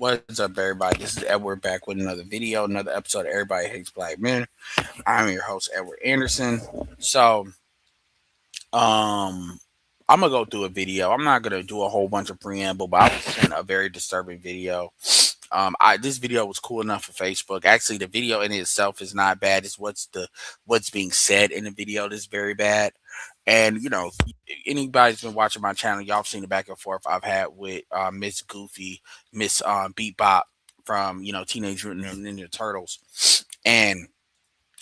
What's up, everybody? This is Edward back with another video, another episode of Everybody Hates Black Men. I'm your host, Edward Anderson. So, I'm gonna go through a video. I'm not gonna do a whole bunch of preamble, but I was sent a very disturbing video. This video was cool enough for Facebook. Actually, the video in itself is not bad. It's what's being said in the video that's very bad. And anybody's been watching my channel, y'all have seen the back and forth I've had with Miss Goofy, Miss Beat Bop from Teenage Mutant Ninja Turtles, and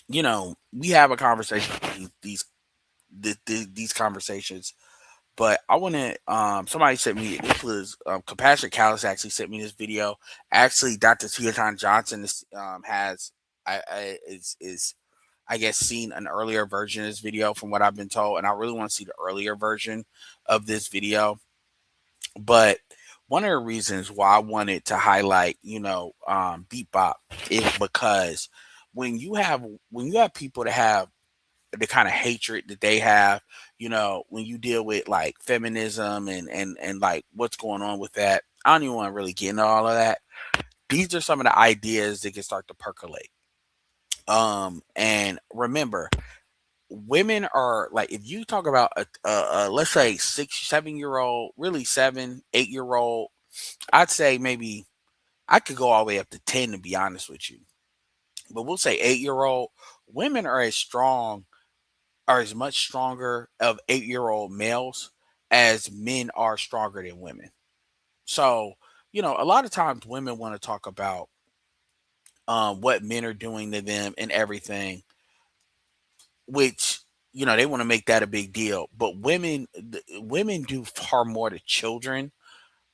we have a conversation these conversations. But I want to somebody sent me, this was Compassionate Callus actually sent me this video. Actually, Dr. Teaton Johnson has is I guess seen an earlier version of this video from what I've been told, and I really want to see the earlier version of this video. But one of the reasons why I wanted to highlight, Beat Bop is because when you have people that have the kind of hatred that they have, when you deal with like feminism and like what's going on with that, I don't even want to really get into all of that. These are some of the ideas that can start to percolate. And remember, women are like, if you talk about let's say 6, 7 year old, really 7, 8 year old, I'd say maybe I could go all the way up to 10 to be honest with you. But we'll say 8 year old women are as much stronger of 8 year old males as men are stronger than women. So, a lot of times women want to talk about what men are doing to them and everything, which they want to make that a big deal. But women do far more to children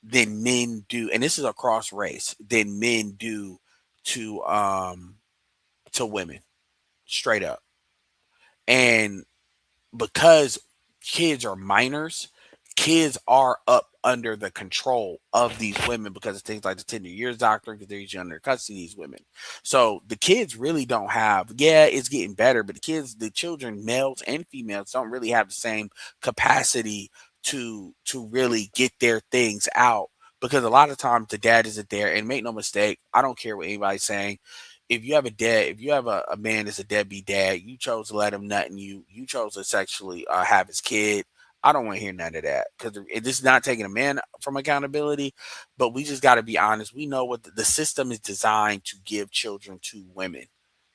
than men do, and this is across race, than men do to to women, straight up. And because kids are minors, kids are up under the control of these women because of things like the tender years doctrine, because they're usually under custody of these women. So the kids really don't have, yeah, it's getting better, but the children, males and females, don't really have the same capacity to really get their things out. Because a lot of times the dad isn't there, and make no mistake, I don't care what anybody's saying. If you have a man that's a deadbeat dad, you chose to let him nut in you chose to sexually have his kid. I don't want to hear none of that, because this is not taking a man from accountability. But we just got to be honest. We know what the system is designed to give children to women.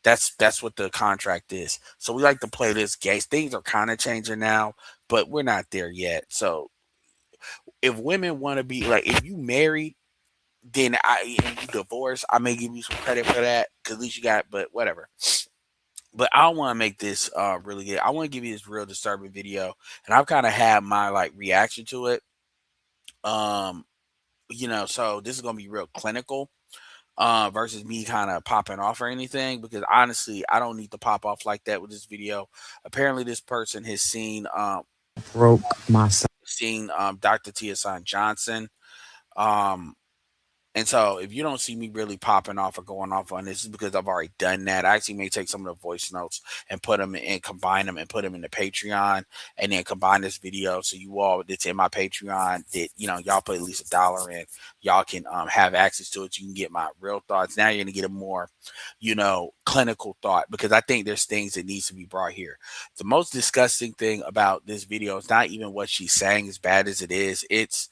That's what the contract is. So we like to play this game. Things are kind of changing now, but we're not there yet. So if women want to be like, if you married, then and you divorce, I may give you some credit for that, because at least you got. But whatever. But I want to make this really good. I want to give you this real disturbing video, and I've kind of had my like reaction to it. Um, so this is gonna be real clinical. Versus me kind of popping off or anything, because honestly, I don't need to pop off like that with this video. Apparently, this person has Broke myself. seen Dr. Tia Johnson. Um, And so if you don't see me really popping off or going off on this, is because I've already done that. I actually may take some of the voice notes and put them and combine them and put them in the Patreon, and then combine this video. So you all that's in my Patreon, that, y'all put at least $1 in, y'all can have access to it. You can get my real thoughts. Now you're going to get a more, clinical thought, because I think there's things that needs to be brought here. The most disgusting thing about this video is not even what she's saying, as bad as it is. It's,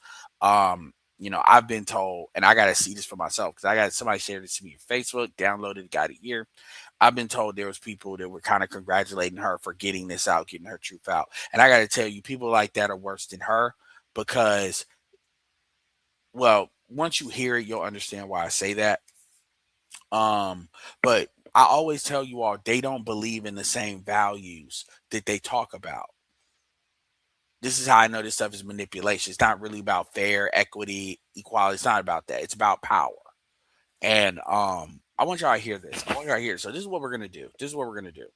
I've been told, and I got to see this for myself, because I got somebody shared this to me on Facebook, downloaded, got it here. I've been told there was people that were kind of congratulating her for getting this out, getting her truth out. And I got to tell you, people like that are worse than her, because, well, once you hear it, you'll understand why I say that. But I always tell you all, they don't believe in the same values that they talk about. This is how I know this stuff is manipulation. It's not really about fair, equity, equality. It's not about that. It's about power. And I want y'all to hear this. I want y'all to hear it. So this is what we're gonna do. This is what we're gonna do.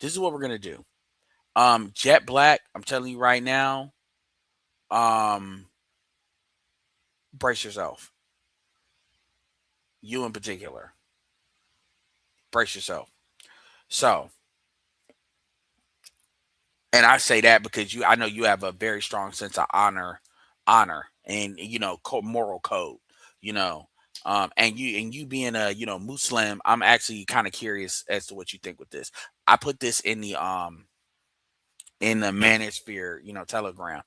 This is what we're gonna do. Jet Black, I'm telling you right now, um, brace yourself. You in particular. Brace yourself. So, and I say that because I know you have a very strong sense of honor, and moral code. you know. And you being a Muslim, I'm actually kind of curious as to what you think with this. I put this in the manosphere, Telegram,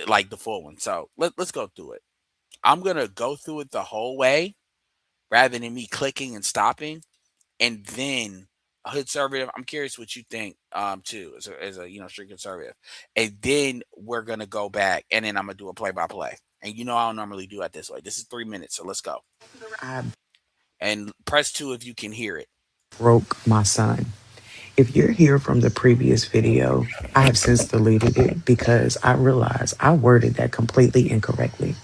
like the full one. So let's go through it. I'm gonna go through it the whole way rather than me clicking and stopping, and then a hood conservative. I'm curious what you think too, as a strict conservative, and then we're gonna go back, and then I'm gonna do a play by play. And I don't normally do it this way. This is 3 minutes, so let's go. I And press two if you can hear it. broke my son. If you're here from the previous video, I have since deleted it because I realized I worded that completely incorrectly.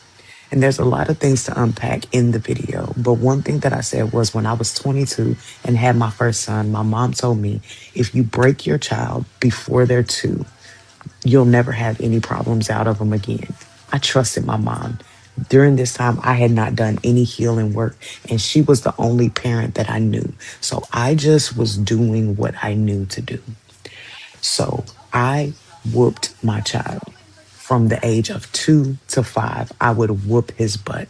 And there's a lot of things to unpack in the video. But one thing that I said was when I was 22 and had my first son, my mom told me if you break your child before they're two, you'll never have any problems out of them again. I trusted my mom. During this time, I had not done any healing work, and she was the only parent that I knew. So I just was doing what I knew to do. So I whooped my child from the age of 2 to 5. I would whoop his butt,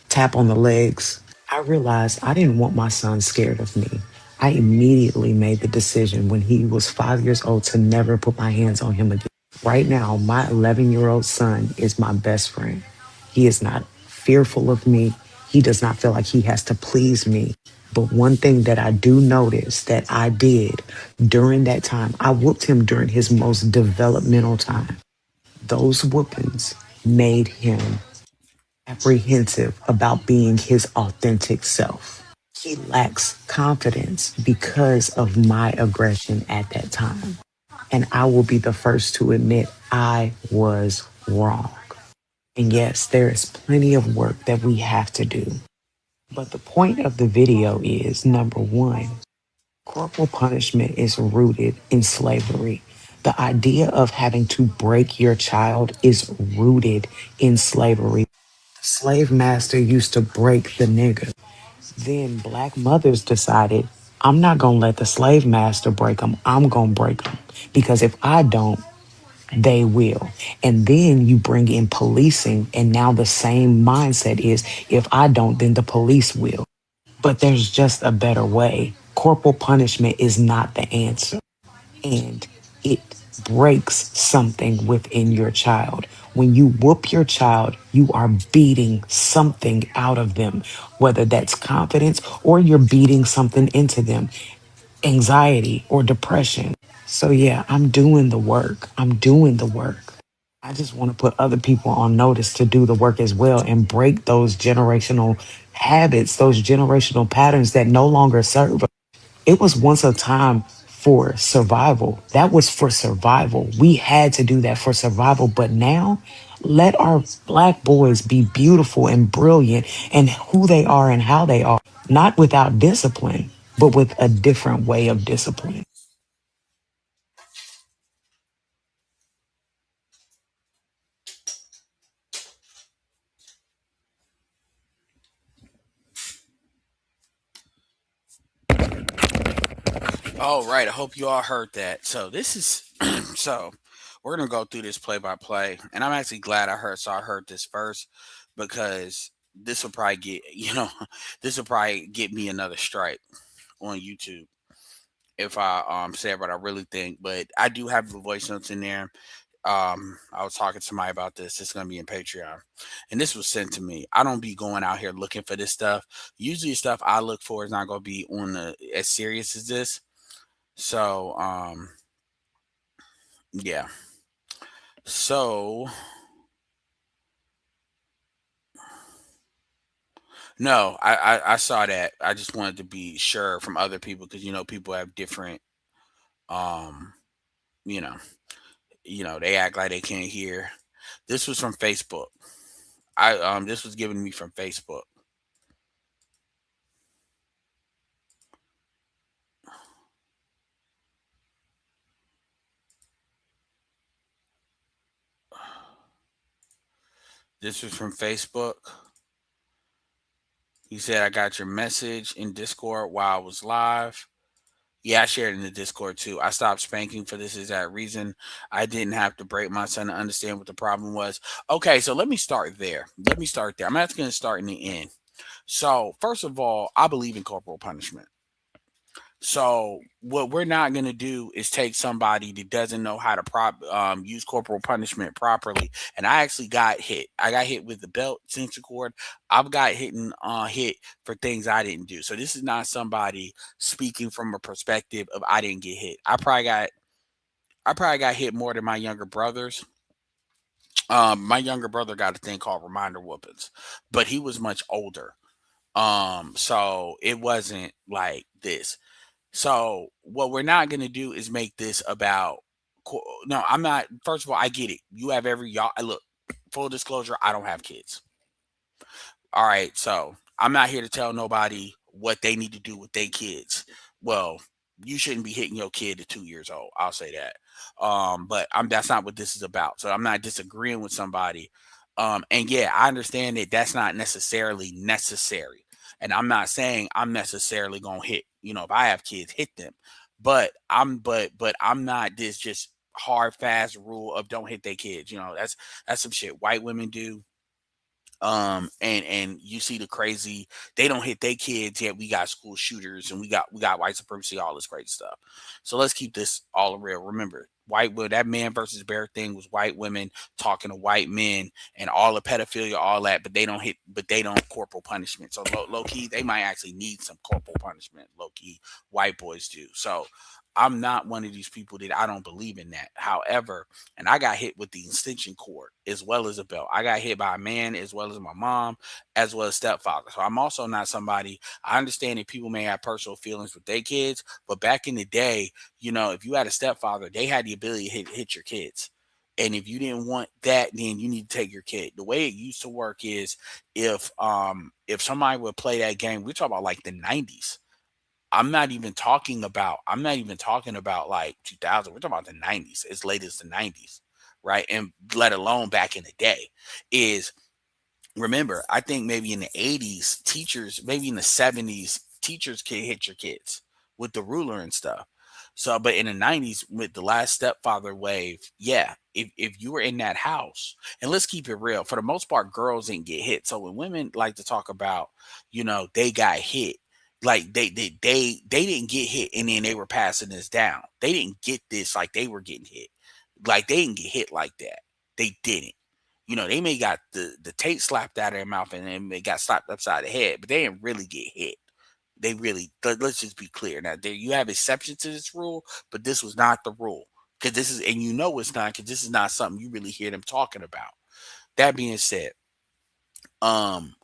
tap on the legs. I realized I didn't want my son scared of me. I immediately made the decision when he was 5 years old to never put my hands on him again. Right now, my 11-year-old son is my best friend. He is not fearful of me. He does not feel like he has to please me. But one thing that I do notice that I did during that time, I whooped him during his most developmental time. Those whoopings made him apprehensive about being his authentic self. He lacks confidence because of my aggression at that time. And I will be the first to admit I was wrong. And yes, there is plenty of work that we have to do. But the point of the video is number one, corporal punishment is rooted in slavery. The idea of having to break your child is rooted in slavery. The slave master used to break the nigger. Then black mothers decided, I'm not going to let the slave master break them. I'm going to break them. Because if I don't, they will. And then you bring in policing, and now the same mindset is if I don't, then the police will. But there's just a better way. Corporal punishment is not the answer, and it breaks something within your child. When you whoop your child, you are beating something out of them, whether that's confidence or you're beating something into them, anxiety or depression. So, yeah, I'm doing the work. I'm doing the work. I just want to put other people on notice to do the work as well and break those generational habits, those generational patterns that no longer serve us. It was once a time for survival. That was for survival. We had to do that for survival. But now, let our black boys be beautiful and brilliant and who they are and how they are, not without discipline, but with a different way of discipline. All right, I hope you all heard that. So this is so we're gonna go through this play by play, and I'm actually glad I heard this first because this will probably get this will probably get me another strike on YouTube if I say what I really think. But I do have the voice notes in there. I was talking to somebody about this. It's gonna be in Patreon, and this was sent to me. I don't be going out here looking for this stuff. Usually, stuff I look for is not gonna be on the as serious as this. So, yeah. So, no, I saw that. I just wanted to be sure from other people because people have different um you know they act like they can't hear. This was from Facebook. I This was given to me from Facebook. This was from Facebook. He said I got your message in Discord while I was live. Yeah, I shared in the Discord too. I stopped spanking for this exact reason. I didn't have to break my son to understand what the problem was. Okay, so let me start there. Let me start there. I'm not going to start in the end. So, first of all, I believe in corporal punishment. So what we're not going to do is take somebody that doesn't know how to use corporal punishment properly. And I actually got hit. I got hit with the belt sensor cord. I've got hit for things I didn't do. So this is not somebody speaking from a perspective of I didn't get hit. I probably got hit more than my younger brothers. My younger brother got a thing called reminder whoopings, but he was much older. So it wasn't like this. So what we're not going to do is make this about. No, I'm not. First of all, I get it. You have every y'all. Look, full disclosure, I don't have kids. All right, so I'm not here to tell nobody what they need to do with their kids. Well, you shouldn't be hitting your kid at 2 years old. I'll say that. But that's not what this is about. So I'm not disagreeing with somebody. And yeah, I understand that that's not necessarily necessary. And I'm not saying I'm necessarily gonna hit. If I have kids, hit them. But I'm not this just hard fast rule of don't hit their kids. That's some shit white women do. And you see the crazy, they don't hit their kids yet. We got school shooters and we got white supremacy, all this great stuff. So let's keep this all real. Remember, that man versus bear thing was white women talking to white men and all the pedophilia, all that, but they don't corporal punishment. So low key, they might actually need some corporal punishment. Low key, white boys do. So I'm not one of these people that I don't believe in that. However, and I got hit with the extension cord as well as a belt. I got hit by a man as well as my mom, as well as stepfather. So I'm also not somebody. I understand that people may have personal feelings with their kids, but back in the day, if you had a stepfather, they had the ability to hit your kids. And if you didn't want that, then you need to take your kid. The way it used to work is if somebody would play that game, we talk about like the 90s. I'm not even talking about like 2000. We're talking about the 90s, as late as the 90s, right? And let alone back in the day. Is Remember, I think maybe in the 80s, teachers, maybe in the 70s, teachers could hit your kids with the ruler and stuff. So, but in the 90s, with the last stepfather wave, yeah, if you were in that house, and let's keep it real, for the most part, girls didn't get hit. So when women like to talk about, they got hit, like they didn't get hit and then they were passing this down. They didn't get this like they were getting hit. Like they didn't get hit like that. They didn't. They may got the tape slapped out of their mouth and then they got slapped upside the head, but they didn't really get hit. They really, let's just be clear. Now, there you have exceptions to this rule, but this was not the rule. Because this is, and it's not, because this is not something you really hear them talking about. That being said, um,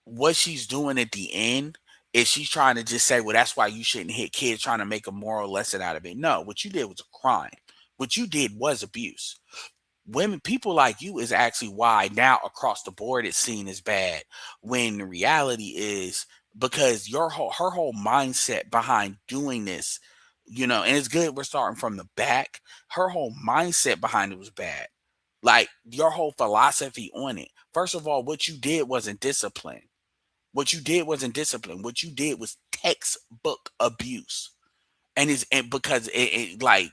what she's doing at the end is she's trying to just say, well, that's why you shouldn't hit kids, trying to make a moral lesson out of it. No, what you did was a crime. What you did was abuse. People like you is actually why now across the board it's seen as bad, when the reality is because her whole mindset behind doing this, and it's good we're starting from the back. Her whole mindset behind it was bad. Like your whole philosophy on it. First of all, what you did wasn't discipline. What you did was textbook abuse. And because like,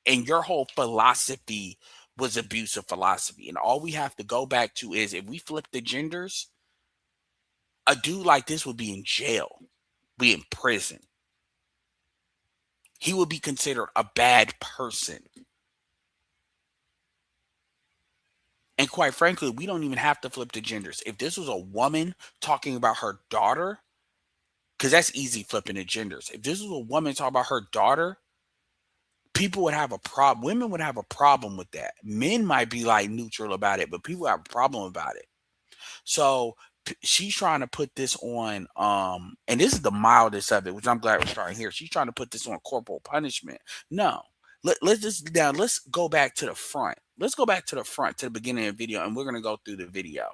and your whole philosophy was abusive philosophy. And all we have to go back to is, if we flip the genders, a dude like this would be in jail, be in prison. He would be considered a bad person. And quite frankly, we don't even have to flip the genders. If this was a woman talking about her daughter, because that's easy flipping the genders. If this was a woman talking about her daughter, people would have a problem. Women would have a problem with that. Men might be like neutral about it, but people have a problem about it. So she's trying to put this on, and this is the mildest of it, which I'm glad we're starting here. She's trying to put this on corporal punishment. No. Let's go back to the front. Let's go back to the front, to the beginning of the video, and we're gonna go through the video.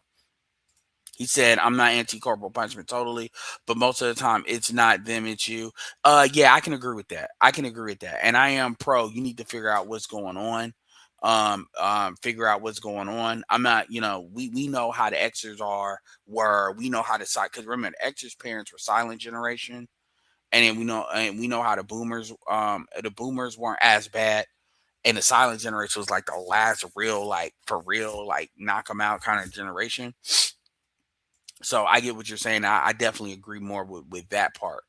He said, I'm not anti-corporal punishment totally, but most of the time it's not them, it's you. Yeah, I can agree with that. I can agree with that. And I am pro. You need to figure out what's going on. Figure out what's going on. I'm not, we know how the Xers we know how to side, because remember, the Xers parents were silent generation. And then we know how the boomers weren't as bad, and the silent generation was like the last real, like for real, like knock them out kind of generation. So I get what you're saying. I definitely agree more with that part.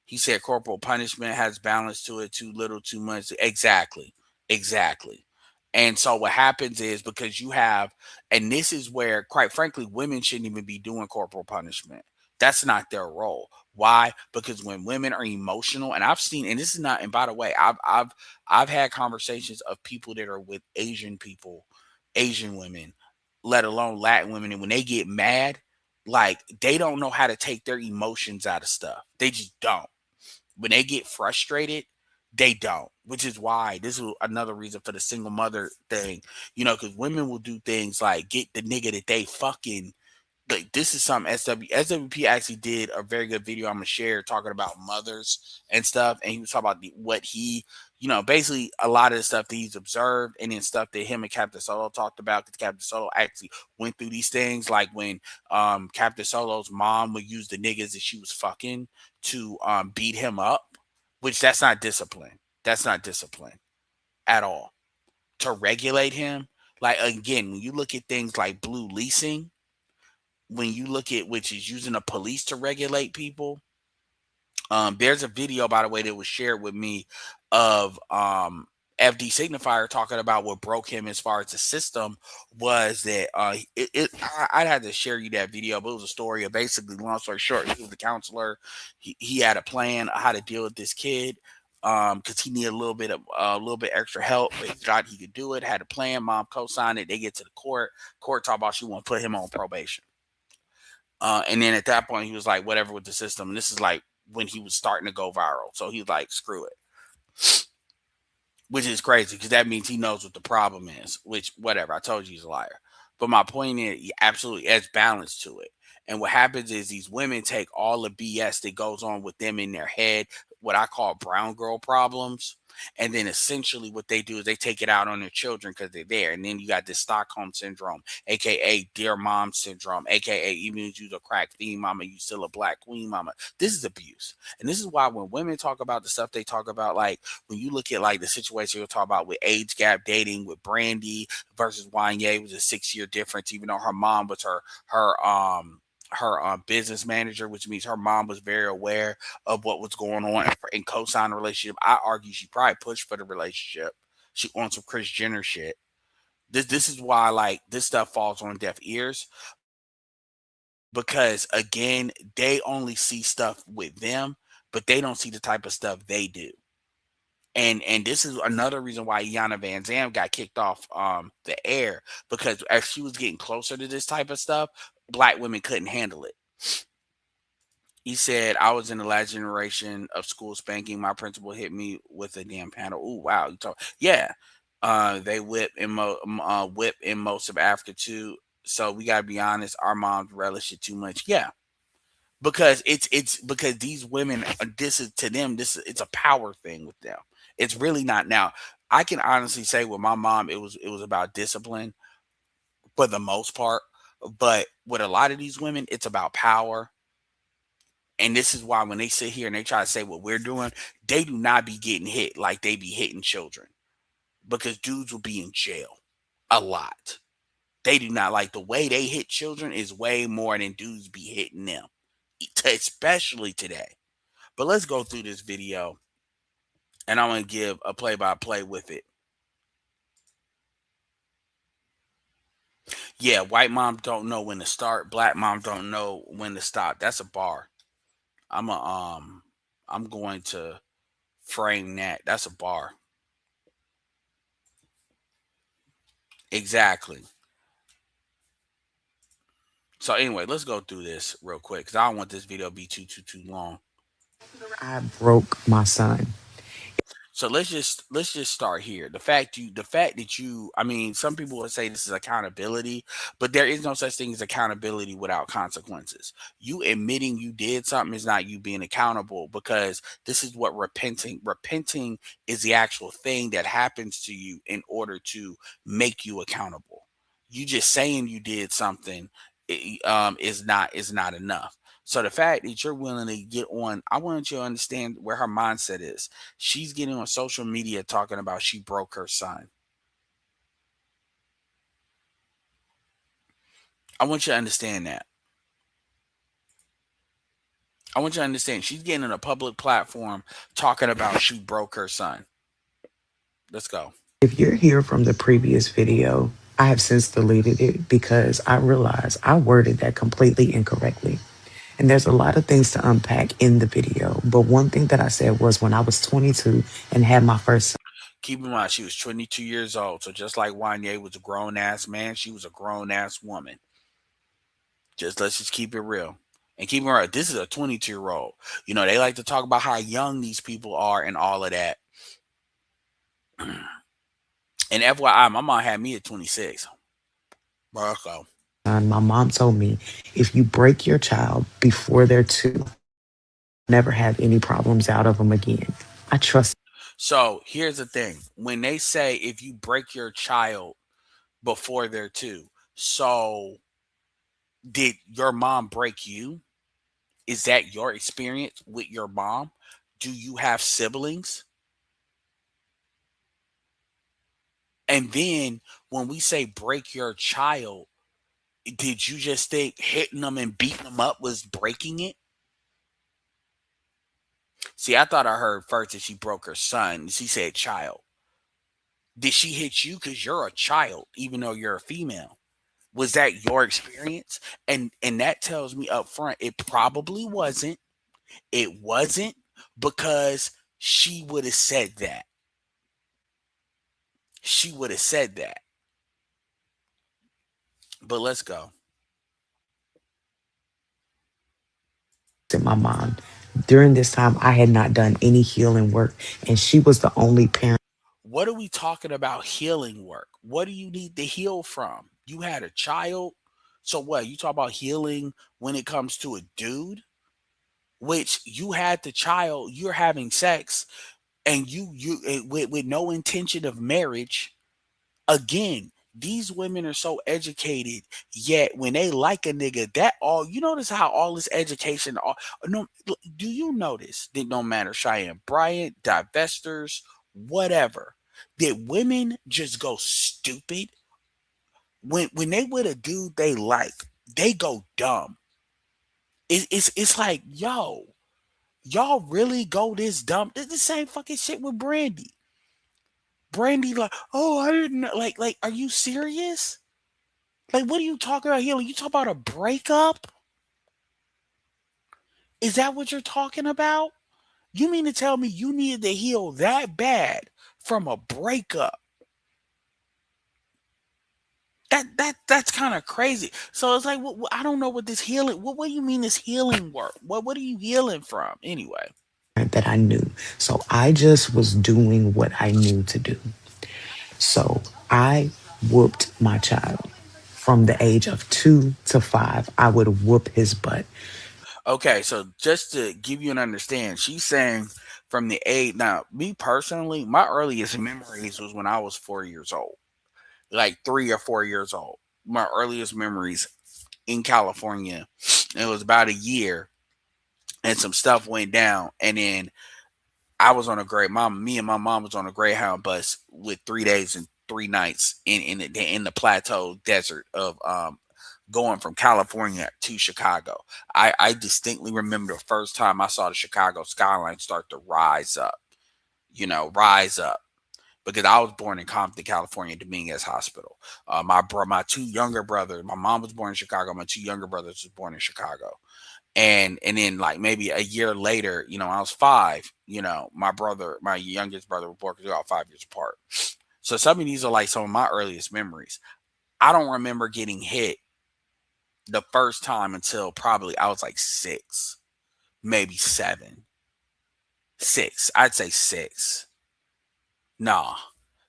He said corporal punishment has balance to it, too little, too much. Exactly. Exactly. And so what happens is, because you have, and this is where, quite frankly, women shouldn't even be doing corporal punishment. That's not their role. Why? Because when women are emotional, and I've seen, and this is not, and by the way, I've had conversations of people that are with Asian people, Asian women, let alone Latin women, and when they get mad, like they don't know how to take their emotions out of stuff. They just don't. When they get frustrated, they don't. Which is why this is another reason for the single mother thing. Because women will do things like get the nigga that they fucking, like, this is something SWP actually did a very good video I'm gonna share, talking about mothers and stuff, and he was talking about what he, basically a lot of the stuff that he's observed, and then stuff that him and Captain Solo talked about, because Captain Solo actually went through these things, like when Captain Solo's mom would use the niggas that she was fucking to beat him up, which that's not discipline. That's not discipline at all. To regulate him, like, again, when you look at things like blue leasing, when you look at, which is using the police to regulate people. There's a video, by the way, that was shared with me of FD Signifier talking about what broke him as far as the system was that I'd have to share you that video, but it was a story of, basically, long story short, he was the counselor. He had a plan on how to deal with this kid, because he needed a little bit extra help, but he thought he could do it. Had a plan. Mom co-signed it. They get to the court. Court talk about she want to put him on probation. And then at that point, he was like, whatever with the system. And this is like when he was starting to go viral. So he's like, screw it, which is crazy, because that means he knows what the problem is, which, whatever. I told you he's a liar. But my point is, he absolutely adds balance to it. And what happens is these women take all the BS that goes on with them in their head, what I call brown girl problems. And then essentially what they do is they take it out on their children because they're there. And then you got this Stockholm syndrome, aka dear mom syndrome, aka even if you're a crack fiend mama, you still a black queen mama. This is abuse. And this is why when women talk about the stuff they talk about, like when you look at like the situation you'll talk about with age gap dating with Brandy versus Wanye, was a 6 year difference, even though her mom was her business manager, which means her mom was very aware of what was going on and co-signed the relationship. I argue she probably pushed for the relationship. She on some Chris Jenner shit. This is why, like, this stuff falls on deaf ears, because again, they only see stuff with them, but they don't see the type of stuff they do. And this is another reason why Iana Van Zam got kicked off the air, because as she was getting closer to this type of stuff, black women couldn't handle it. He said, I was in the last generation of school spanking. My principal hit me with a damn paddle. Oh, wow. You talk, yeah. They whip in most of Africa too. So we gotta be honest, our moms relish it too much. Yeah. Because it's because these women, this is to them, it's a power thing with them. It's really not. Now, I can honestly say with my mom, it was about discipline for the most part. But with a lot of these women, it's about power. And this is why when they sit here and they try to say what we're doing, they do not be getting hit like they be hitting children, because dudes will be in jail a lot. They do not, like, the way they hit children is way more than dudes be hitting them, especially today. But let's go through this video, and I'm going to give a play by play with it. Yeah, white mom don't know when to start, black mom don't know when to stop. That's a bar. I'm a I'm going to frame that. That's a bar. Exactly. So anyway, let's go through this real quick, because I don't want this video to be too long. I broke my son. So let's just start here. The fact that you, I mean, some people would say this is accountability, but there is no such thing as accountability without consequences. You admitting you did something is not you being accountable, because this is what repenting is the actual thing that happens to you in order to make you accountable. You just saying you did something is not enough. So the fact that you're willing to get on, I want you to understand where her mindset is. She's getting on social media talking about she broke her son. I want you to understand that. I want you to understand she's getting on a public platform talking about she broke her son. Let's go. If you're here from the previous video, I have since deleted it because I realized I worded that completely incorrectly. And there's a lot of things to unpack in the video. But one thing that I said was when I was 22 and had my first son. Keep in mind, she was 22 years old. So just like Wanye was a grown ass man, she was a grown ass woman. Let's just keep it real. And keep in mind, this is a 22-year-old. You know, they like to talk about how young these people are and all of that. And FYI, my mom had me at 26. Bro, My mom told me if you break your child before they're two, never have any problems out of them again. I trust so here's the thing. When they say if you break your child before they're two, so did your mom break you? Is that your experience with your mom? Do you have siblings? And then when we say break your child, did you just think hitting them and beating them up was breaking it? See, I thought I heard first that she broke her son. She said child. Did she hit you because you're a child, even though you're a female? Was that your experience? And that tells me up front it probably wasn't. It wasn't because she would have said that. She would have said that. But let's go. my mom. During this time, I had not done any healing work, and she was the only parent. What are we talking about healing work? What do you need to heal from? You had a child. So what? You talk about healing when it comes to a dude, which you had the child, you're having sex, and with no intention of marriage. Again, these women are so educated, yet when they like a nigga, that all you notice how all this education, all no, do you notice that no matter Cheyenne Bryant, divestors, whatever, that women just go stupid when they with a dude they like, they go dumb. It's like y'all really go this dumb. It's the same fucking shit with Brandy. Brandy like, oh, I didn't know. Like, are you serious? Like, what are you talking about here? Like, you talk about a breakup? Is that what you're talking about? You mean to tell me you needed to heal that bad from a breakup? That's kind of crazy. So it's like, I don't know what this healing. What do you mean this healing work? What are you healing from anyway? That I knew. So I just was doing what I knew to do. So I whooped my child from the age of 2 to 5. I would whoop his butt. Okay, so just to give you an understand, she's saying from the age. Now, me personally, my earliest memories was when I was 4 years old, like 3 or 4 years old. My earliest memories in California, it was about a year, and some stuff went down, and then I was on a great mom. Me and my mom was on a Greyhound bus with 3 days and 3 nights in the plateau desert of going from California to Chicago. I distinctly remember the first time I saw the Chicago skyline start to rise up. Rise up because I was born in Compton, California, Dominguez Hospital. My two younger brothers, my mom was born in Chicago. My two younger brothers was born in Chicago. And then like maybe a year later, I was 5. My youngest brother was born because we all 5 years apart. So some of these are like some of my earliest memories. I don't remember getting hit the first time until probably I was like 6, maybe 7, 6. I'd say 6. Nah,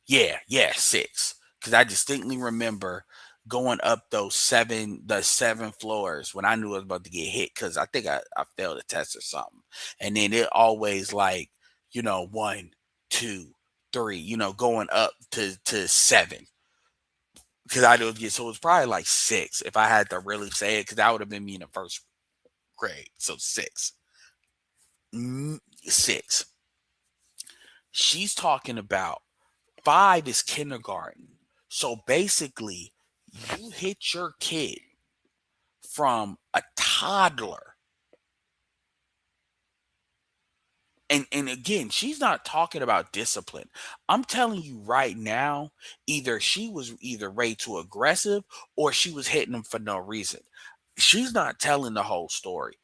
yeah, 6. Because I distinctly remember going up the 7 floors when I knew I was about to get hit because I think I failed a test or something. And then it always like, 1, 2, 3, going up to 7. Because I knew it was so it was probably like 6 if I had to really say it, because that would have been me in the first grade, so six. 6. She's talking about 5 is kindergarten. So basically, you hit your kid from a toddler. And again, she's not talking about discipline. I'm telling you right now, either she was either way too aggressive or she was hitting him for no reason. She's not telling the whole story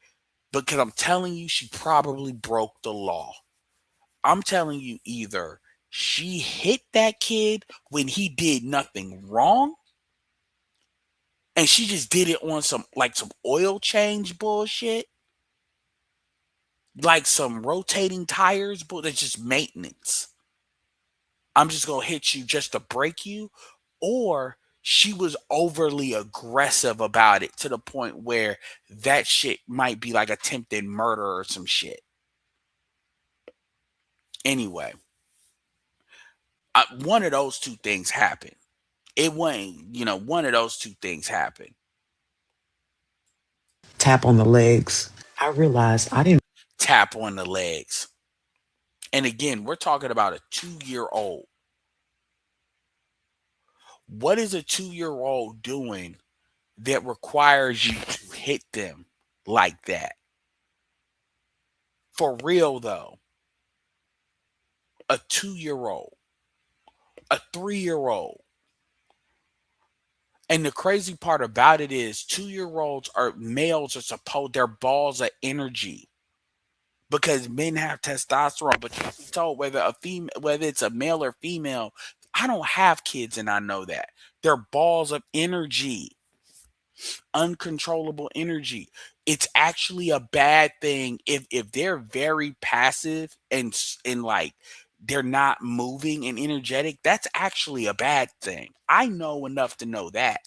because I'm telling you, she probably broke the law. I'm telling you, either she hit that kid when he did nothing wrong, and she just did it on some oil change bullshit, like some rotating tires, but that's just maintenance. I'm just gonna hit you just to break you, or she was overly aggressive about it to the point where that shit might be like attempted murder or some shit. Anyway, one of those two things happened. It wasn't, one of those two things happened. Tap on the legs. I realized I didn't Tap on the legs. And again, we're talking about a 2-year old. What is a 2-year old doing that requires you to hit them like that? For real though, a 2-year old, a 3-year old. And the crazy part about it is 2-year olds are males are supposed they're balls of energy because men have testosterone. But you be told whether it's a male or female, I don't have kids and I know that. They're balls of energy, uncontrollable energy. It's actually a bad thing if they're very passive and like they're not moving and energetic. That's actually a bad thing. I know enough to know that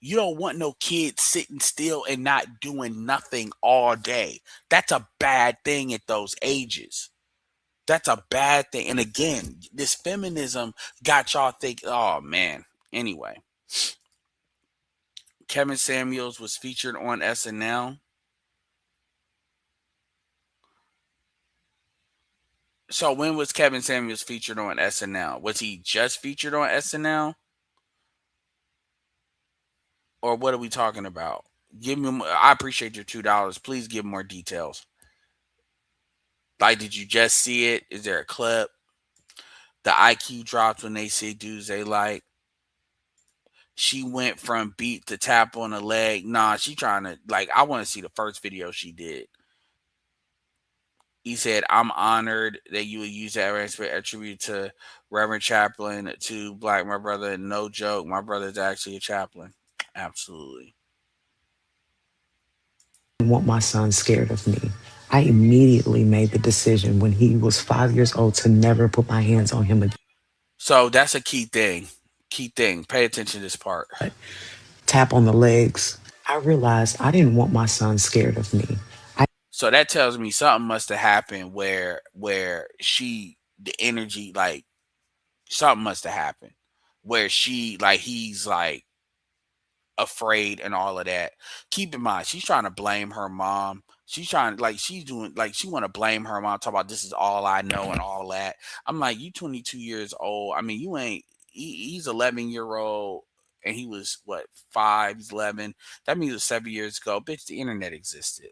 you don't want no kids sitting still and not doing nothing all day. That's a bad thing at those ages. That's a bad thing. And again, this feminism got y'all think, oh man. Anyway, Kevin Samuels was featured on SNL. So when was Kevin Samuels featured on SNL? Was he just featured on SNL? Or what are we talking about? Give me I appreciate your $2. Please give more details. Like, did you just see it? Is there a clip? The IQ drops when they see dudes they like. She went from beat to tap on the leg. Nah, she trying to I want to see the first video she did. He said, "I'm honored that you would use that attribute to Reverend Chaplain to Black my brother. No joke, my brother is actually a chaplain. Absolutely." want my son scared of me. I immediately made the decision when he was 5 years old to never put my hands on him again. So that's a key thing. Key thing. Pay attention to this part. Tap on the legs. I realized I didn't want my son scared of me. I So that tells me something must have happened where she the energy something must have happened where he's afraid and all of that. Keep in mind, she's trying to blame her mom. She's trying she's doing she want to blame her mom. Talk about this is all I know and all that. I'm like, you 22 years old. I mean, you ain't. He's 11-year old, and he was what 5. He's 11. That means it was 7 years ago. Bitch, the internet existed.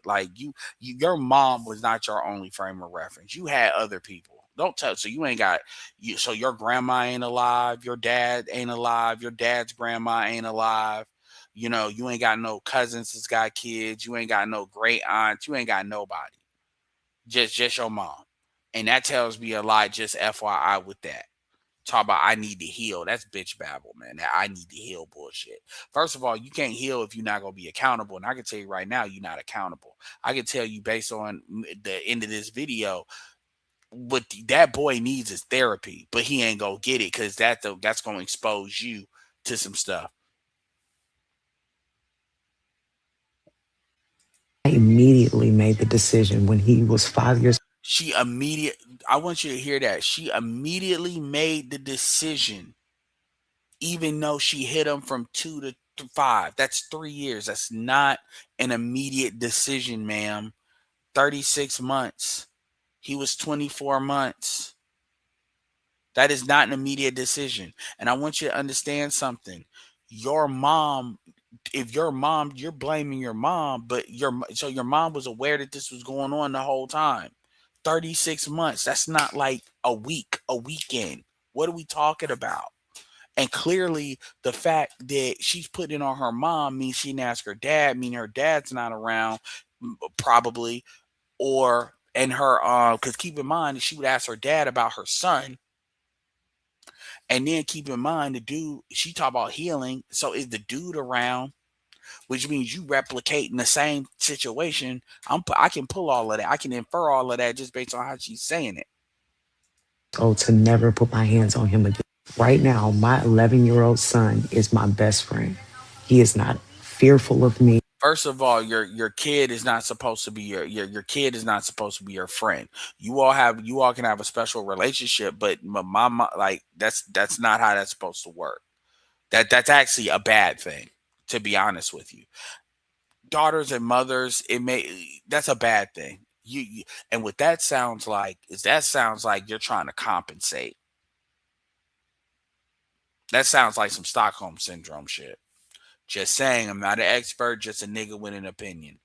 Your mom was not your only frame of reference. You had other people. Don't tell. So you ain't got you. So your grandma ain't alive. Your dad ain't alive. Your dad's grandma ain't alive. You ain't got no cousins that's got kids. You ain't got no great aunts. You ain't got nobody. Just your mom. And that tells me a lot, just FYI with that. Talk about I need to heal. That's bitch babble, man. That I need to heal bullshit. First of all, you can't heal if you're not gonna be accountable. And I can tell you right now, you're not accountable. I can tell you based on the end of this video, what that boy needs is therapy, but he ain't gonna get it because that's gonna expose you to some stuff. immediately made the decision when he was 5 years She immediate. I want you to hear that. She immediately made the decision, even though she hit him from 5. That's 3 years. That's not an immediate decision, ma'am. 36 months. He was 24 months. That is not an immediate decision. And I want you to understand something. Your mom, if your mom, you're blaming your mom, but your mom was aware that this was going on the whole time. 36 months. That's not like a week, a weekend. What are we talking about? And clearly, the fact that she's putting it on her mom means she didn't ask her dad, meaning her dad's not around, probably, or and her because keep in mind that she would ask her dad about her son, and then keep in mind the dude she talk about healing. So is the dude around, which means you replicating the same situation. I can pull all of that. I can infer all of that just based on how she's saying it. Oh, to never put my hands on him again. Right now, my 11-year-old son is my best friend. He is not fearful of me. First of all, your kid is not supposed to be your kid is not supposed to be your friend. You all can have a special relationship, but my mom, like that's not how that's supposed to work. That's actually a bad thing, to be honest with you. Daughters and mothers, it may that's a bad thing. And what that sounds like is that sounds like you're trying to compensate. That sounds like some Stockholm syndrome shit. Just saying, I'm not an expert, just a nigga with an opinion.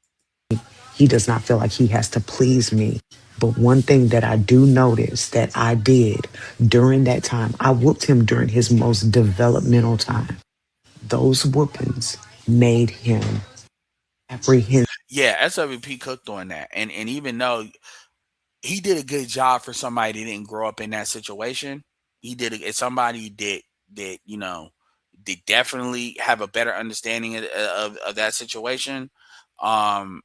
He does not feel like he has to please me. But one thing that I do notice that I did during that time, I whooped him during his most developmental time. Those whoopings made him apprehensive. Yeah, SWP cooked on that. And even though he did a good job for somebody that didn't grow up in that situation, it's somebody that they definitely have a better understanding of that situation. Um,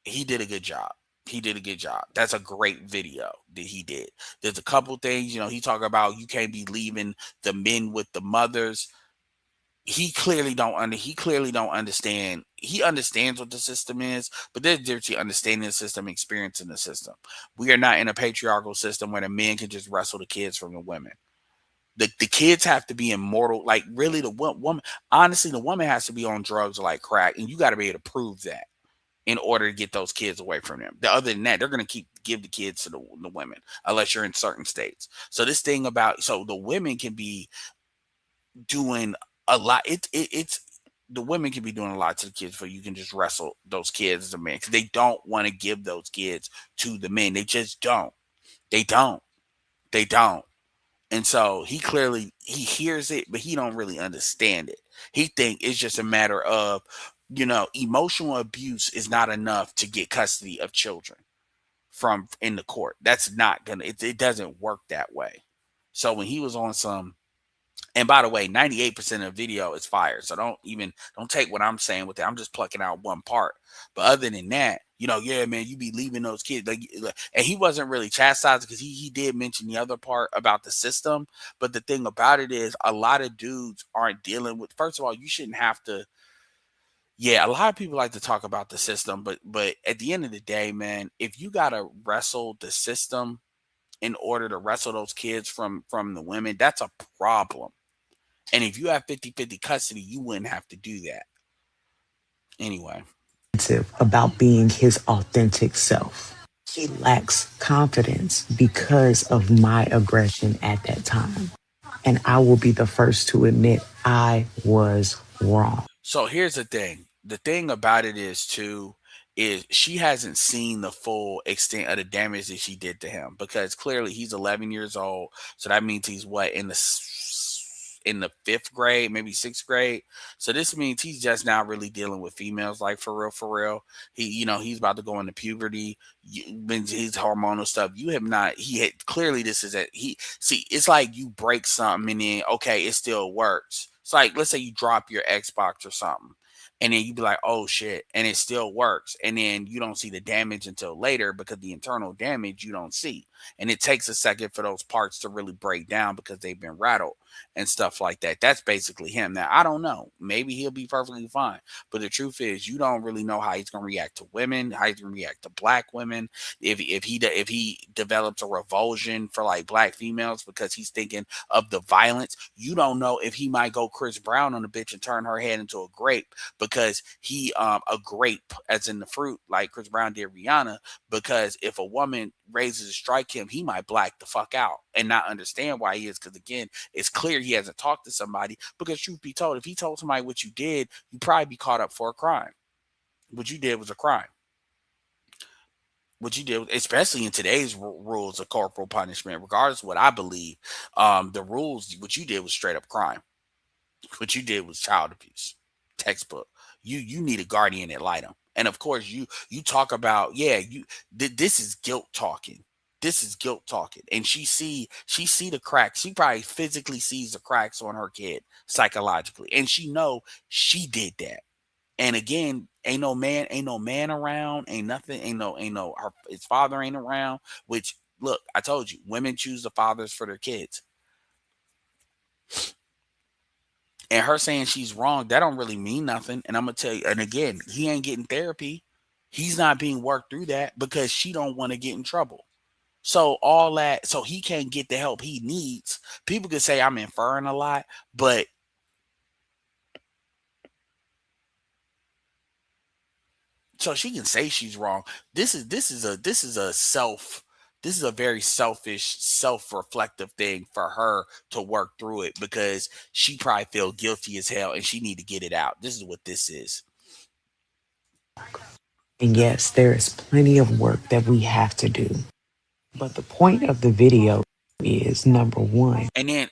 he did a good job. He did a good job. That's a great video that he did. There's a couple things, he talk about you can't be leaving the men with the mothers. He clearly don't understand. He understands what the system is, but there's a difference between understanding the system, experiencing the system. We are not in a patriarchal system where the men can just wrestle the kids from the women. The kids have to be immortal. Like really, the woman. Honestly, the woman has to be on drugs like crack, and you got to be able to prove that in order to get those kids away from them. Other than that, they're going to give the kids to the women unless you're in certain states. So this thing about the women can be doing a lot. It's the women can be doing a lot to the kids for you can just wrestle those kids as a man because they don't want to give those kids to the men. They just don't. They don't. They don't. And so he hears it, but he don't really understand it. He think it's just a matter of emotional abuse is not enough to get custody of children from in the court. That's not gonna. It doesn't work that way. So when he was on some and by the way, 98% of the video is fire. So don't take what I'm saying with it. I'm just plucking out one part. But other than that, yeah, man, you be leaving those kids and he wasn't really chastised because he did mention the other part about the system. But the thing about it is a lot of dudes aren't dealing with first of all, you shouldn't have to yeah, a lot of people like to talk about the system, but at the end of the day, man, if you gotta wrestle the system in order to wrestle those kids from the women, that's a problem. And if you have 50-50 custody, you wouldn't have to do that. Anyway. About being his authentic self. He lacks confidence because of my aggression at that time. And I will be the first to admit I was wrong. So here's the thing. The thing about it is too is she hasn't seen the full extent of the damage that she did to him because clearly he's 11 years old. So that means he's what in the fifth grade, maybe sixth grade. So this means he's just now really dealing with females, like for real, for real. He's about to go into puberty. His hormonal stuff. You have not. He had clearly this is a he. See, it's like you break something and then okay, it still works. It's like let's say you drop your Xbox or something. And then you be like, oh shit, and it still works. And then you don't see the damage until later because the internal damage you don't see. And it takes a second for those parts to really break down because they've been rattled and stuff like that. That's basically him. Now, I don't know. Maybe he'll be perfectly fine. But the truth is, you don't really know how he's going to react to women, how he's going to react to black women. If he develops a revulsion for like black females because he's thinking of the violence, you don't know if he might go Chris Brown on the bitch and turn her head into a grape because he a grape as in the fruit like Chris Brown did Rihanna. Because if a woman raises to strike him, he might black the fuck out and not understand why he is. Because again, it's clear he hasn't talked to somebody. Because truth be told, if he told somebody what you did, you'd probably be caught up for a crime. What you did was a crime. What you did, especially in today's rules of corporal punishment, regardless of what I believe, the rules, what you did was straight up crime. What you did was child abuse, textbook. You need a guardian ad litem, and of course you talk about this is guilt talking. This is guilt talking, and she see the cracks. She probably physically sees the cracks on her kid psychologically, and she know she did that. And again, ain't no man around, ain't nothing, ain't no his father ain't around. Which look, I told you, women choose the fathers for their kids. And her saying she's wrong, that don't really mean nothing. And I'm gonna tell you, and again, he ain't getting therapy. He's not being worked through that because she don't want to get in trouble. So all that, so he can't get the help he needs. People could say I'm inferring a lot, but so she can say she's wrong. This is a very selfish, self-reflective thing for her to work through it because she probably feel guilty as hell and she need to get it out. This is what this is. And yes, there is plenty of work that we have to do. But the point of the video is number one. And then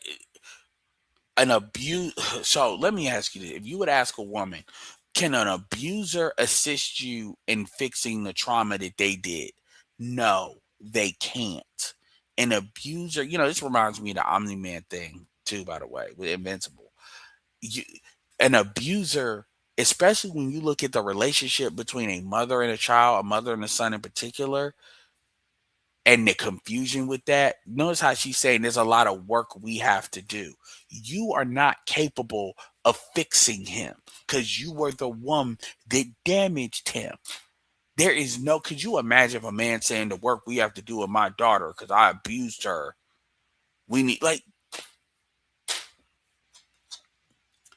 an abuse. So let me ask you this: if you would ask a woman, can an abuser assist you in fixing the trauma that they did? No, they can't. An abuser, this reminds me of the Omni Man thing too, by the way, with Invincible. You, an abuser, especially when you look at the relationship between a mother and a child, a mother and a son in particular, and the confusion with that. Notice how she's saying there's a lot of work we have to do. You are not capable of fixing him because you were the one that damaged him. There is no, could you imagine if a man saying the work we have to do with my daughter because I abused her? We need like,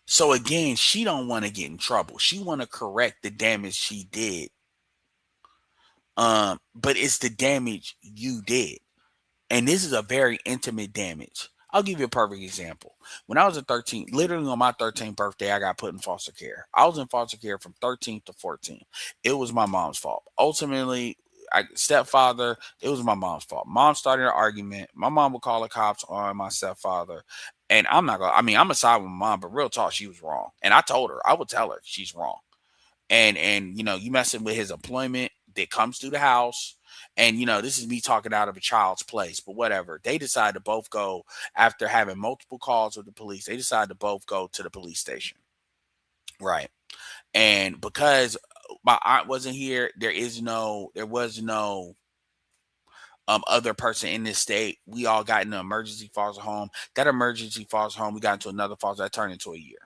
so again, she don't want to get in trouble. She want to correct the damage she did. But it's the damage you did. And this is a very intimate damage. I'll give you a perfect example. When I was at 13, literally on my 13th birthday, I got put in foster care. I was in foster care from 13 to 14. It was my mom's fault. Ultimately, stepfather, it was my mom's fault. Mom started an argument. My mom would call the cops on my stepfather. And I'm not going to, I mean, I'm a side with my mom, but real talk, she was wrong. And I told her, I would tell her she's wrong. And you messing with his employment that comes through the house. And this is me talking out of a child's place, but whatever. They decided to both go after having multiple calls with the police. They decided to both go to the police station. Right. And because my aunt wasn't here, there was no other person in this state. We all got in an emergency foster home. That emergency foster home, we got into another foster that turned into a year.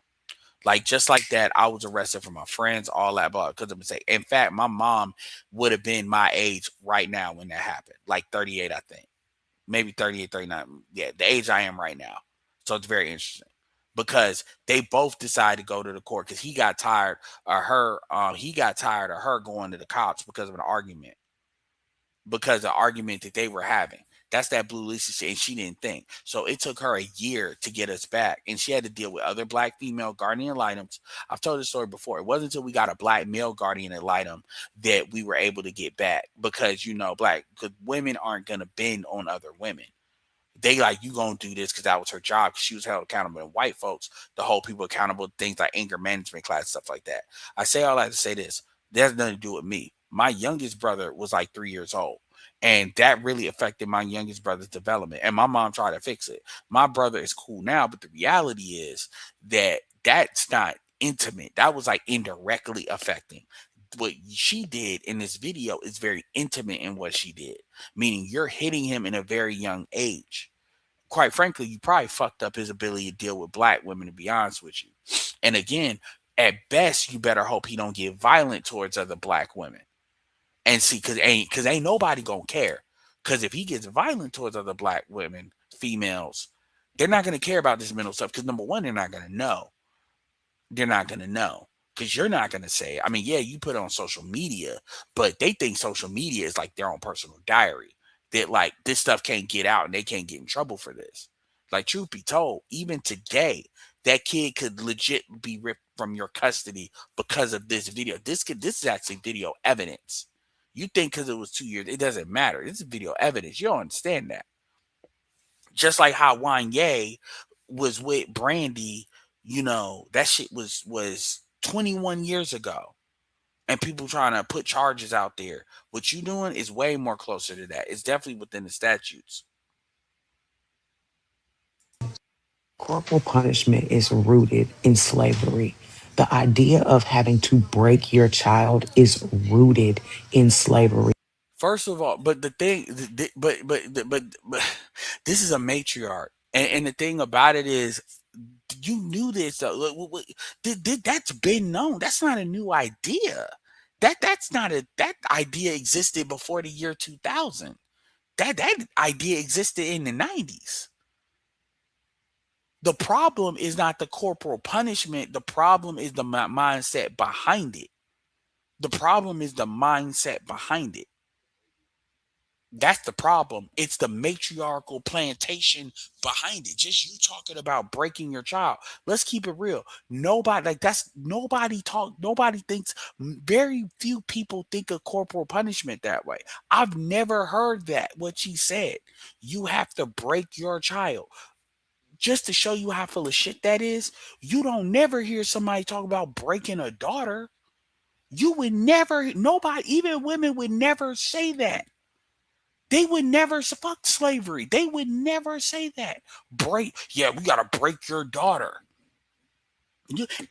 Like just like that, I was arrested for my friends, all that, but because of mistake. In fact, my mom would have been my age right now when that happened, like 38, I think, maybe 38, 39. Yeah, the age I am right now. So it's very interesting because they both decided to go to the court because he got tired of her. He got tired of her going to the cops because of an argument, because of the argument that they were having. That's that Blue Lisa shit, and she didn't think. So it took her a year to get us back, and she had to deal with other black female guardian ad litems. I've told this story before. It wasn't until we got a black male guardian ad litem that we were able to get back because because women aren't gonna bend on other women. They like, you gonna do this because that was her job, because she was held accountable. And white folks to hold people accountable, things like anger management class, stuff like that. I say all that to say this: that has nothing to do with me. My youngest brother was like 3 years old. And that really affected my youngest brother's development. And my mom tried to fix it. My brother is cool now, but the reality is that that's not intimate. That was like indirectly affecting. what she did in this video is very intimate in what she did, meaning you're hitting him in a very young age. Quite frankly, you probably fucked up his ability to deal with black women, to be honest with you. And again, at best, you better hope he don't get violent towards other black women. And see, cause ain't nobody gonna care. Cause if he gets violent towards other black women, females, they're not gonna care about this mental stuff. Cause number one, they're not gonna know. They're not going to know because you're not going to say it. I mean, yeah, you put it on social media, but they think social media is like their own personal diary. That like this stuff can't get out and they can't get in trouble for this. Like, truth be told, even today, that kid could legit be ripped from your custody because of this video. This is actually video evidence. You think because it was 2 years, it doesn't matter. This is video evidence. You don't understand that. Just like how Wanye was with Brandy, that shit was 21 years ago. And people trying to put charges out there. What you doing is way more closer to that. It's definitely within the statutes. Corporal punishment is rooted in slavery. The idea of having to break your child is rooted in slavery. First of all, but the thing, but this is a matriarch, and the thing about it is, you knew this. That's been known. That's not a new idea. That idea existed before the year 2000. That idea existed in the 90s. The problem is not the corporal punishment. The problem is the mindset behind it. The problem is the mindset behind it. That's the problem. It's the matriarchal plantation behind it. Just you talking about breaking your child. Let's keep it real. Nobody like that's nobody talk. Nobody thinks. Very few people think of corporal punishment that way. I've never heard that. What she said. You have to break your child. Just to show you how full of shit that is. You don't never hear somebody talk about breaking a daughter. You would never. Nobody, even women, would never say that. They would never fuck slavery. They would never say that. Yeah, we gotta break your daughter.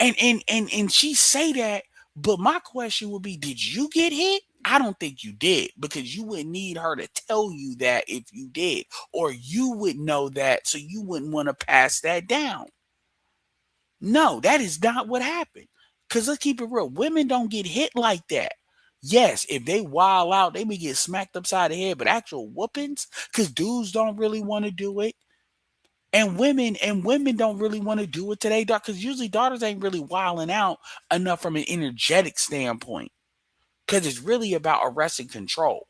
And she say that, but my question would be, did you get hit? I don't think you did because you wouldn't need her to tell you that if you did, or you would know that, so you wouldn't want to pass that down. No, that is not what happened. Because let's keep it real. Women don't get hit like that. Yes, if they wild out, they may get smacked upside the head, but actual whoopings, because dudes don't really want to do it. And women don't really want to do it today, because usually daughters ain't really wilding out enough from an energetic standpoint. Because it's really about arrest and control.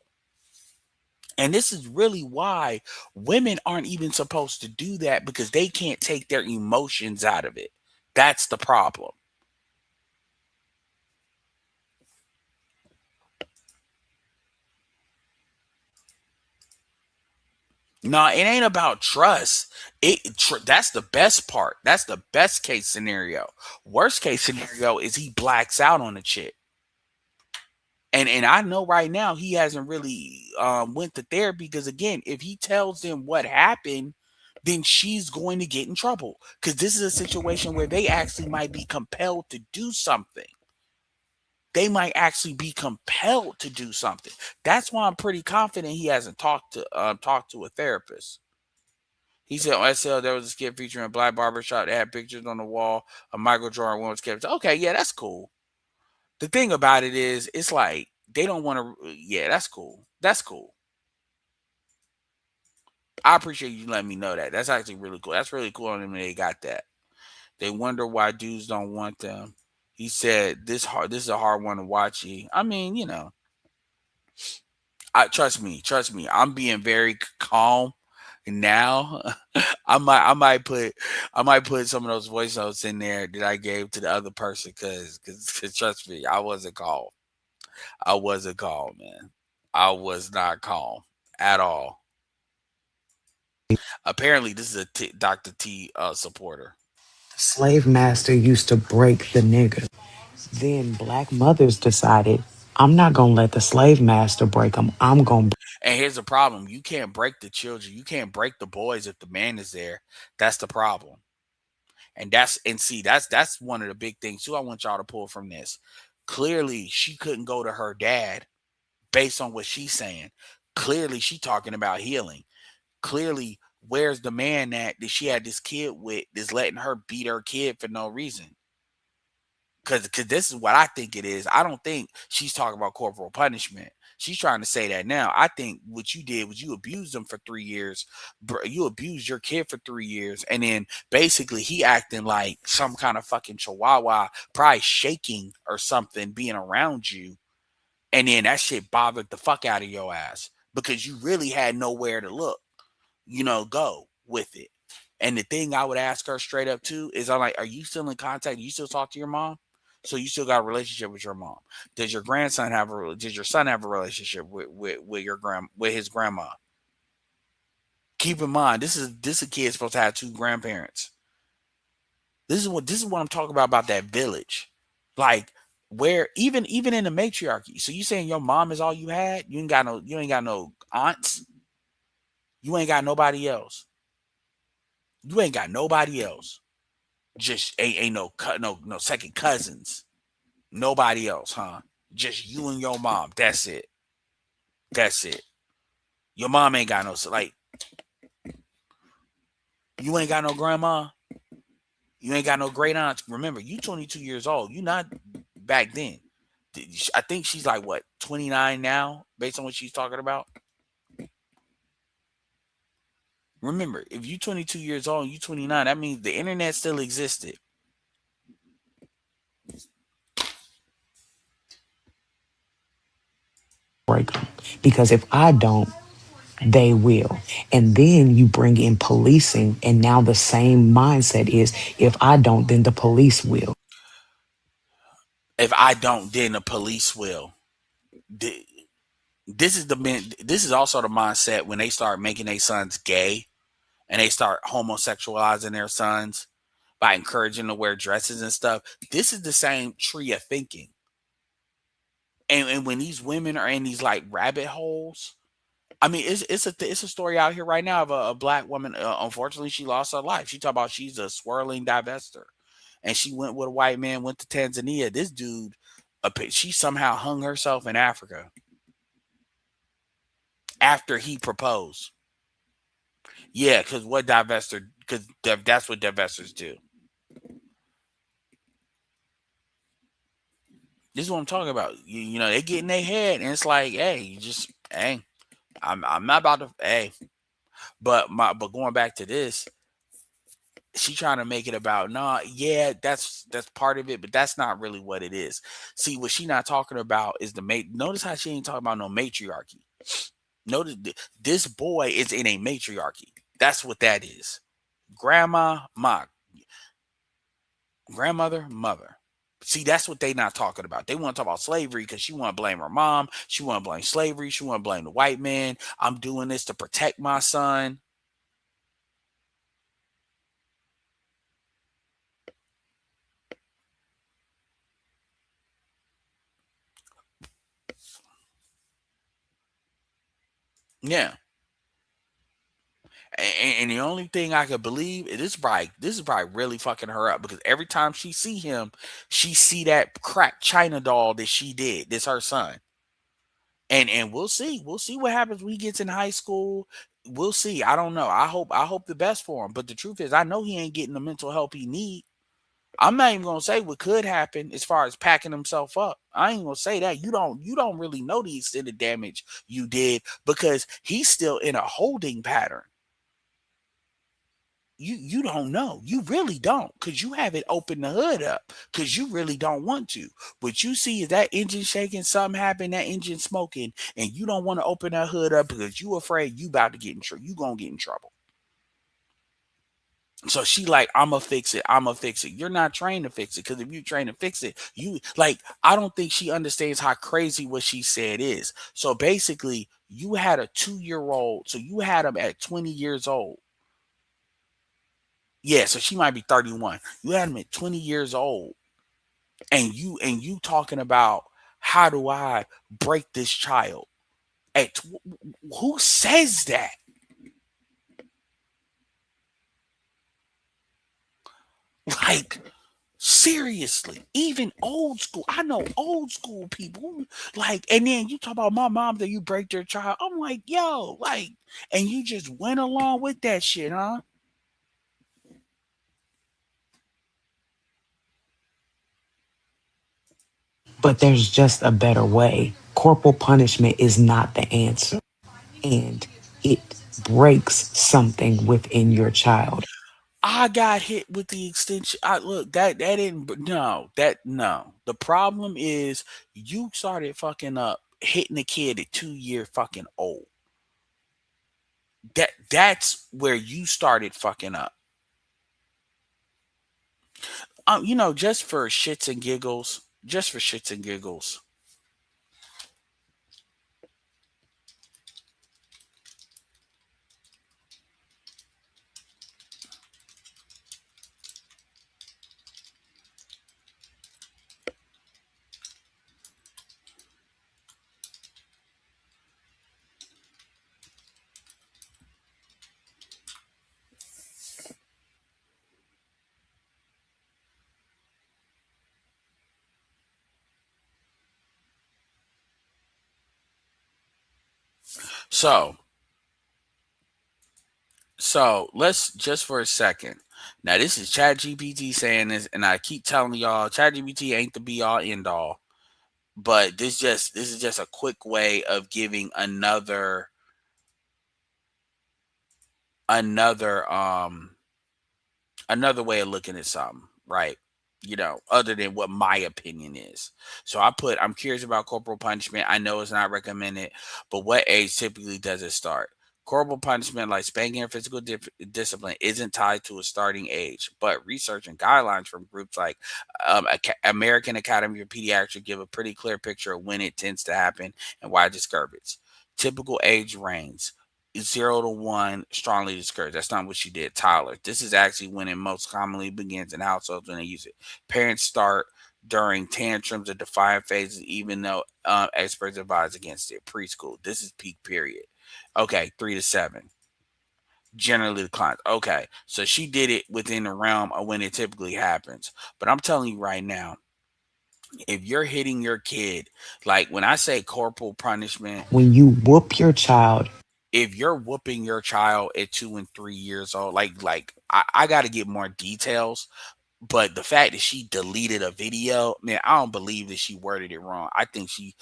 And this is really why women aren't even supposed to do that, because they can't take their emotions out of it. That's the problem. No, it ain't about trust. That's the best part. That's the best case scenario. Worst case scenario is he blacks out on the chick. And I know right now he hasn't really went to therapy, because again, if he tells them what happened, then she's going to get in trouble, because this is a situation where they actually might be compelled to do something. They might actually be compelled to do something. That's why I'm pretty confident he hasn't talked to a therapist. He said on SL there was a skit featuring a black barbershop that had pictures on the wall of Michael Jordan women's sketch. Okay, yeah, that's cool. The thing about it is, it's like they don't want to. Yeah, that's cool. That's cool. I appreciate you letting me know that. That's actually really cool. That's really cool on them. They got that. They wonder why dudes don't want them. He said This is a hard one to watch. I mean, I trust me. I'm being very calm now. I might put some of those voice notes in there that I gave to the other person, because trust me, I wasn't calm. I wasn't calm, man. I was not calm at all. Apparently, this is a Dr. T supporter. The slave master used to break the nigga. Then black mothers decided, I'm not going to let the slave master break them. I'm going to. And here's the problem: you can't break the children. You can't break the boys if the man is there. That's the problem. And see, that's one of the big things too. I want y'all to pull from this. Clearly, she couldn't go to her dad based on what she's saying. Clearly, she talking about healing. Clearly, where's the man that she had this kid with that's letting her beat her kid for no reason? Because this is what I think it is. I don't think she's talking about corporal punishment. She's trying to say that now. I think what you did was you abused him for 3 years. You abused your kid for 3 years, and then basically he acting like some kind of fucking chihuahua, probably shaking or something, being around you, and then that shit bothered the fuck out of your ass because you really had nowhere to look, go with it. And the thing I would ask her straight up too is, I'm like, are you still in contact? Do you still talk to your mom? So you still got a relationship with your mom? Did your son have a relationship with with his grandma? Keep in mind, this a kid supposed to have two grandparents. This is what I'm talking about that village. Like, where even in the matriarchy. So you saying your mom is all you had? You ain't got no aunts? You ain't got nobody else. You ain't got nobody else. Just ain't no second cousins. Nobody else, huh? Just you and your mom. That's it. That's it. Your mom ain't got no, like, you ain't got no grandma. You ain't got no great aunts. Remember, you 22 years old. You not back then. I think she's like what, 29 now, based on what she's talking about. Remember, if you 22 years old and you 29, that means the internet still existed. Break them. Because if I don't, they will. And then you bring in policing, and now the same mindset is if I don't, then the police will. If I don't, then the police will. Th- This is also the mindset when they start making their sons gay and they start homosexualizing their sons by encouraging them to wear dresses and stuff. This is the same tree of thinking. And when these women are in these like rabbit holes, I mean, it's a story out here right now of a black woman. Unfortunately, she lost her life. She talked about she's a swirling divester, and she went with a white man, went to Tanzania. This dude, she somehow hung herself in Africa after he proposed. Yeah, because what divester? Because that's what divestors do. This is what I'm talking about. They get in their head, and it's like, hey, hey, I'm not about to, hey, but going back to this, she trying to make it about, nah, yeah, that's part of it, but that's not really what it is. See, what she not talking about is the mate. Notice how she ain't talking about no matriarchy. Notice this boy is in a matriarchy. That's what that is. Grandma, ma, grandmother, mother. See, that's what they not talking about. They want to talk about slavery because she want to blame her mom. She want to blame slavery. She want to blame the white man. I'm doing this to protect my son. Yeah. And the only thing I could believe is this is probably really fucking her up because every time she see him, she see that cracked China doll that she did. This her son. And we'll see. We'll see what happens when he gets in high school. We'll see. I don't know. I hope the best for him. But the truth is I know he ain't getting the mental help he need. I'm not even gonna say what could happen as far as packing himself up. I ain't gonna say that. You don't really know the extent of damage you did because he's still in a holding pattern. You don't know. You really don't, because you haven't opened the hood up because you really don't want to. What you see is that engine shaking, something happened, that engine smoking, and you don't want to open that hood up because you afraid you about to get in trouble. You gonna get in trouble. So she like, I'ma fix it. I'ma fix it. You're not trained to fix it, because if you train to fix it, you like, I don't think she understands how crazy what she said is. So basically, you had a 2-year old. So you had him at 20 years old. Yeah, so she might be 31. You had him at 20 years old, and you talking about, how do I break this child? Who says that? Like, Seriously, even old school. I know old school people like, and then you talk about my mom that you break their child. I'm like, yo, like, and you just went along with that shit, huh? But there's just a better way. Corporal punishment is not the answer, and it breaks something within your child. I got hit with the extension. I look that didn't no that no. The problem is you started fucking up hitting a kid at 2 year fucking old. That's where you started fucking up. Just for shits and giggles, just for shits and giggles. So, so let's just for a second. Now this is Chat GPT saying this, and I keep telling y'all, Chat GPT ain't the be all end all. But this is just a quick way of giving another another way of looking at something, right? Other than what my opinion is. So I'm curious about corporal punishment. I know it's not recommended, but what age typically does it start? Corporal punishment, like spanking or physical discipline, isn't tied to a starting age, but research and guidelines from groups like American Academy of Pediatrics give a pretty clear picture of when it tends to happen and why it discourages. Typical age range 0 to 1, strongly discouraged. That's not what she did, Tyler. This is actually when it most commonly begins in households when they use it. Parents start during tantrums or defiant phases, even though experts advise against it. Preschool. This is peak period. Okay, 3 to 7. Generally declines. Okay, so she did it within the realm of when it typically happens. But I'm telling you right now, if you're hitting your kid, like when I say corporal punishment, When you whoop your child, if you're whooping your child at 2 and 3 years old, like I got to get more details. But the fact that she deleted a video, man, I don't believe that she worded it wrong. I think she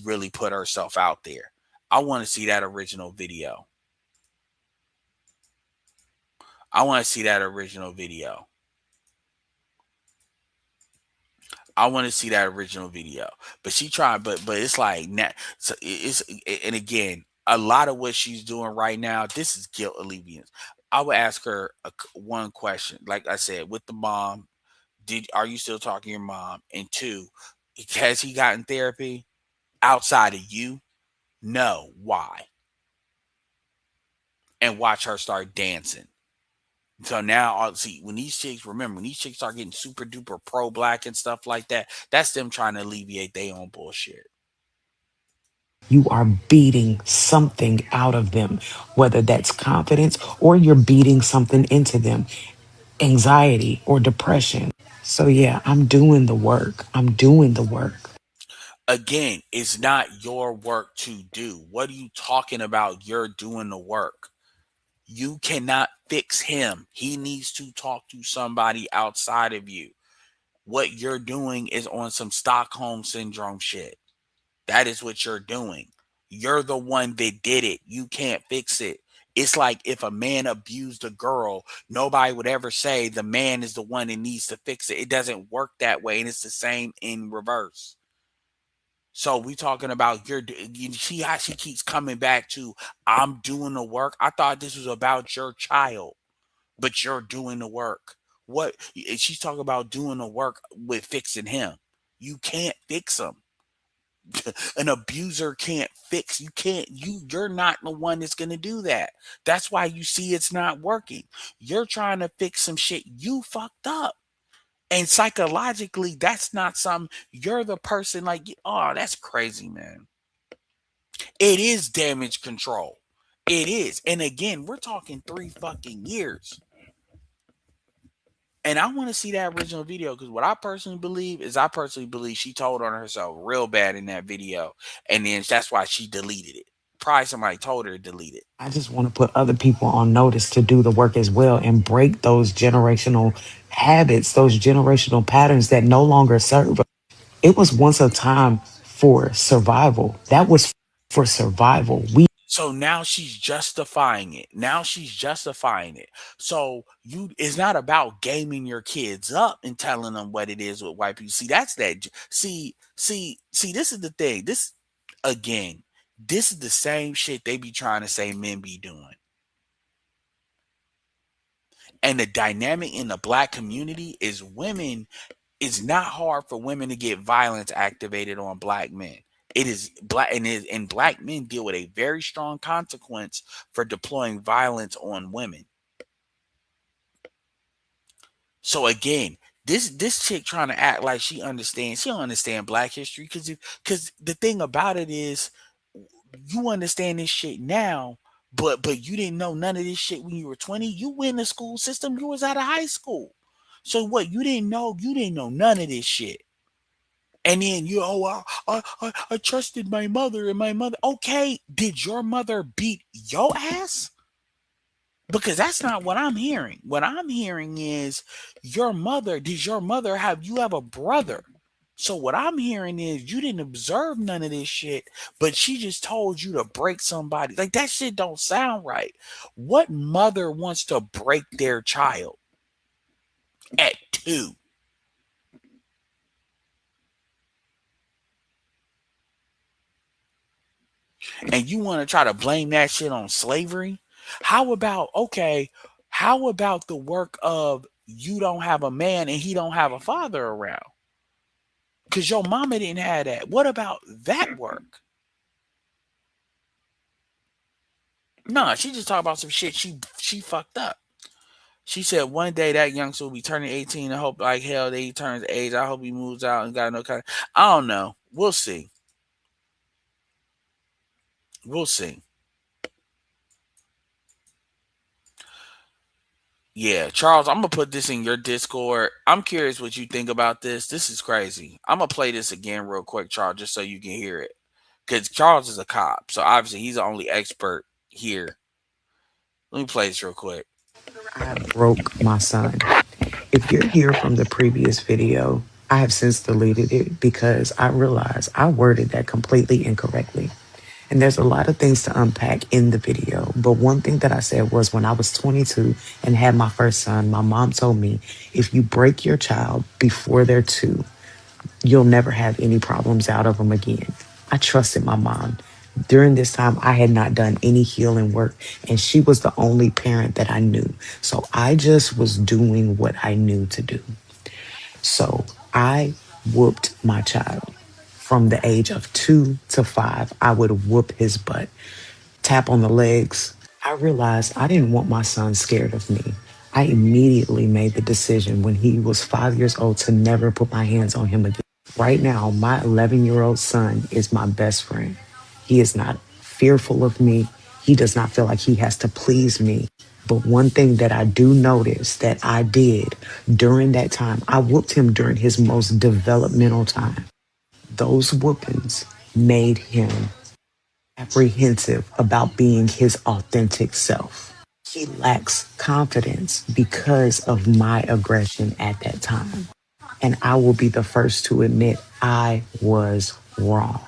really put herself out there. I want to see that original video. I want to see that original video. I want to see that original video. But she tried, but it's like so it's and again, a lot of what she's doing right now, this is guilt alleviance. I would ask her one question, like I said, with the mom. Are you still talking to your mom? And two, has he gotten therapy outside of you? No. Why? And watch her start dancing. So now, see, when these chicks, remember, when these chicks start getting super duper pro black and stuff like that, that's them trying to alleviate their own bullshit. you are beating something out of them, whether that's confidence or you're beating something into them, anxiety or depression. So, yeah, I'm doing the work. I'm doing the work. Again, it's not your work to do. What are you talking about? You're doing the work. You cannot fix him. He needs to talk to somebody outside of you. What you're doing is on some Stockholm syndrome shit. That is what you're doing. You're the one that did it. You can't fix it. It's like if a man abused a girl, nobody would ever say the man is the one that needs to fix it. It doesn't work that way. And it's the same in reverse. So we talking about you see how she keeps coming back to I'm doing the work. I thought this was about your child, but you're doing the work. What she's talking about doing the work with fixing him. You can't fix him. An abuser can't fix. You can't. You're not the one that's gonna do that. That's why you see it's not working. You're trying to fix some shit you fucked up. And psychologically, that's not something you're the person like, oh, that's crazy, man. It is damage control. It is. And again, we're talking 3 fucking years. And I want to see that original video because what I personally believe is I personally believe she told on herself real bad in that video, and then that's why she deleted it. Probably somebody told her to delete it. I just want to put other people on notice to do the work as well and break those generational habits, those generational patterns that no longer serve us. It was once a time for survival. That was for survival. We So now she's justifying it. Now she's justifying it. So you, it's not about gaming your kids up and telling them what it is with white people. See, that's that. See. This is the thing. This again. This is the same shit they be trying to say men be doing. And the dynamic in the black community is women. It's not hard for women to get violence activated on black men. It is black and black men deal with a very strong consequence for deploying violence on women. So again, this chick trying to act like she don't understand black history because the thing about it is you understand this shit now, but you didn't know none of this shit when you were 20. You went in the school system, you was out of high school. So what you didn't know none of this shit. And then you, oh, I trusted my mother and my mother. Okay, did your mother beat your ass? Because that's not what I'm hearing. What I'm hearing is did your mother you have a brother? So what I'm hearing is you didn't observe none of this shit, but she just told you to break somebody. Like that shit don't sound right. What mother wants to break their child at 2? And you want to try to blame that shit on slavery? How about okay, how about the work of you don't have a man and he don't have a father around? Cause your mama didn't have that. What about that work? Nah, she just talked about some shit she fucked up. She said one day that youngster will be turning 18. I hope like hell that he turns age. I hope he moves out and got no kind of, I don't know. We'll see. We'll see. Yeah, Charles, I'm gonna put this in your Discord. I'm curious what you think about this. This is crazy. I'm gonna play this again real quick, Charles, just so you can hear it. Because Charles is a cop, so obviously he's the only expert here. Let me play this real quick. I broke my son. If you're here from the previous video, I have since deleted it because I realized I worded that completely incorrectly. And there's a lot of things to unpack in the video. But one thing that I said was when I was 22 and had my first son, my mom told me if you break your child before they're 2, you'll never have any problems out of them again. I trusted my mom. During this time, I had not done any healing work, and she was the only parent that I knew. So I just was doing what I knew to do. So I whooped my child from the age of 2 to 5. I would whoop his butt, tap on the legs. I realized I didn't want my son scared of me. I immediately made the decision when he was 5 years old to never put my hands on him again. Right now, my 11-year-old son is my best friend. He is not fearful of me. He does not feel like he has to please me. But one thing that I do notice that I did during that time, I whooped him during his most developmental time. Those whoopings made him apprehensive about being his authentic self. He lacks confidence because of my aggression at that time. And I will be the first to admit I was wrong.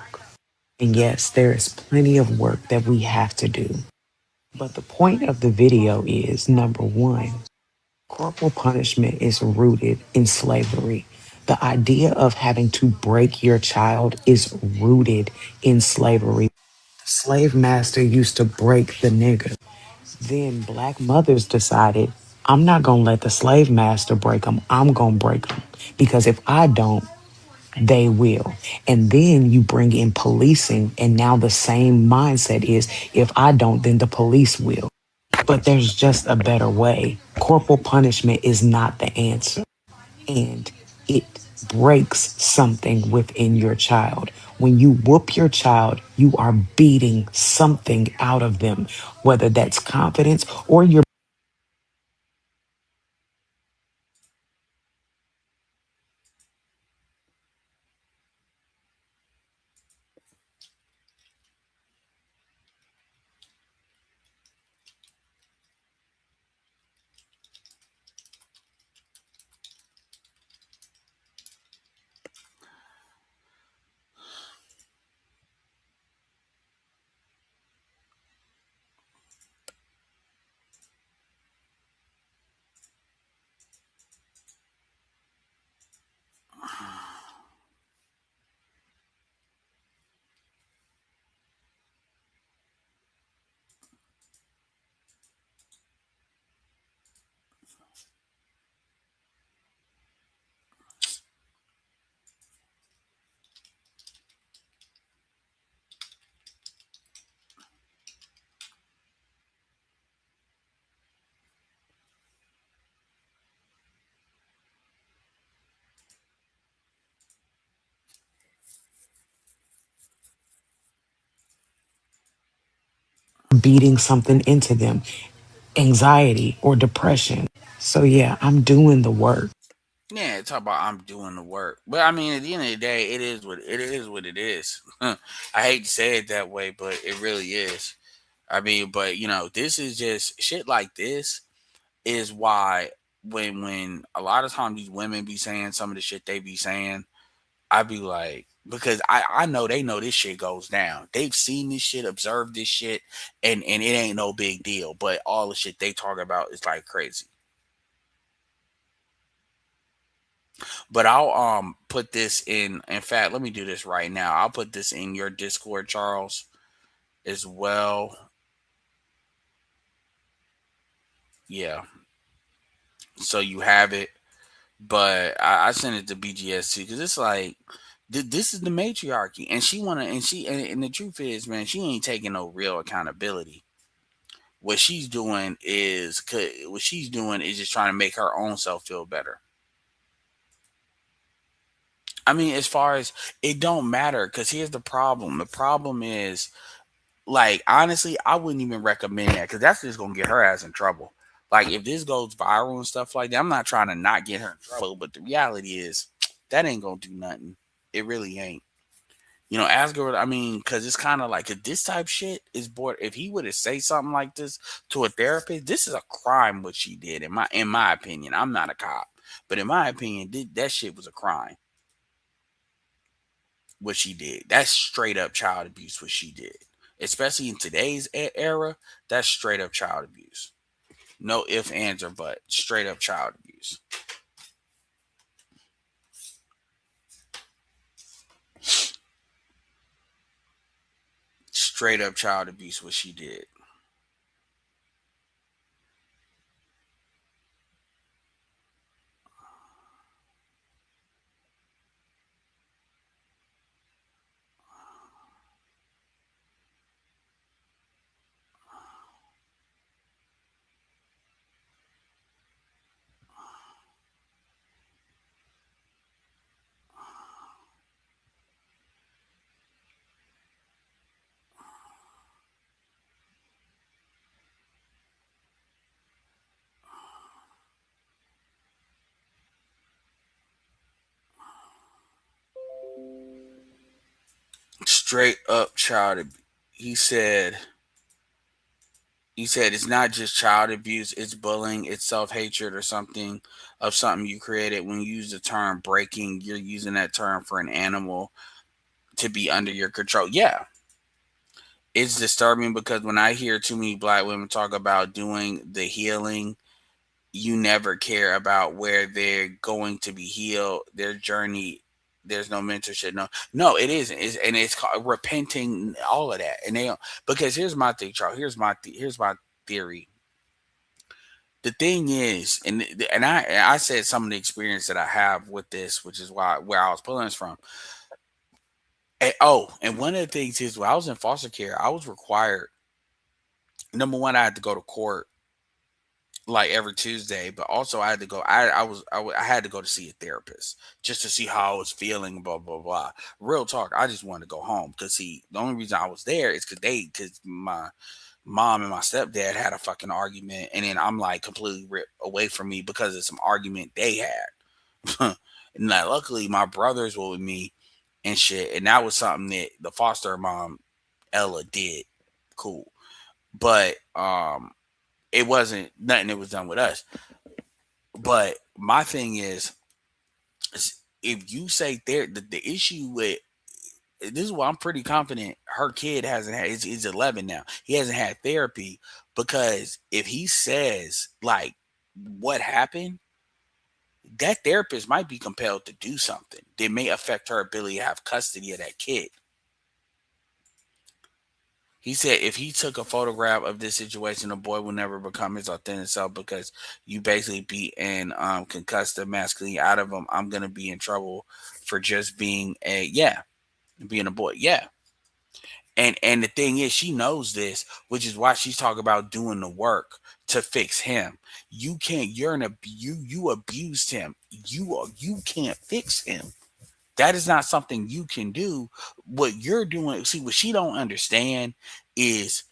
And yes, there is plenty of work that we have to do. But the point of the video is number one, corporal punishment is rooted in slavery. The idea of having to break your child is rooted in slavery. The slave master used to break the nigger. Then black mothers decided, I'm not going to let the slave master break them. I'm going to break them. Because if I don't, they will. And then you bring in policing, and now the same mindset is if I don't, then the police will. But there's just a better way. Corporal punishment is not the answer. And it breaks something within your child. When you whoop your child, you are beating something out of them, whether that's confidence or you're beating something into them, anxiety or depression. So, yeah, I'm doing the work. Yeah, talk about I'm doing the work. But I mean, at the end of the day, it is what it is. I hate to say it that way, but it really is. I mean, but this is just shit like this is why when a lot of times these women be saying some of the shit they be saying, I be like, because I know they know this shit goes down. They've seen this shit, observed this shit, and it ain't no big deal. But all the shit they talk about is like crazy. But I'll put this in fact, let me do this right now. I'll put this in your Discord, Charles, as well. Yeah. So you have it. But I sent it to BGS too because it's like this is the matriarchy, and she wanna and the truth is, man, she ain't taking no real accountability. What she's doing is just trying to make her own self feel better. I mean, as far as it don't matter, because here's the problem. The problem is, like, honestly, I wouldn't even recommend that because that's just gonna get her ass in trouble. Like, if this goes viral and stuff like that, I'm not trying to not get her in trouble, but the reality is that ain't gonna do nothing. It really ain't. Ask her. I mean, because it's kind of like this type shit is bored. If he would have say something like this to a therapist, this is a crime. What she did, in my opinion, I'm not a cop, but in my opinion, that shit was a crime. What she did, that's straight up child abuse. What she did, especially in today's era, that's straight up child abuse. No ifs, ands, or but. Straight up child abuse. Straight up child abuse. What she did. Straight up child abuse. He said. He said it's not just child abuse, it's bullying, it's self hatred or something of something you created. When you use the term breaking, you're using that term for an animal to be under your control. Yeah, it's disturbing because when I hear too many black women talk about doing the healing, you never care about where they're going to be healed, their journey. There's no mentorship. No, it isn't. And it's called repenting, all of that. And they because here's my thing, Charles. Here's my theory. The thing is, and I said some of the experience that I have with this, which is why where I was pulling this from. And one of the things is when I was in foster care, I was required. Number one, I had to go to court like every Tuesday, but also I had to go. I had to go to see a therapist just to see how I was feeling. Blah blah blah. Real talk. I just wanted to go home because see, the only reason I was there is because my mom and my stepdad had a fucking argument, and then I'm like completely ripped away from me because of some argument they had. And like, luckily, my brothers were with me and shit, and that was something that the foster mom Ella did. Cool, but it wasn't nothing that was done with us. But my thing is if you say the issue with this is why I'm pretty confident her kid hasn't had he's 11 now. He hasn't had therapy because if he says like what happened, that therapist might be compelled to do something that may affect her ability to have custody of that kid. He said if he took a photograph of this situation, the boy will never become his authentic self because you basically beat and concussed the masculine out of him. I'm gonna be in trouble for just being being a boy. Yeah. And the thing is, she knows this, which is why she's talking about doing the work to fix him. You can't. You abused him. You can't fix him. That is not something you can do. What you're doing, see, what she don't understand is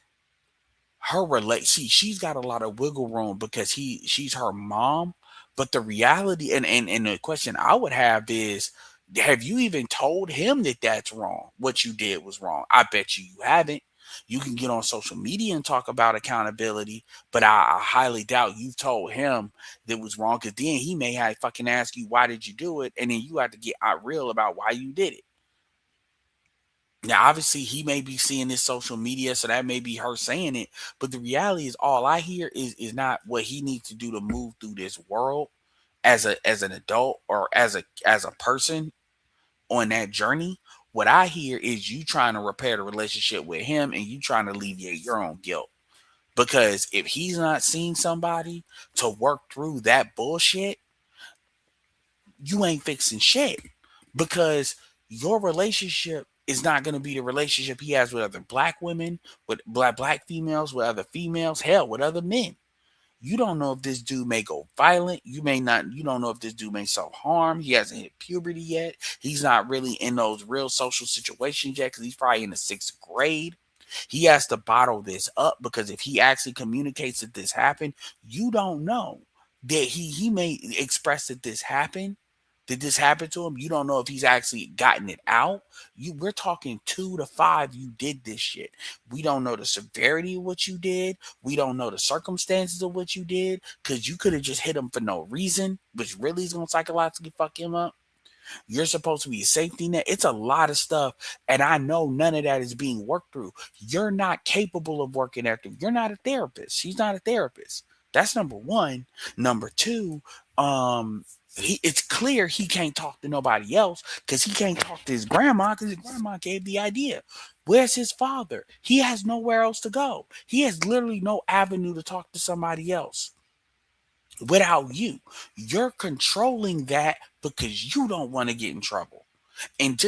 See, she's got a lot of wiggle room because she's her mom. But the reality, and the question I would have is, have you even told him that that's wrong? What you did was wrong. I bet you haven't. You can get on social media and talk about accountability, but I highly doubt you've told him that was wrong, because then he may have fucking ask you, why did you do it? And then you have to get out real about why you did it. Now, obviously, he may be seeing this social media, so that may be her saying it. But the reality is, all I hear is not what he needs to do to move through this world as an adult, or as a person on that journey. What I hear is you trying to repair the relationship with him, and you trying to alleviate your own guilt. Because if he's not seeing somebody to work through that bullshit, you ain't fixing shit, because your relationship is not going to be the relationship he has with other black women, with black females, with other females, hell, with other men. You don't know if this dude may go violent. You don't know if this dude may self harm. He hasn't hit puberty yet. He's not really in those real social situations yet, because he's probably in the sixth grade. He has to bottle this up, because if he actually communicates that this happened, you don't know that he may express that this happened to him. You don't know if he's actually gotten it out. We're talking 2 to 5. You did this shit. We don't know the severity of what you did. We don't know the circumstances of what you did, because you could have just hit him for no reason, which really is gonna psychologically fuck him up. You're supposed to be a safety net. It's a lot of stuff. And I know none of that is being worked through. You're not capable of working that through. You're not a therapist. She's not a therapist. That's number one. Number two, it's clear he can't talk to nobody else, because he can't talk to his grandma, because his grandma gave the idea. Where's his father? He has nowhere else to go. He has literally no avenue to talk to somebody else without you. You're controlling that because you don't want to get in trouble. And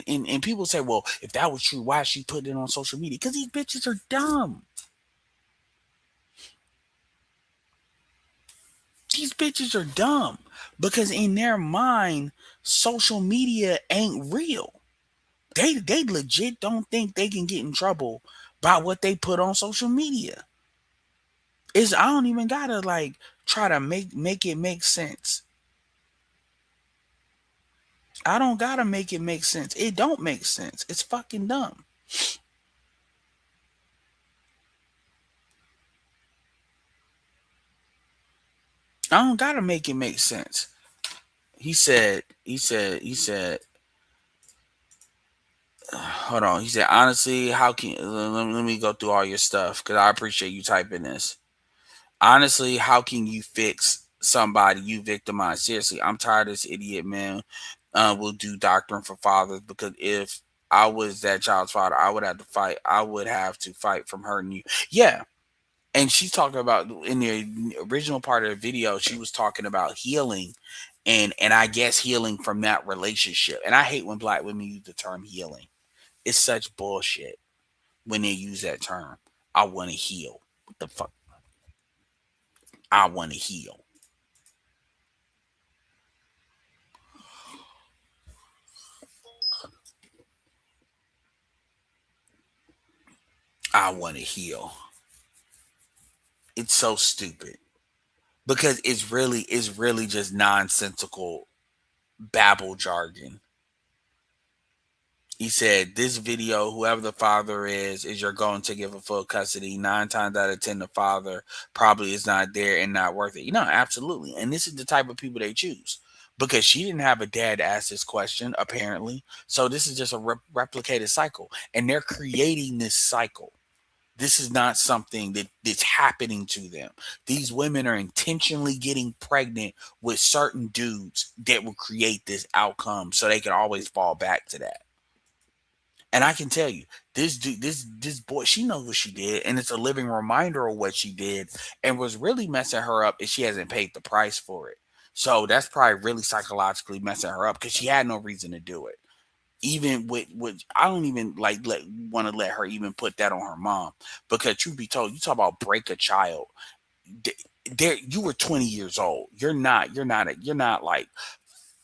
and people say, well, if that was true, why is she putting it on social media? Because these bitches are dumb. These bitches are dumb because in their mind, social media ain't real. They legit don't think they can get in trouble by what they put on social media. Is I don't even gotta like try to make it make sense. I don't gotta make it make sense. It don't make sense. It's fucking dumb. I don't gotta make it make sense. He said, hold on. He said, honestly, how can, let me go through all your stuff because I appreciate you typing this. Honestly, how can you fix somebody you victimize? Seriously, I'm tired of this idiot man. Will do doctrine for fathers, because if I was that child's father, I would have to fight. I would have to fight from hurting you. Yeah, and she's talking about in the original part of the video, she was talking about healing, and I guess healing from that relationship. And I hate when black women use the term healing. It's such bullshit when they use that term. I want to heal. What the fuck? I want to heal. I want to heal. It's so stupid because it's really just nonsensical babble jargon. He said, this video, whoever the father is you're going to give a full custody. 9 times out of 10, the father probably is not there and not worth it. Absolutely. And this is the type of people they choose because she didn't have a dad to ask this question, apparently. So this is just a replicated cycle. And they're creating this cycle. This is not something that's happening to them. These women are intentionally getting pregnant with certain dudes that will create this outcome so they can always fall back to that. And I can tell you, this dude, this boy, she knows what she did, and it's a living reminder of what she did. And was really messing her up is she hasn't paid the price for it. So that's probably really psychologically messing her up because she had no reason to do it. Even with I don't even want to let her even put that on her mom, because truth be told, you talk about break a child. There, you were 20 years old. You're not like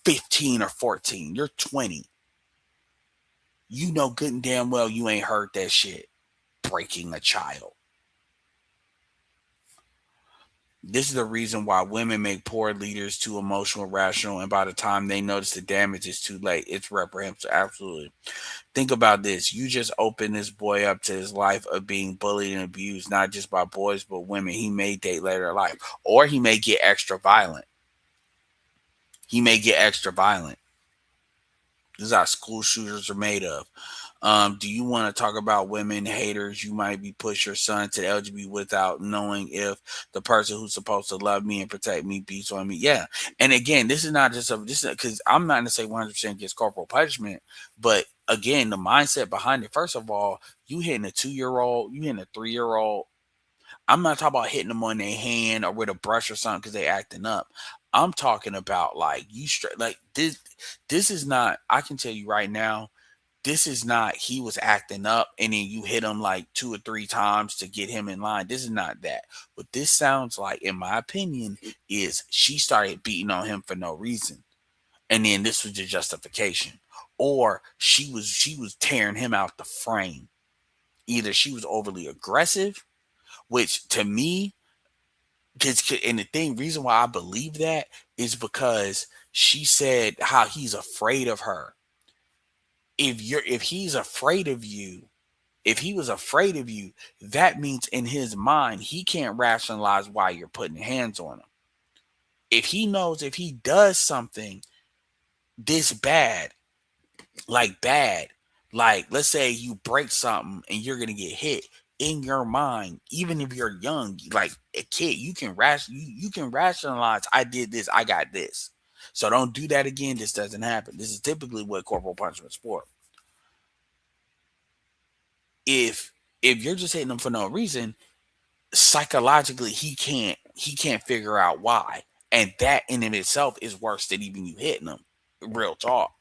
15 or 14. You're 20. You know good and damn well you ain't heard that shit. Breaking a child. This is the reason why women make poor leaders too emotional, rational, and by the time they notice the damage, it's too late. It's reprehensible. Absolutely. Think about this. You just opened this boy up to his life of being bullied and abused, not just by boys, but women. He may date later in life, or he may get extra violent. He may get extra violent. This is how school shooters are made of. Do you want to talk about women haters? You might be push your son to the LGBT without knowing if the person who's supposed to love me and protect me beats on me. Yeah, and again, this is not just a this because I'm not going to say 100% against corporal punishment, but again, the mindset behind it. First of all, you hitting a 2 year old, you hitting a 3 year old. I'm not talking about hitting them on their hand or with a brush or something because they acting up. I'm talking about like you straight like this. This is not. I can tell you right now this is not he was acting up and then you hit him like 2 or 3 times to get him in line. This is not that. What this sounds like, in my opinion, is she started beating on him for no reason. And then this was the justification. Or she was tearing him out the frame. Either she was overly aggressive, which to me, and the thing reason why I believe that is because she said how he's afraid of her. If he's afraid of you, if he was afraid of you, that means in his mind, he can't rationalize why you're putting hands on him. If he knows if he does something this bad, like let's say you break something and you're gonna get hit, in your mind, even if you're young, like a kid, you can rationalize, I did this, I got this. So don't do that again. This doesn't happen. This is typically what corporal punishment is for. If if you're just hitting them for no reason, psychologically he can't figure out why, and that in and itself is worse than even you hitting him. Real talk,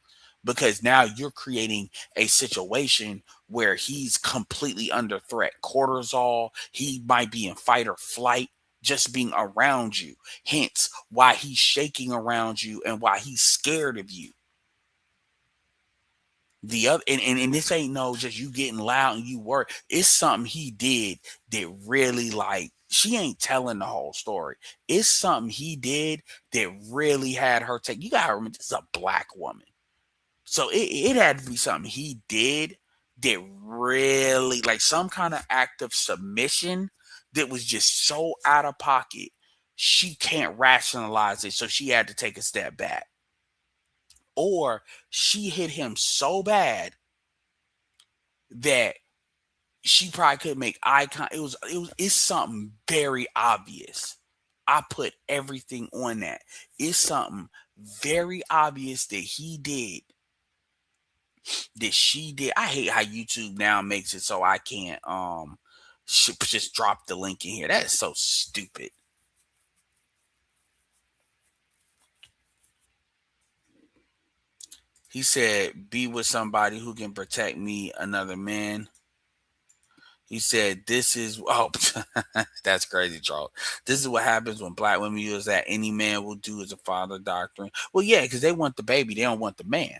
because now you're creating a situation where he's completely under threat. Cortisol, he might be in fight or flight just being around you, hence why he's shaking around you and why he's scared of you. The other and this ain't no just you getting loud and you work. It's something he did that really like she ain't telling the whole story. It's something he did that really had her take. You gotta remember this is a black woman. So it had to be something he did that really like some kind of act of submission that was just so out of pocket. She can't rationalize it. So she had to take a step back. Or she hit him so bad that she probably couldn't make eye contact. It's something very obvious. I put everything on that. It's something very obvious that he did, that she did. I hate how YouTube now makes it so I can't just drop the link in here. That is so stupid. He said, "Be with somebody who can protect me, another man." He said, "This is oh, that's crazy, Charles. This is what happens when black women use that any man will do as a father doctrine." Well, yeah, because they want the baby, they don't want the man,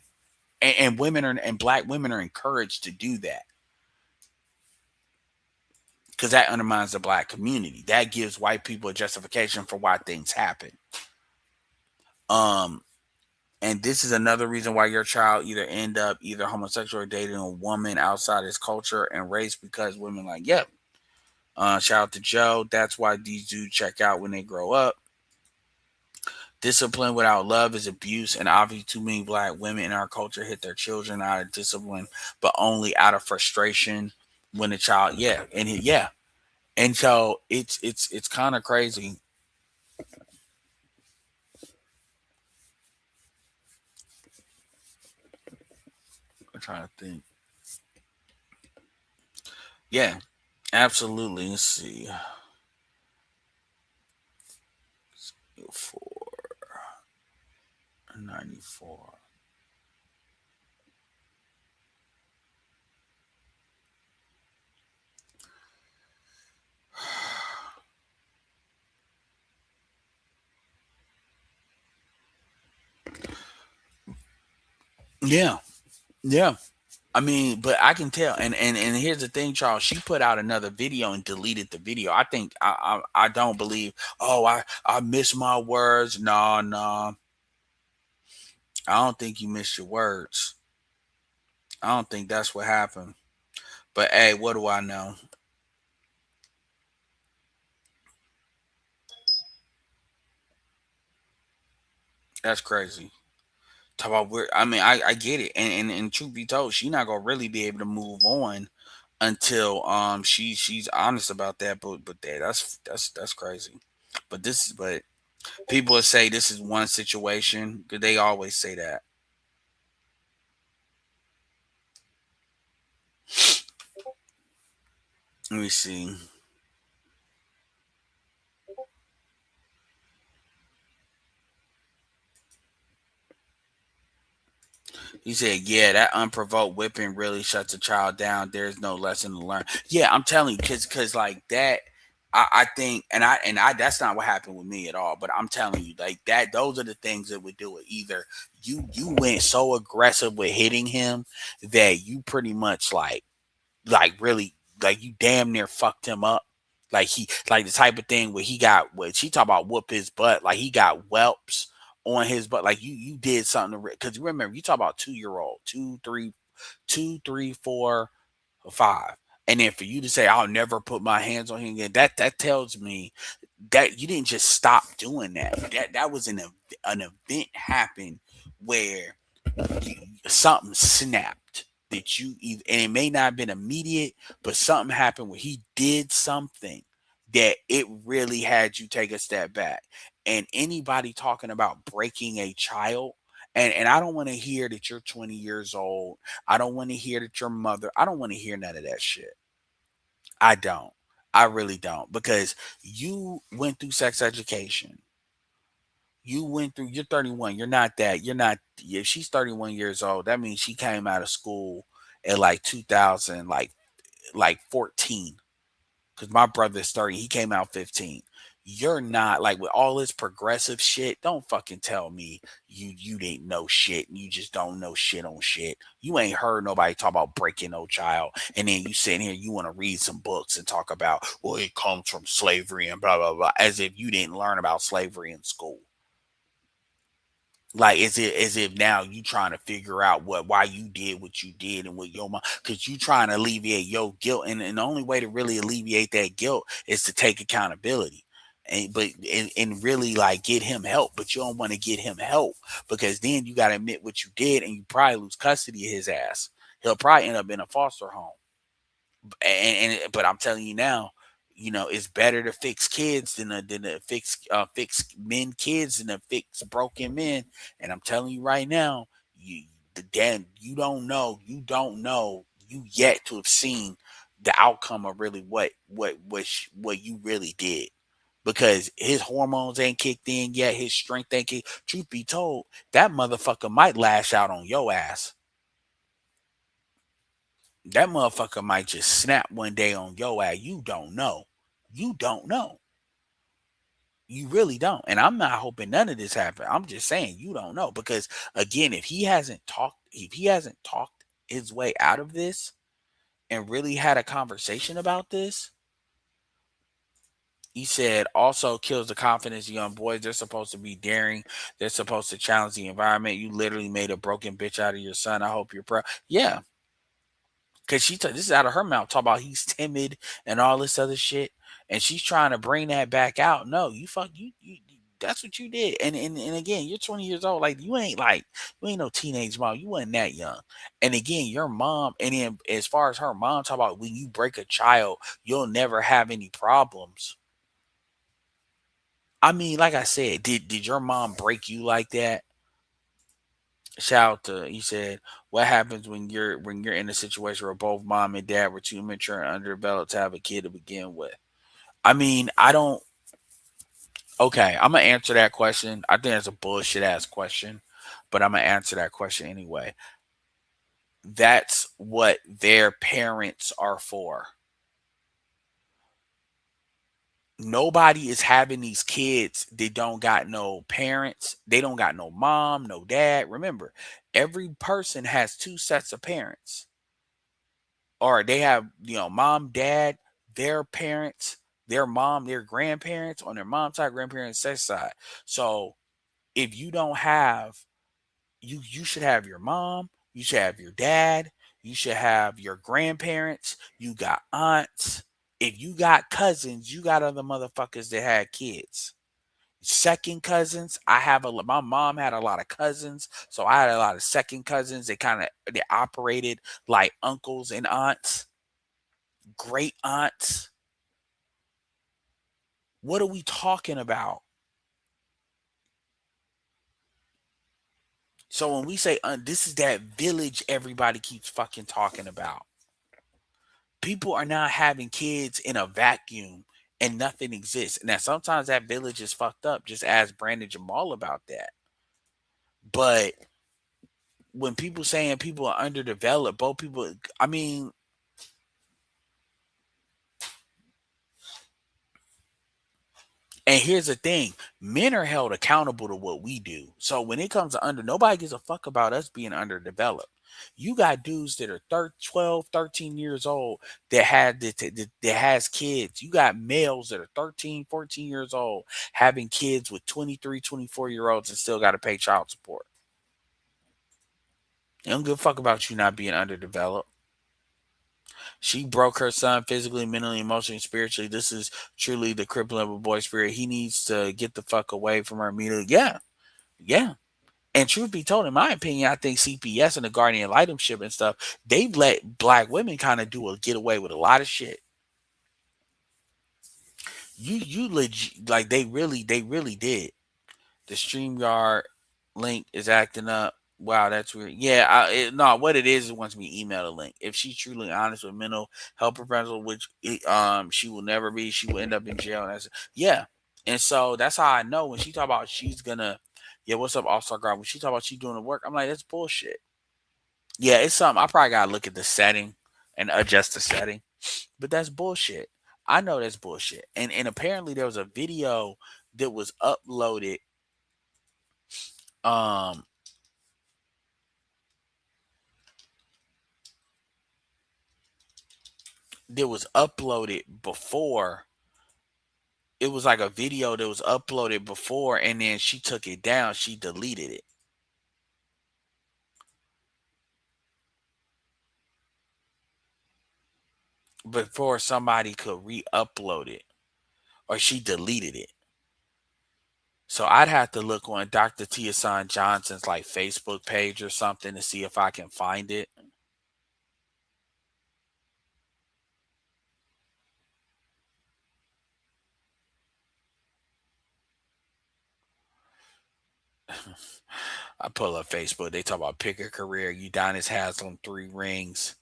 and women are and black women are encouraged to do that because that undermines the black community. That gives white people a justification for why things happen. Um, and this is another reason why your child either end up either homosexual or dating a woman outside his culture and race because women like, yep. Shout out to Joe. That's why these dudes check out when they grow up. Discipline without love is abuse, and obviously, too many black women in our culture hit their children out of discipline, but only out of frustration when the child, yeah, yeah, and so it's kind of crazy. I'm trying to think. Yeah, absolutely. Let's see. 494. Yeah, yeah. I mean, but I can tell, and here's the thing, Charles. She put out another video and deleted the video. I think I don't believe. Oh, I miss my words. No, no, I don't think you missed your words. I don't think that's what happened. But hey, what do I know? That's crazy. Talk about where. I mean, I get it, and truth be told, she not gonna really be able to move on until she's honest about that. But that's crazy. But people will say this is one situation because they always say that. Let me see. He said, "Yeah, that unprovoked whipping really shuts a child down. There's no lesson to learn." Yeah, I'm telling you, cause like that. I think, and I, that's not what happened with me at all. But I'm telling you, like that, those are the things that would do it. Either you went so aggressive with hitting him that you pretty much like really like you damn near fucked him up. Like he like the type of thing where he got what she talk about whoop his butt, like he got whelps on his butt. Like you did something to because remember you talk about 2 year old, two, three, 2, 3, 4, 5. And then for you to say I'll never put my hands on him again, that tells me that you didn't just stop doing that. That was an event happened where something snapped that you either, and it may not have been immediate, but something happened where he did something that it really had you take a step back. And anybody talking about breaking a child, and I don't want to hear that you're 20 years old. I don't want to hear that your mother. I don't want to hear none of that shit. I don't. I really don't because you went through sex education. You went through, you're 31, you're not that, you're not, if she's 31 years old, that means she came out of school at like 2000, like 14, because my brother's 30, he came out 15. You're not like with all this progressive shit. Don't fucking tell me you didn't know shit and you just don't know shit on shit. You ain't heard nobody talk about breaking no child, and then you sitting here you want to read some books and talk about well it comes from slavery and blah blah blah, as if you didn't learn about slavery in school. Like as if now you trying to figure out what why you did what you did and what your mom, because you trying to alleviate your guilt, and the only way to really alleviate that guilt is to take accountability and really like get him help, but you don't want to get him help because then you got to admit what you did and you probably lose custody of his ass. He'll probably end up in a foster home. And but I'm telling you now, it's better to fix kids than to fix men kids than to fix broken men. And I'm telling you right now, the damn you don't know you yet to have seen the outcome of really what you really did, because his hormones ain't kicked in yet, his strength ain't kicked. Truth be told, that motherfucker might lash out on your ass. That motherfucker might just snap one day on your ass. You don't know. You don't know. You really don't. And I'm not hoping none of this happens. I'm just saying you don't know. Because again, if he hasn't talked his way out of this and really had a conversation about this, he said also kills the confidence of young boys. They're supposed to be daring. They're supposed to challenge the environment. You literally made a broken bitch out of your son. I hope you're proud. Yeah, because this is out of her mouth, talk about he's timid and all this other shit, and she's trying to bring that back out. No, that's what you did. And again, you're 20 years old. Like you ain't no teenage mom. You wasn't that young. And again, your mom, and then as far as her mom, talk about when you break a child, you'll never have any problems. I mean, like I said, did your mom break you like that? Shout out to, he said, what happens when you're in a situation where both mom and dad were too mature and underdeveloped to have a kid to begin with? I mean, I don't. Okay, I'm gonna answer that question. I think that's a bullshit ass question, but I'm gonna answer that question anyway. That's what their parents are for. Nobody is having these kids. They don't got no parents. They don't got no mom, no dad. Remember, every person has two sets of parents. or they have, mom, dad, their parents, their mom, their grandparents on their mom's side, grandparents' sex side. So if you don't have, you should have your mom, you should have your dad, you should have your grandparents, you got aunts. If you got cousins, you got other motherfuckers that had kids. Second cousins, my mom had a lot of cousins, so I had a lot of second cousins. They operated like uncles and aunts, great aunts. What are we talking about? So when we say this is that village everybody keeps fucking talking about. People are not having kids in a vacuum and nothing exists. Now sometimes that village is fucked up. Just ask Brandon Jamal about that. But when people saying people are underdeveloped, both people, I mean, and here's the thing, men are held accountable to what we do. So when it comes to nobody gives a fuck about us being underdeveloped. You got dudes that are 12, 13 years old that has kids. You got males that are 13, 14 years old having kids with 23, 24-year olds and still got to pay child support. They don't give a fuck about you not being underdeveloped. She broke her son physically, mentally, emotionally, spiritually. This is truly the crippling of a boy spirit. He needs to get the fuck away from her immediately. Yeah, yeah. And truth be told, in my opinion, I think CPS and the guardian ad litemship and stuff, they've let black women kind of get away with a lot of shit. You legit, like they really did. The StreamYard link is acting up. Wow, that's weird. Yeah, no, what it is, it wants me to email the link. If she's truly honest with mental health professional, which she will never be, she will end up in jail. And that's, yeah, and so that's how I know when she talk about she's gonna, yeah, what's up, All Star Girl? When she talk about she doing the work, I'm like, that's bullshit. Yeah, it's something I probably gotta look at the setting and adjust the setting, but that's bullshit. I know that's bullshit. And apparently there was a video that was uploaded um that was uploaded before. It was like a video that was uploaded before and then she took it down. She deleted it before somebody could re-upload it, or she deleted it. So I'd have to look on Dr. Tiasan Johnson's like Facebook page or something to see if I can find it. I pull up Facebook. They talk about pick a career. Udonis Haslam, three rings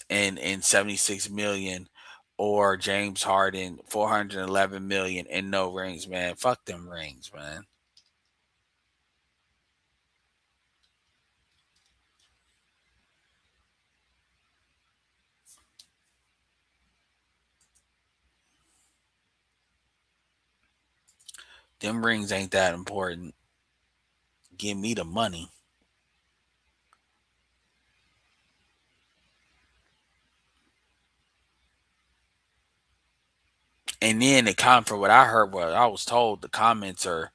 and 76 million, or James Harden 411 million and no rings, man. Fuck them rings, man. Them rings ain't that important. Give me the money. And then the comment, for what I heard, what I was told, the comments are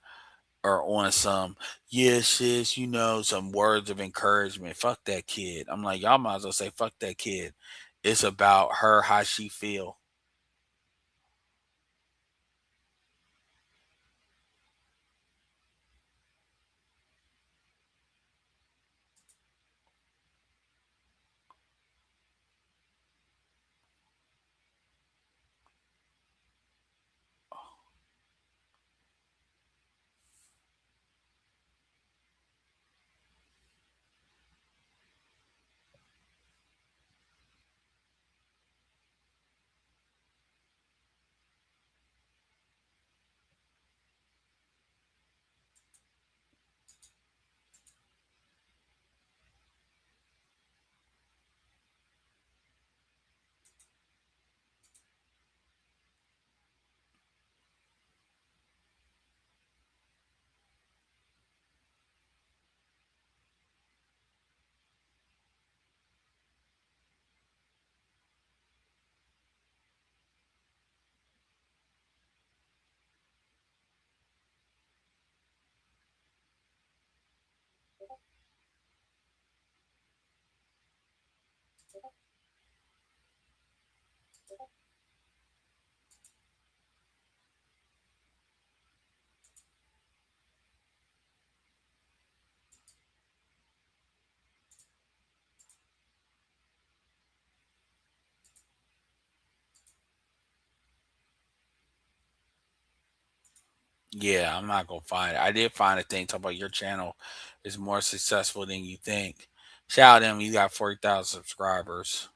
on some, yeah, sis, some words of encouragement. Fuck that kid. I'm like, y'all might as well say fuck that kid. It's about her, how she feel. Yeah, I'm not gonna find it. I did find a thing talking about your channel is more successful than you think. Shout out to him, you got 40,000 subscribers.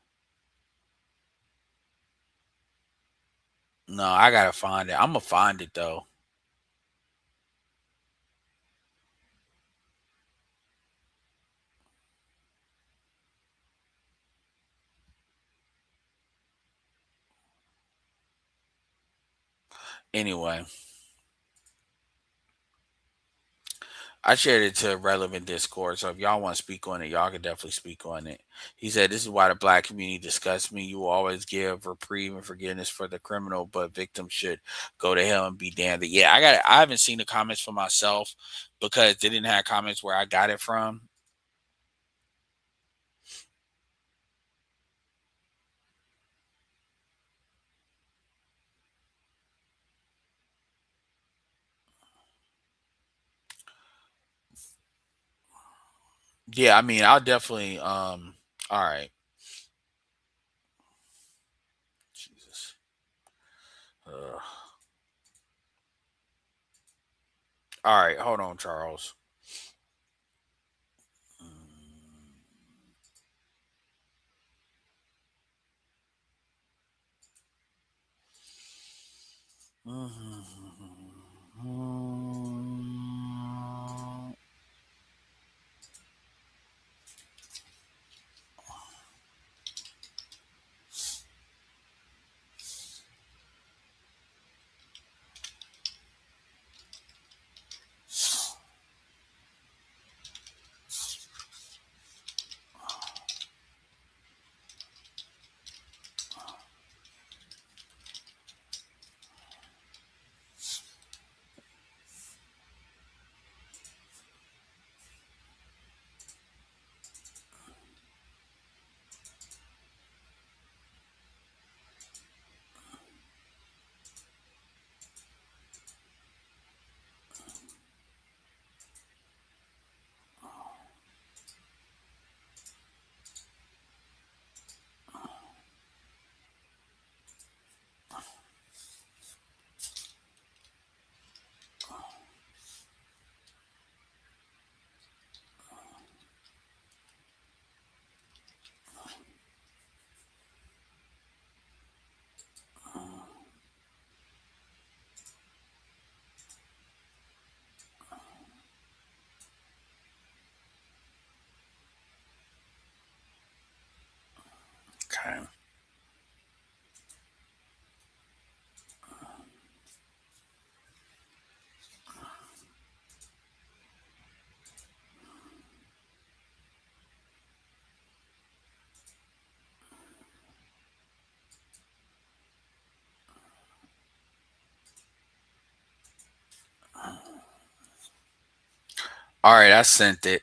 No, I gotta find it. I'm gonna find it though. Anyway, I shared it to relevant Discord, so if y'all want to speak on it, y'all can definitely speak on it. He said, "This is why the black community disgusts me. You will always give reprieve and forgiveness for the criminal, but victims should go to hell and be damned." Yeah, I haven't seen the comments for myself because they didn't have comments where I got it from. Yeah, I mean, I'll definitely. All right, Jesus. Ugh. All right, hold on, Charles. Okay. All right, I sent it.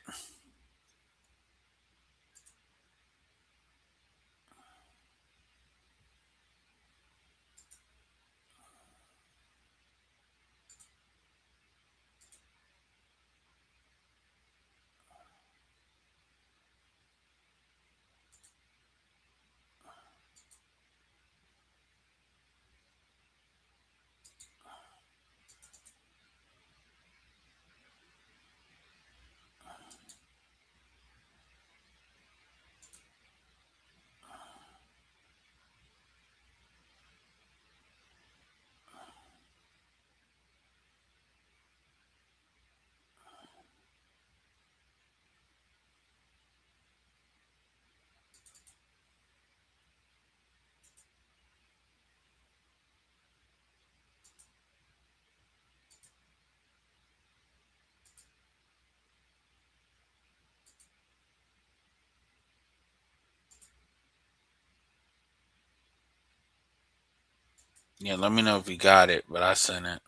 Yeah, let me know if you got it, but I sent it.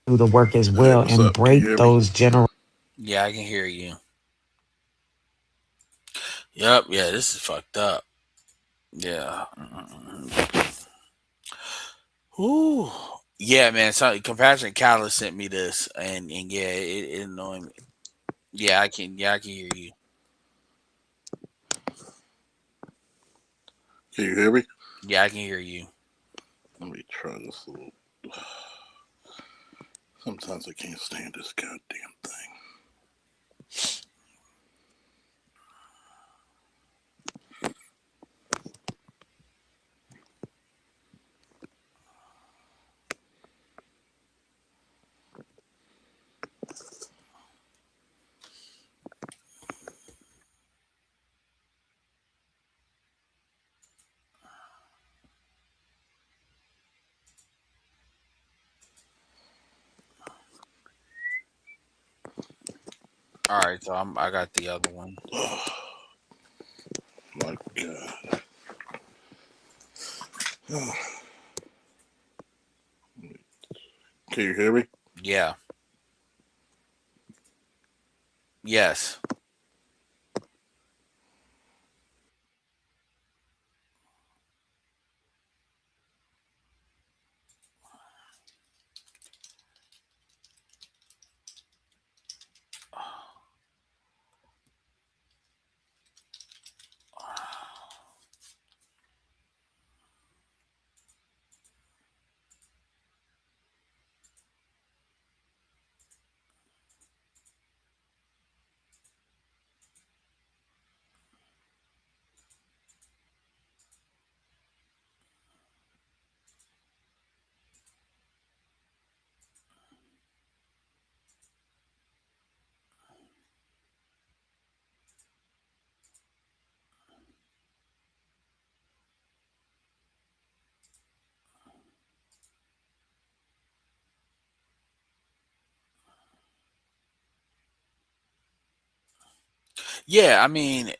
do the work as Hey, well what's and up? Can you break hear me? those generational. Yeah, I can hear you. Yep. Yeah, this is fucked up. Yeah. Ooh. Yeah, man. So Compassionate Catalyst sent me this, and yeah, it annoyed me. Yeah, I can. Yeah, I can hear you. Can you hear me? Yeah, I can hear you. Let me try this little. Sometimes I can't stand this goddamn thing. All right, so I got the other one. Oh my god. Can you hear me? Yeah. Yes. Yeah, I mean,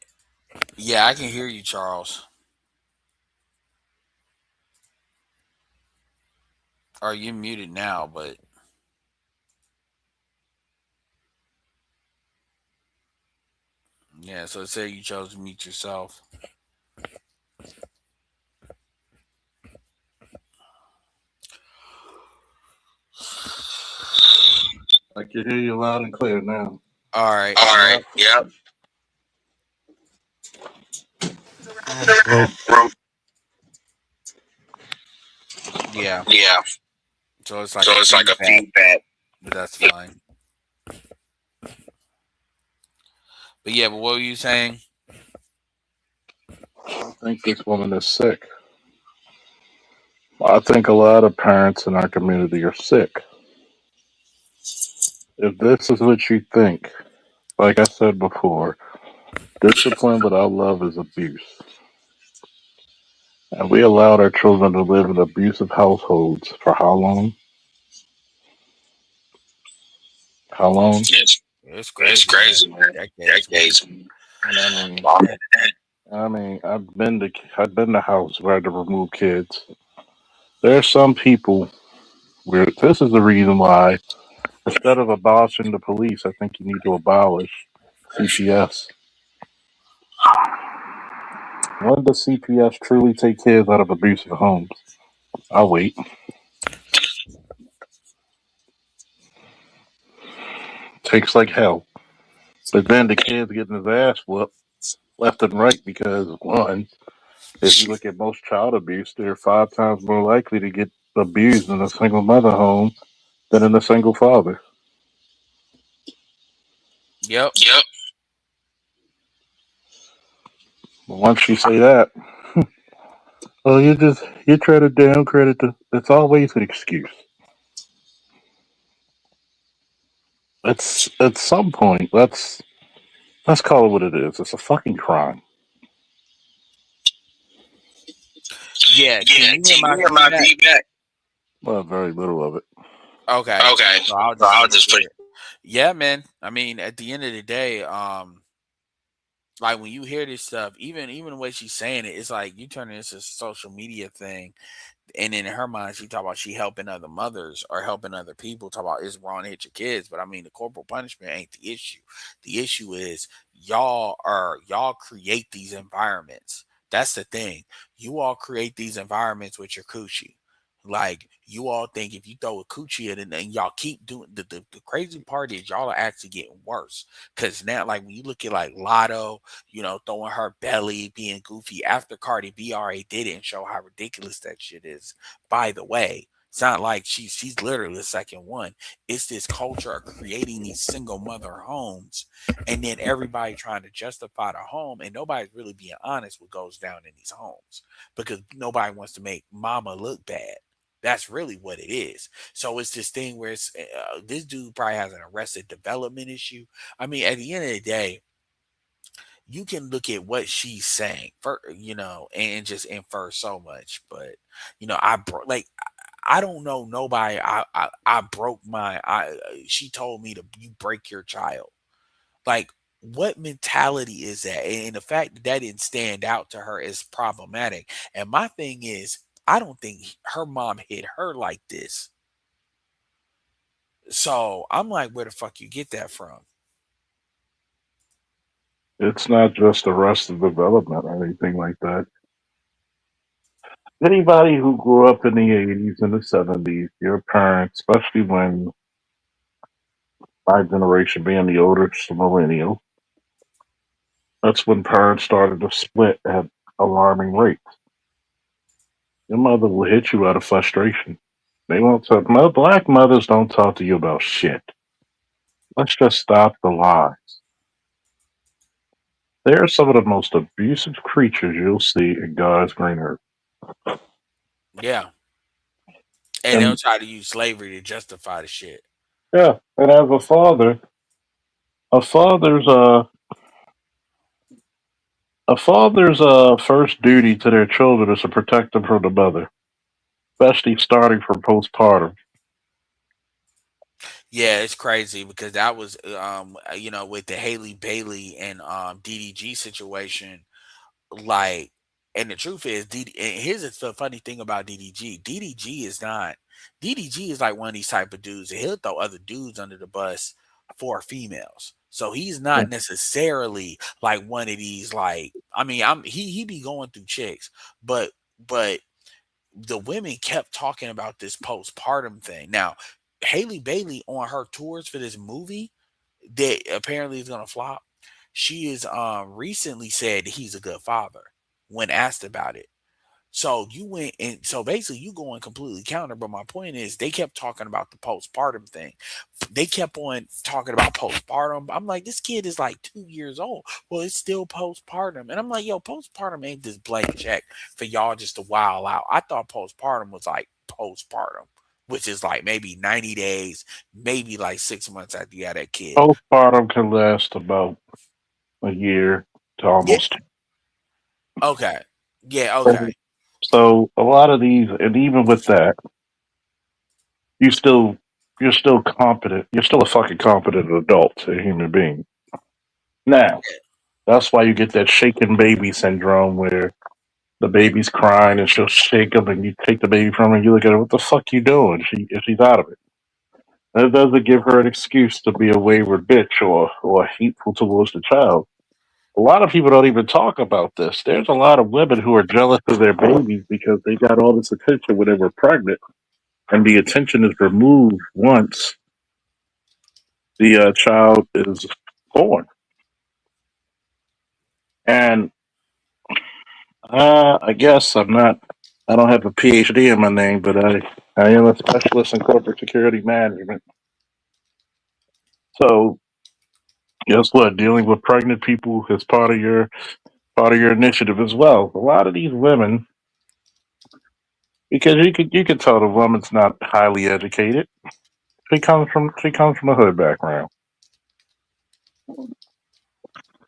yeah, I can hear you, Charles. Or you muted now, but yeah. So it said you chose to mute yourself. I can hear you loud and clear now. All right. All right. Yep. Yep. I broke. Yeah. Yeah. So it's like So a it's like a feedback, feedback. but that's fine. But yeah, but what were you saying? I think this woman is sick. I think a lot of parents in our community are sick. If this is what you think, like I said before, discipline without love is abuse. And we allowed our children to live in abusive households for how long? How long? It's It's crazy, man. crazy, man. Decades, man. Decades. And I've been to houses where I had to remove kids. There are some people where this is the reason why instead of abolishing the police, I think you need to abolish CPS. When does CPS truly take kids out of abusive homes? I'll wait. Takes like hell. But then the kid's getting his ass whooped left and right because one, if you look at most child abuse, they're 5 times more likely to get abused in a single mother home than in a single father. Yep. Yep. But once you say that, well, you try to downcredit the. It's always an excuse. It's at some point. Let's call it what it is. It's a fucking crime. Yeah. Can Yeah, you hear can you my hear my feedback? feedback? Well, very little of it. Okay. Okay, So I'll so just I'll fix just put. it. Yeah, man. I mean, at the end of the day, Like when you hear this stuff, even the way she's saying it, it's like you turn this into a social media thing, and in her mind, she talk about she helping other mothers or helping other people. Talk about it's wrong to hit your kids, but I mean the corporal punishment ain't the issue. The issue is y'all create these environments. That's the thing. You all create these environments with your coochie. Like you all think if you throw a coochie at it and y'all keep doing the crazy part is y'all are actually getting worse. Cause now like when you look at like Lotto, throwing her belly, being goofy after Cardi B already did it and show how ridiculous that shit is. By the way, it's not like she's literally the second one. It's this culture of creating these single mother homes, and then everybody trying to justify the home, and nobody's really being honest what goes down in these homes because nobody wants to make mama look bad. That's really what it is. So it's this thing where this dude probably has an arrested development issue. I mean, at the end of the day, you can look at what she's saying for and just infer so much. But like I don't know nobody. I broke my. She told me to you break your child. Like what mentality is that? And the fact that that didn't stand out to her is problematic. And my thing is, I don't think her mom hit her like this. So I'm like, where the fuck you get that from? It's not just arrested development or anything like that. Anybody who grew up in the 80s and the 70s, your parents, especially when my generation being the oldest millennial, that's when parents started to split at alarming rates. Your mother will hit you out of frustration. They won't talk. Black mothers don't talk to you about shit. Let's just stop the lies. They are some of the most abusive creatures you'll see in God's green earth. Yeah. And they'll And try to use slavery to justify the shit. yeah, and as a father's first duty to their children is to protect them from the mother, especially starting from postpartum. Yeah, it's crazy because that was with the Haley Bailey and DDG situation, like, and the truth is and here's the funny thing about DDG. DDG is like one of these type of dudes and he'll throw other dudes under the bus for females. So he's Yeah. not necessarily like one of these like I mean he be going through chicks, but the women kept talking about this postpartum thing. Now, Haley Bailey on her tours for this movie that apparently is gonna flop, she is recently said that he's a good father when asked about it. So you went and so basically you going completely counter. But my point is they kept talking about the postpartum thing. They kept on talking about postpartum. I'm like, this kid is like 2 years old. Well, it's still postpartum. And I'm like, yo, postpartum ain't this blank check for y'all just to wild out. I thought postpartum was like postpartum, which is like maybe 90 days, maybe like 6 months after you had that kid. Postpartum can last about a year to Yeah. almost. Okay. Yeah. Okay. So, so a lot of these, and even with that, you still you're still competent. You're still a fucking competent adult, a human being. Now, that's why you get that shaken baby syndrome where the baby's crying and she'll shake him and you take the baby from her and you look at her, what the fuck you doing? She's out of it. That doesn't give her an excuse to be a wayward bitch or hateful towards the child. A lot of people don't even talk about this. There's a lot of women who are jealous of their babies because they got all this attention when they were pregnant, and the attention is removed once the child is born. And I guess I'm not. I don't have a PhD in my name, but I am a specialist in corporate security management. So guess what? Dealing with pregnant people is part of your initiative as well. A lot of these women, because you can tell the woman's not highly educated. She comes from a hood background.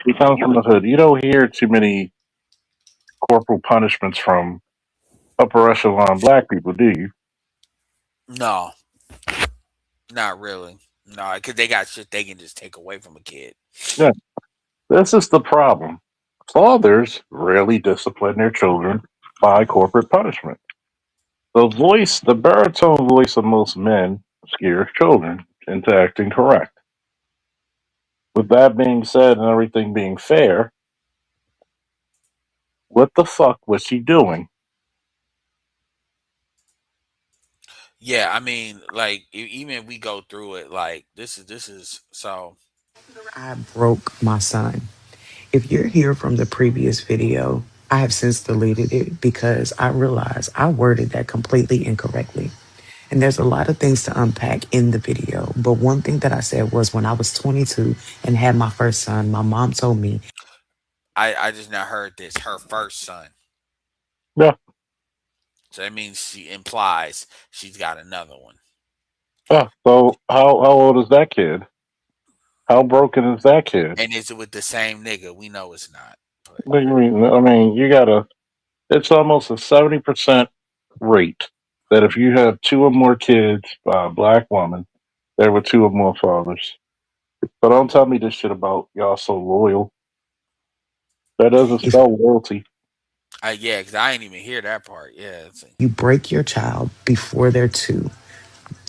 She comes from the hood. You don't hear too many corporal punishments from upper echelon black people, do you? No, not really. No, because they got shit they can just take away from a kid. Yeah. This is the problem. Fathers rarely discipline their children by corporate punishment. The baritone voice of most men scares children into acting correct. With that being said and everything being fair, what the fuck was she doing? Yeah, I mean, like even if we go through it, like this is so. I broke my son. If you're here from the previous video, I have since deleted it because I realized I worded that completely incorrectly. And there's a lot of things to unpack in the video. But one thing that I said was when I was 22 and had my first son, my mom told me, I just now heard this. Her first son. Yeah, So that means she implies she's got another one. yeah. So how old is that kid? How broken is that kid? And is it with the same nigga? We know it's not. But What do you mean? I mean, you gotta. It's almost a 70% rate that if you have two or more kids by a black woman, there were two or more fathers. So don't tell me this shit about y'all so loyal. That doesn't if spell loyalty. yeah, because I ain't even hear that part. Yeah, you break your child before they're two,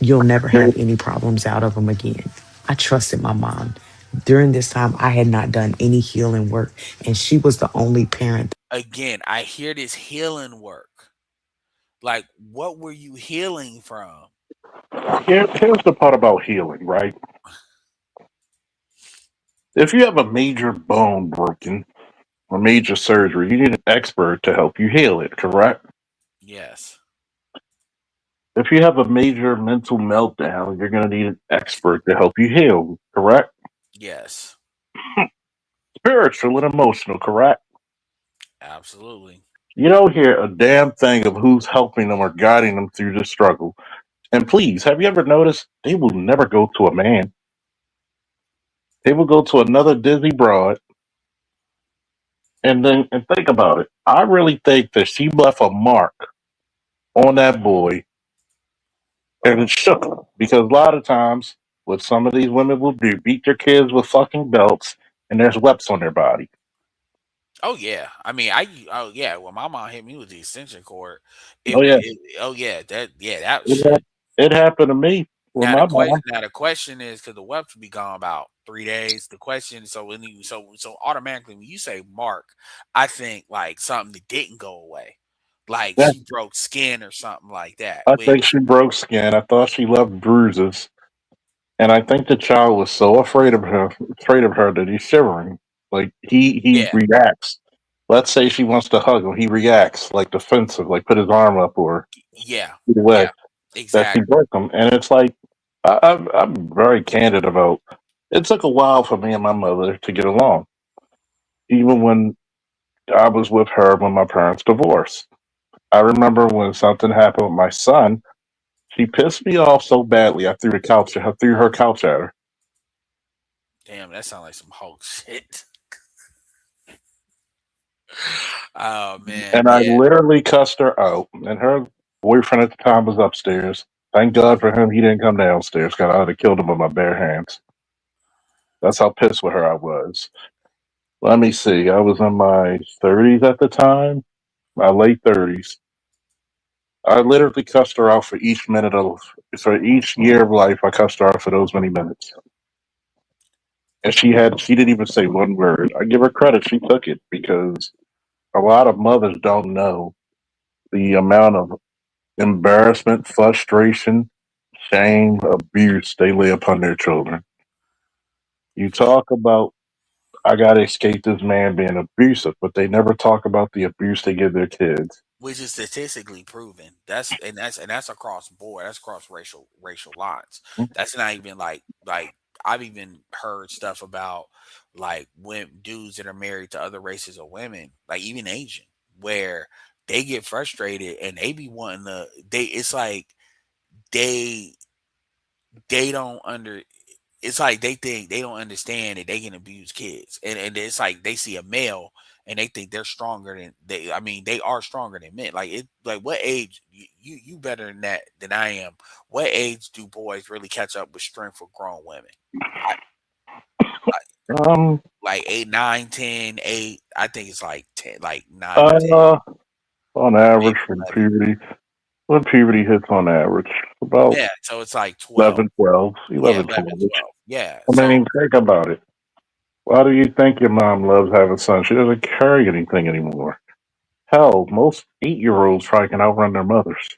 you'll never have any problems out of them again. I trusted my mom. During this time, I had not done any healing work, and she was the only parent. again, I hear this healing work. Like, what were you healing from? Here's the part about healing, right? If you have a major bone broken or major surgery, you need an expert to help you heal it, correct? Yes, If you have a major mental meltdown, you're going to need an expert to help you heal, correct? yes, Spiritual and emotional, correct? absolutely. You don't hear a damn thing of who's helping them or guiding them through the struggle. And please, have you ever noticed they will never go to a man? They will go to another Disney broad and think about it. I really think that she left a mark on that boy and it shook him. Because a lot of times what some of these women will do, beat their kids with fucking belts and there's webs on their body. Oh yeah, I mean, oh yeah. When my mom hit me with the extension cord, it Oh was. yeah. Oh yeah, that It, shit. it happened to me with my mom. Now the question is, because the webs will be gone about 3 days. The question, so when you so automatically when you say mark, I think like something that didn't go away, like Yeah, she broke skin or something like that. I think Which she broke skin. I thought she left bruises. And I think the child was so afraid of her that he's shivering. Like he yeah, reacts. Let's say she wants to hug him, he reacts like defensive, like put his arm up or yeah, get yeah, away. That she exactly. broke him, and it's like I'm very candid about. It took a while for me and my mother to get along, even when I was with her when my parents divorced. I remember when something happened with my son. She pissed me off so badly. I threw her couch at her. Damn, that sounds like some whole shit. Oh man, And I yeah. literally cussed her out. And her boyfriend at the time was upstairs. Thank God for him, he didn't come downstairs. Cause I would have killed him with my bare hands. That's how pissed with her I was. Let me see. I was in my 30s at the time, my late 30s. I literally cussed her out for each year of life. I cussed her out for those many minutes, and she didn't even say one word. I give her credit; she took it because a lot of mothers don't know the amount of embarrassment, frustration, shame, abuse they lay upon their children. You talk about, I got to escape this man being abusive, but they never talk about the abuse they give their kids. Which is statistically proven. That's across board. That's across racial lines. That's not even like I've even heard stuff about like when dudes that are married to other races of women, like even Asian, where they get frustrated and they be wanting to they it's like they they don't under it's like they think they don't understand that they can abuse kids, and it's like they see a male and they think they're stronger than they. I mean, they are stronger than men. Like it, like what age you better than that than I am. What age do boys really catch up with strength for grown women? I, Um, Like 8, 9, 10, 8. I think it's like 10, like 9 or 10, uh, on maybe average from 11. puberty, when puberty hits on average, about Yeah, so it's like 12. 11, 12, Yeah, 11, 11, 12. twelve. Yeah. I So mean, think about it. Why do you think your mom loves having sons? She doesn't carry anything anymore. Hell, most 8-year-olds probably can outrun their mothers.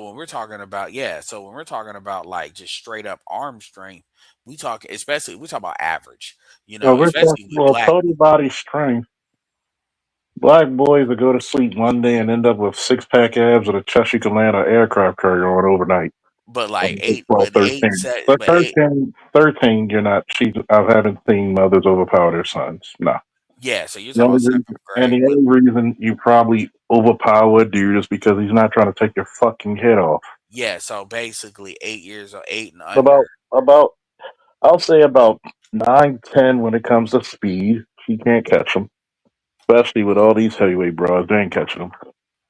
when we're talking about, yeah, so when we're talking about like just straight up arm strength, we talk, especially we talk about average, Well, we're talking, especially with well, black total women. body strength. Black boys that go to sleep one day and end up with six-pack abs and a chest you can land an aircraft carrier on overnight. But When like they're eight, 12, but eight 13. set, But but eight, 13, you're not. I haven't seen mothers overpower their sons. No. yeah. So you're The talking only about reason, seventh and grade, the but only reason you probably overpower a dude is because he's not trying to take your fucking head off. yeah. So basically 8 years or 8 and under. About I'll say about 9, 10 when it comes to speed. She can't catch him, especially with all these heavyweight bros. They ain't catching him.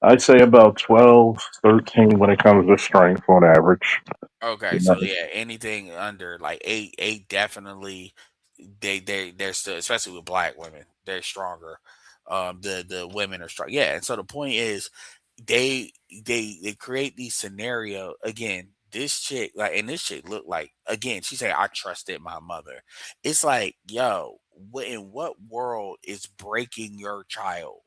I'd say about 12, 13 when it comes to strength on average. Okay, You know, so yeah, anything under like 8, 8 definitely they're still, especially with black women, they're stronger. The women are strong. Yeah, and so the point is they they create these scenario again. This chick, like, and this chick looked like, again, she said I trusted my mother. It's like, yo, what in what world is breaking your child?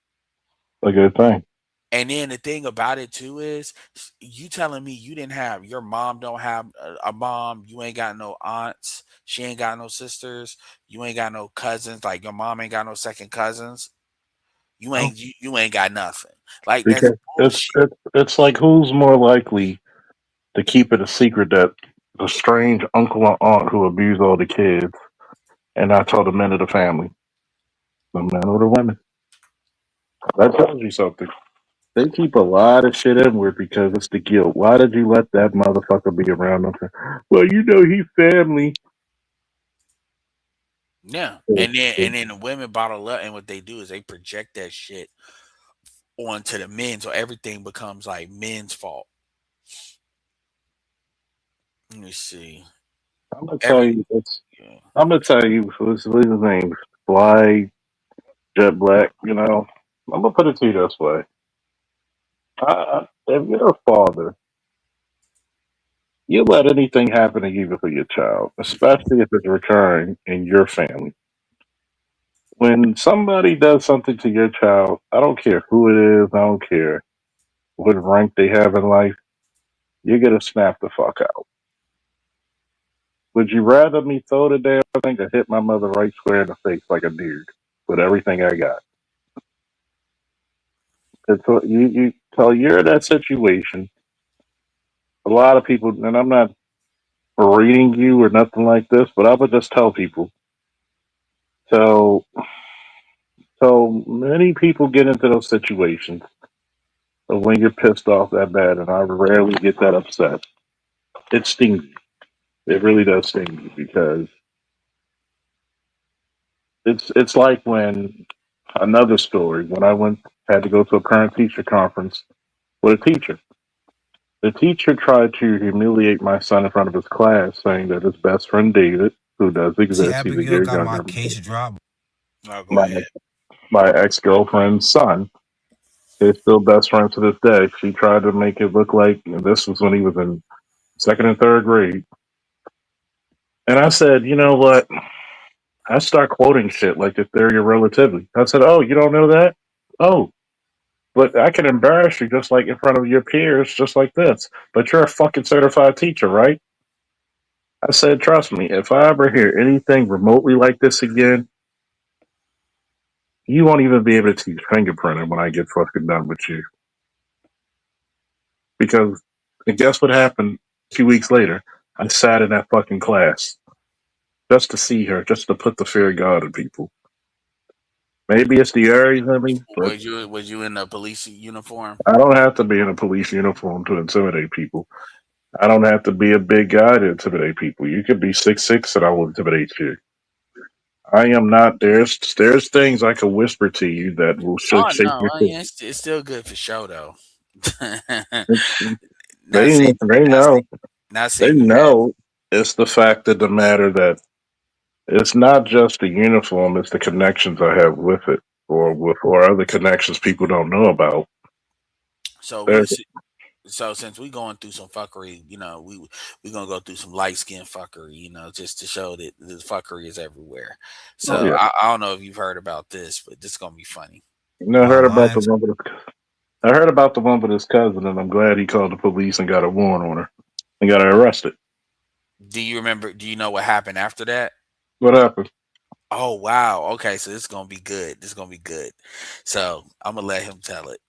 a good thing. And then the thing about it too is, you telling me you didn't have, your mom don't have a mom, you ain't got no aunts, she ain't got no sisters, you ain't got no cousins, like your mom ain't got no second cousins, No, you ain't got nothing. Like that's because bullshit. it's like who's more likely to keep it a secret that the strange uncle or aunt who abused all the kids and not told the men of the family, the men or the women. That tells you something. They keep a lot of shit inward because it's the guilt. Why did you let that motherfucker be around them? Well, you know he family. Yeah. And then the women bottle up, and what they do is they project that shit onto the men, so everything becomes like men's fault. Let me see. I'm gonna tell Every you. yeah. I'm gonna tell you. What's his name? Fly Jet Black. You know. I'm gonna put it to you this way. If you're a father, you let anything happen to you for your child, especially if it's recurring in your family. When somebody does something to your child, I don't care who it is, I don't care what rank they have in life, you're gonna snap the fuck out. Would you rather me throw the damn thing or hit my mother right square in the face like a dude with everything I got? It's what you tell you're in that situation. A lot of people, and I'm not berating you or nothing like this, but I would just tell people. So, so many people get into those situations of when you're pissed off that bad, and I rarely get that upset. It stings you. It really does sting you because it's like when another story when I went had to go to a parent teacher conference with a teacher. The teacher tried to humiliate my son in front of his class, saying that his best friend David, who does exist, he's a year younger than me, No, go my ahead. my ex girlfriend's son. They're still best friends to this day. She tried to make it look like this was when he was in second and third grade. And I said, you know what? I start quoting shit like the theory of relativity. I said, oh, you don't know that? Oh, but I can embarrass you just like in front of your peers, just like this. But you're a fucking certified teacher, right? I said, trust me, if I ever hear anything remotely like this again, you won't even be able to teach fingerprinting when I get fucking done with you. Because, and guess what happened 2 weeks later? I sat in that fucking class just to see her, just to put the fear of God in people. Maybe it's the Aries in me, but Was you in a police uniform? I don't have to be in a police uniform to intimidate people. I don't have to be a big guy to intimidate people. You could be 6'6" and I will intimidate you. I am not. There's things I can whisper to you that will Oh shake no, your well, shit. yeah, it's still good for show though. They not saying they not know saying not they saying you have. know it's the fact of the matter that It's not just the uniform; it's the connections I have with it, or other connections people don't know about. So There's so since we going through some fuckery, we gonna go through some light skin fuckery, just to show that the fuckery is everywhere. oh So yeah, I don't know if you've heard about this, but this is gonna be funny. I heard about the one with I heard about the one with his cousin, and I'm glad he called the police and got a warrant on her and got her arrested. Do you remember? Do you know what happened after that? What happened? Oh wow. Okay, so this is gonna be good. This is gonna be good. So I'm gonna let him tell it.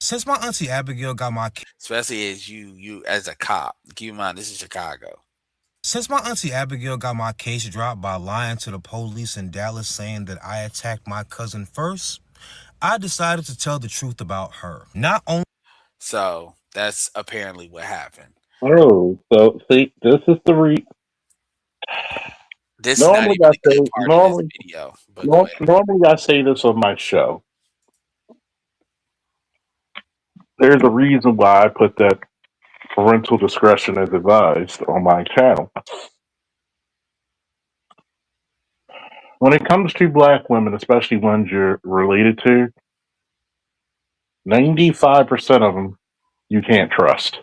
Since my auntie Abigail got my Especially as you as a cop. Keep in mind this is Chicago. Since my auntie Abigail got my case dropped by lying to the police in Dallas saying that I attacked my cousin first, I decided to tell the truth about her. Not only So that's apparently what happened. Oh, so see, this is the This is not normally even I a good say part of this video, but go ahead. normally I say this on my show. There's a reason why I put that parental discretion is advised on my channel. When it comes to black women, especially ones you're related to, 95% of them you can't trust.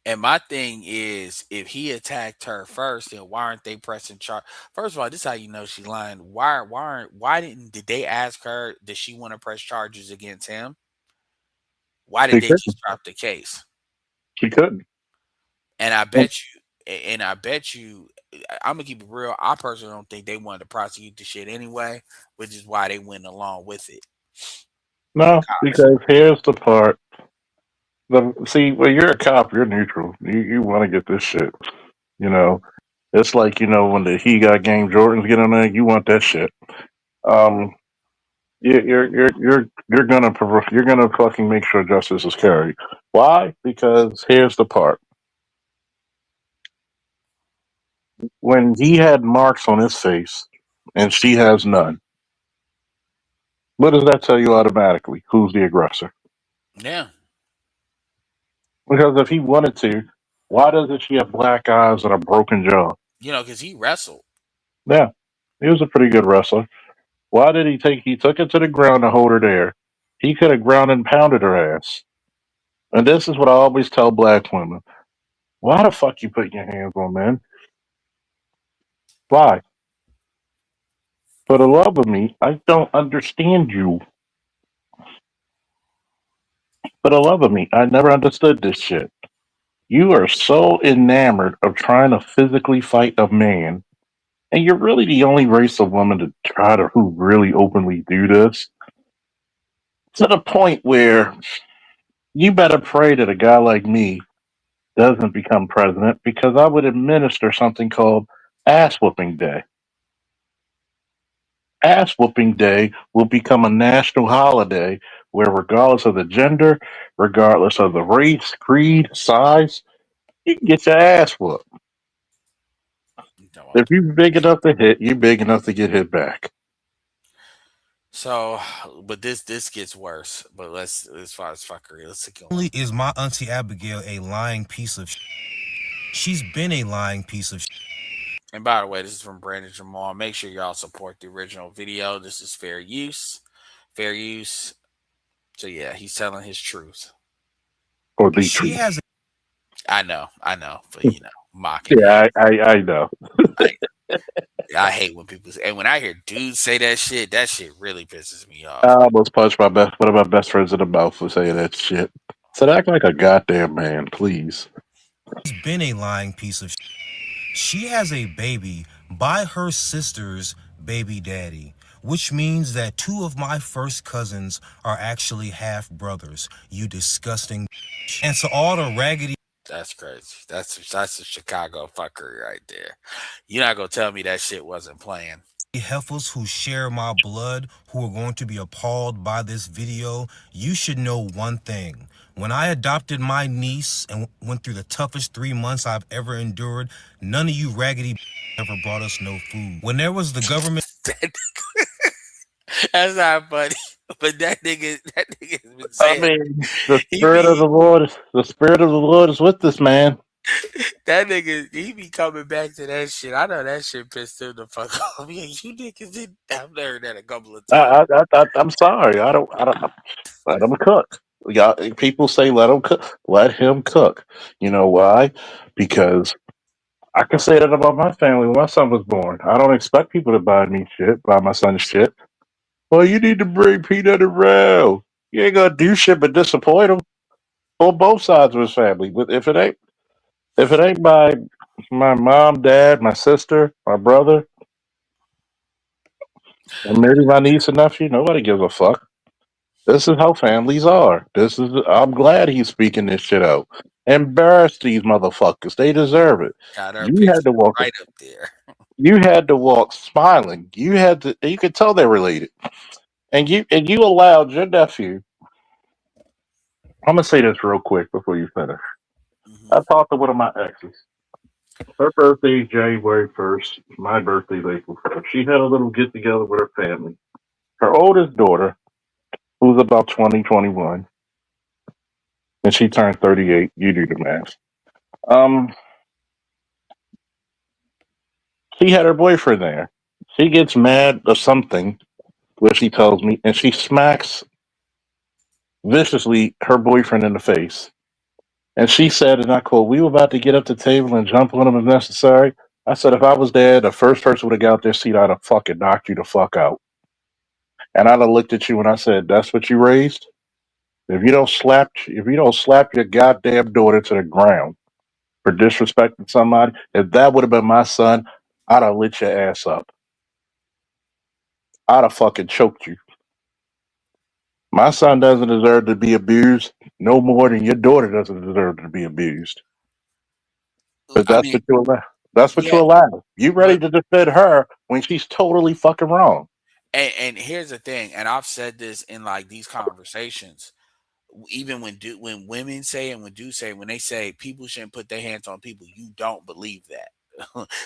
And my thing is, if he attacked her first, then why aren't they pressing charge? First of all, this is how you know she's lying. Why did they ask her? Does she want to press charges against him? Why did She they couldn't. just drop the case? She couldn't. And I bet you, I'm gonna keep it real. I personally don't think they wanted to prosecute the shit anyway, which is why they went along with it. The No, cops. because here's the part. See, when you're a cop, you're neutral. You want to get this shit. You know, it's like when the he got game Jordans get on there, you want that shit. Um, you're gonna fucking make sure justice is carried. Why? Because here's the part. When he had marks on his face and she has none, what does that tell you automatically? Who's the aggressor? Yeah, Because if he wanted to, why doesn't she have black eyes and a broken jaw? because he wrestled. Yeah, he was a pretty good wrestler. Why did he take? He took it to the ground to hold her there. He could have ground and pounded her ass. And this is what I always tell black women: why the fuck you put your hands on men? Why? For the love of me, I don't understand you. For the love of me, I never understood this shit. You are so enamored of trying to physically fight a man, and you're really the only race of women to try to who really openly do this. To the point where you better pray that a guy like me doesn't become president because I would administer something called ass whooping day. Ass whooping day will become a national holiday where, regardless of the gender, regardless of the race, creed, size, you can get your ass whooped. You know If what? you're big enough to hit, you're big enough to get hit back. So, but this gets worse. But let's as far as fuckery, let's keep going. is my auntie Abigail a lying piece of she's been a lying piece of And by the way, this is from Brandon Jamal. Make sure y'all support the original video. This is fair use. Fair use. So yeah, he's telling his truth. Or the she truth. has I know, but mocking him. Yeah, I know. Like, I hate when people say, and when I hear dudes say that shit really pisses me I off. almost punched one of my best friends in the mouth for saying that shit. Said act like a goddamn man, please. been a lying piece of she has a baby by her sister's baby daddy, which means that two of my first cousins are actually half brothers. You disgusting. And to all the raggedy That's crazy. That's a Chicago fuckery right there. You're not gonna tell me that shit wasn't playing. heifers who share my blood who are going to be appalled by this video, you should know one thing. When I adopted my niece and went through the toughest 3 months I've ever endured, none of you raggedy ever brought us no food. When there was the government That's not funny. But that nigga has been I saying mean, the he spirit of be the Lord is with this man. That nigga, he be coming back to that shit. I know that shit pissed him the fuck off. Yeah, you niggas did. I've heard that a couple of times. I'm sorry. I don't. Let him cook. Yeah, people say let him cook. Let him cook. You know why? Because I can say that about my family when my son was born. I don't expect people to buy me shit, buy my son shit. Well, you need to bring peanut around. You ain't gonna do shit but disappoint him on both sides of his family. But if it ain't my mom, dad, my sister, my brother, and maybe my niece and nephew, nobody gives a fuck. This is how families are. This is. I'm glad he's speaking this shit out. Embarrass these motherfuckers. They deserve it. Got our You had picture to walk. right up there. You had to walk smiling. You had to. You could tell they're related. And you allowed your nephew. I'm gonna say this real quick before you finish. Hmm. I talked to one of my exes. Her birthday is January 1st. My birthday's April 1st. She had a little get together with her family. Her oldest daughter, who's about 20, 21, and she turned 38. You do the math. Um, she had her boyfriend there. She gets mad or something, where she tells me, and she smacks viciously her boyfriend in the face. And she said, and I quote, "We were about to get up the table and jump on him if necessary." I said, if I was there, the first person would have got out their seat, I'd have fucking knocked you the fuck out. And I'd have looked at you and I said, "That's what you raised? If you don't slap your goddamn daughter to the ground for disrespecting somebody, if that would have been my son, I'd have lit your ass up. I'd have fucking choked you. My son doesn't deserve to be abused no more than your daughter doesn't deserve to be abused. But I that's mean, what you allow. That's what yeah, you allow. You ready but to defend her when she's totally fucking wrong. and here's the thing, and I've said this in like these conversations. Even when women say and when dudes say when they say people shouldn't put their hands on people, you don't believe that.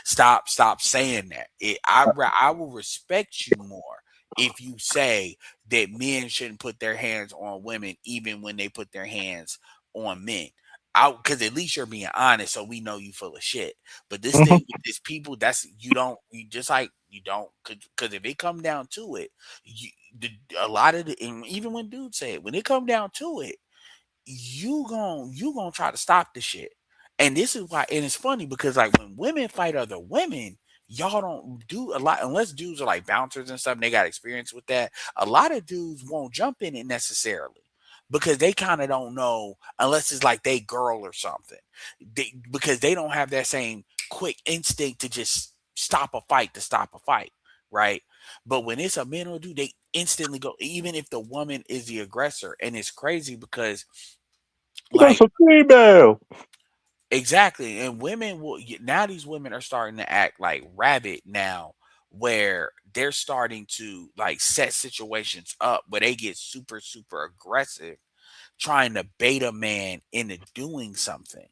Stop saying that. I will respect you more if you say that men shouldn't put their hands on women even when they put their hands on men. Out because at least you're being honest, so we know you full of shit. But this thing Hmm. with this people, that's you don't you just like you don't because if it come down to it, you, a lot of the and even when dudes say it, when it come down to it, you gonna try to stop the shit. And this is why, and it's funny because like when women fight other women, y'all don't do a lot unless dudes are like bouncers and stuff and they got experience with that. A lot of dudes won't jump in it necessarily because they kind of don't know unless it's like they girl or something. Because they don't have that same quick instinct to just stop a fight to stop a fight, right? But when it's a man or a dude, they instantly go, even if the woman is the aggressor. And it's crazy because That's like a female. exactly, and women will now these women are starting to act like rabbit now, where they're starting to like set situations up where they get super aggressive, trying to bait a man into doing something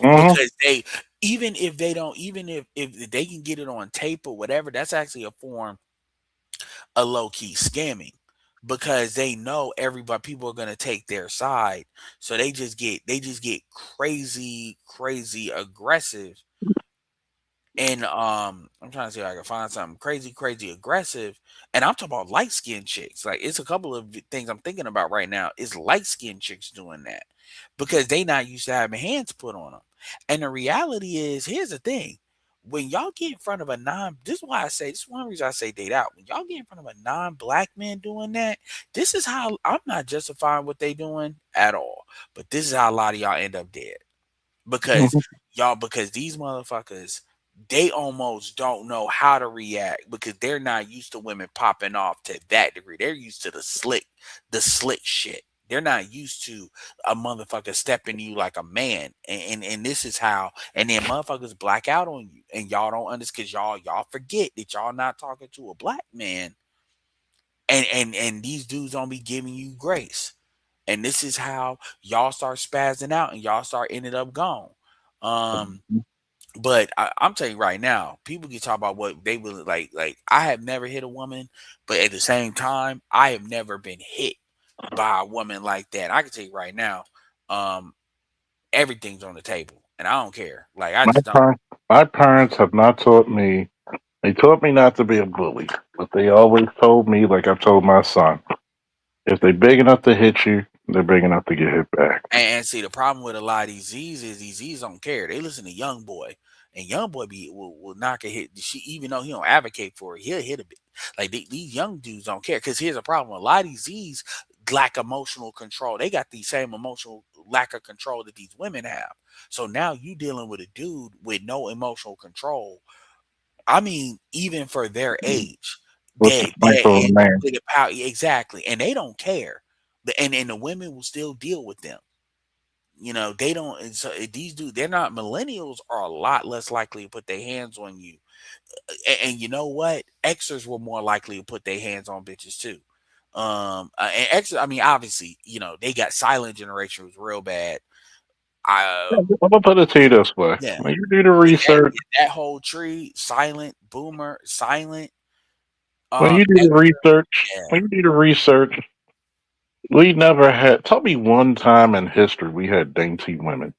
Hmm. because they even if they don't even if they can get it on tape or whatever, that's actually a form of low key scamming because they know everybody people are going to take their side, so they just get crazy aggressive. And I'm trying to see if I can find something crazy aggressive. And I'm talking about light skinned chicks. Like it's a couple of things I'm thinking about right now is light skinned chicks doing that because they not used to having hands put on them. And the reality is, here's the thing. When y'all get in front of a this is why I say this is one reason I say date out. When y'all get in front of a non-black man doing that, this is how I'm not justifying what they doing at all. But this is how a lot of y'all end up dead because Hmm. because these motherfuckers they almost don't know how to react because they're not used to women popping off to that degree. They're used to the slick shit. They're not used to a motherfucker stepping to you like a man. And this is how and then motherfuckers black out on you and y'all don't understand because y'all forget that y'all not talking to a black man and these dudes don't be giving you grace. And this is how y'all start spazzing out and y'all start ended up gone. Um, but I'm telling you right now, people can talk about what they will like. Like I have never hit a woman, but at the same time, I have never been hit by a woman like that. I can tell you right now. Um, everything's on the table, and I don't care. Like I My just don't. parents, my parents have not taught me. They taught me not to be a bully, but they always told me, like I've told my son, if they're big enough to hit you, they're big enough to get hit back. And see, the problem with a lot of these Z's is these Z's don't care. They listen to Young Boy, and Young Boy will knock a hit. She even though he don't advocate for it, he'll hit a bit. Like these young dudes don't care because here's a problem: a lot of these Z's lack emotional control. They got the same emotional lack of control that these women have. So now you dealing with a dude with no emotional control. I mean, even for their age, What's the they strength of a and man? with the power exactly, and they don't care. And the women will still deal with them. They don't. And so these dudes, they're not millennials are a lot less likely to put their hands on you. And you know what? Xers were more likely to put their hands on bitches too. And Xers, I mean, obviously, they got silent generation was real bad. I I'm gonna put it to you this way: Yeah, when you do the yeah, that, research, yeah, that whole tree, silent, boomer, silent. when you do the Xer, research, yeah. when you do the research, we never had. Tell me one time in history we had dainty women.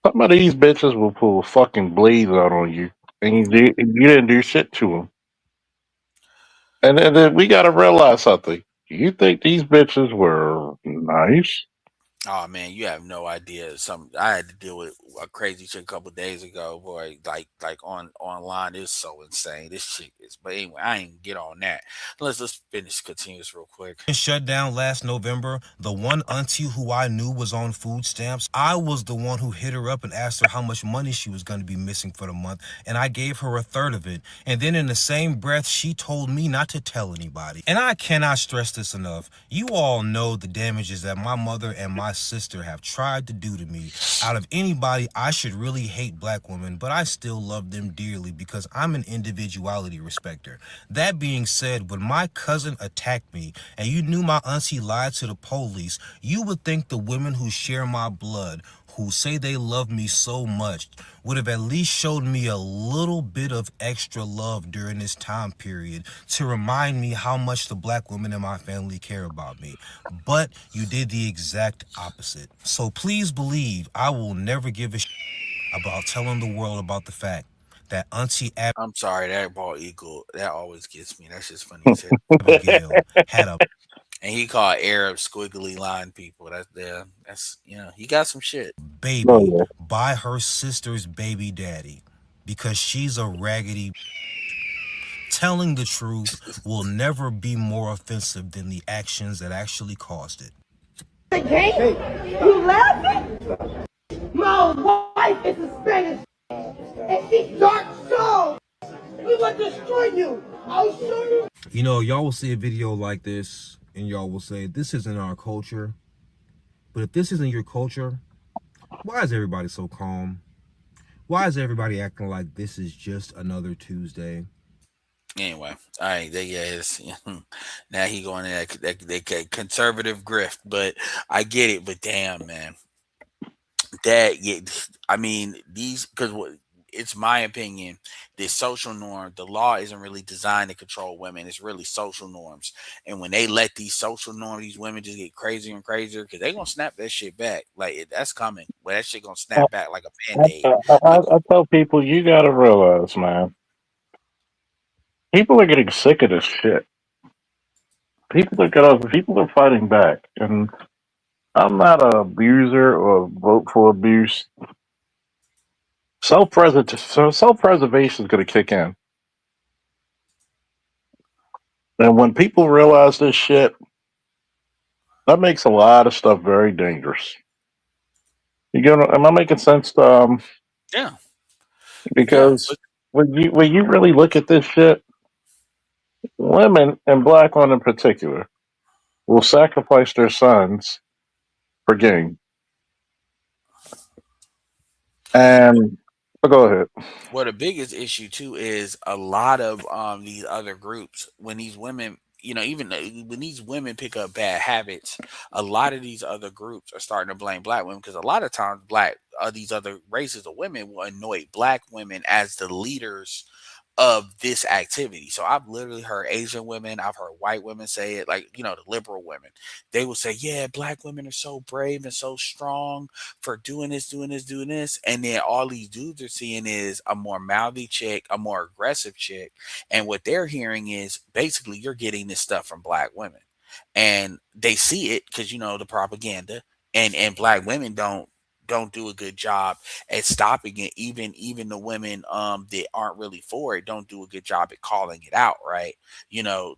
Some of these bitches will pull fucking blades out on you, and you didn't do shit to them. And then we gotta realize something. You think these bitches were nice? Oh man, you have no idea. Some I had to deal with a crazy shit a couple days ago, boy. Like on online, it's so insane. This shit is. But anyway, I ain't get on that. Let's finish continue this real quick. Shut down last November, the one auntie who I knew was on food stamps, I was the one who hit her up and asked her how much money she was going to be missing for the month, and I gave her a third of it. And then in the same breath, she told me not to tell anybody. And I cannot stress this enough. You all know the damages that my mother and my sister have tried to do to me. Out of anybody, I should really hate black women, but I still love them dearly because I'm an individuality respecter. That being said, when my cousin attacked me and you knew my auntie lied to the police, you would think the women who share my blood, who say they love me so much, would have at least showed me a little bit of extra love during this time period to remind me how much the black women in my family care about me. But you did the exact opposite. So please believe I will never give a shit about telling the world about the fact that Auntie I'm sorry, that ball eagle that always gets me. That's just funny as hell. Abigail had a And he called Arab squiggly line people. That's he got some shit. Oh baby yeah. by her sister's baby daddy because she's a raggedy. Telling the truth will never be more offensive than the actions that actually caused it. Hey, you laughing? My wife is a Spanish and she's dark soul. We will destroy you. I'll show you. You know, y'all will see a video like this and y'all will say, this isn't our culture. But if this isn't your culture, why is everybody so calm? Why is everybody acting like this is just another Tuesday? Anyway, all right, yeah, now he going in that conservative grift, but I get it. But damn, man, that yeah, I mean these because it's my opinion. The social norm, the law isn't really designed to control women. It's really social norms, and when they let these social norms, these women just get crazier and crazier because they gonna snap that shit back. Like that's coming. Well, that shit gonna I, snap back like a band aid. I tell people you gotta realize, man. People are getting sick of this shit. People are fighting back, and I'm not an abuser or vote for abuse. Self preservation is going to kick in, and when people realize this shit, that makes a lot of stuff very dangerous. Am I making sense? Yeah, yeah. Because when you really look at this shit, women and black women in particular will sacrifice their sons for gain. And go ahead. Well, the biggest issue too is a lot of these other groups when these women, even when these women pick up bad habits, a lot of these other groups are starting to blame black women because a lot of times these other races of women will anoint black women as the leaders of this activity. So I've literally heard Asian women, I've heard white women say it, like, the liberal women. They will say, yeah, black women are so brave and so strong for doing this, doing this, doing this. And then all these dudes are seeing is a more mouthy chick, a more aggressive chick. And what they're hearing is basically you're getting this stuff from black women. And they see it because the propaganda, and black women don't do a good job at stopping it. Even the women that aren't really for it don't do a good job at calling it out, right? To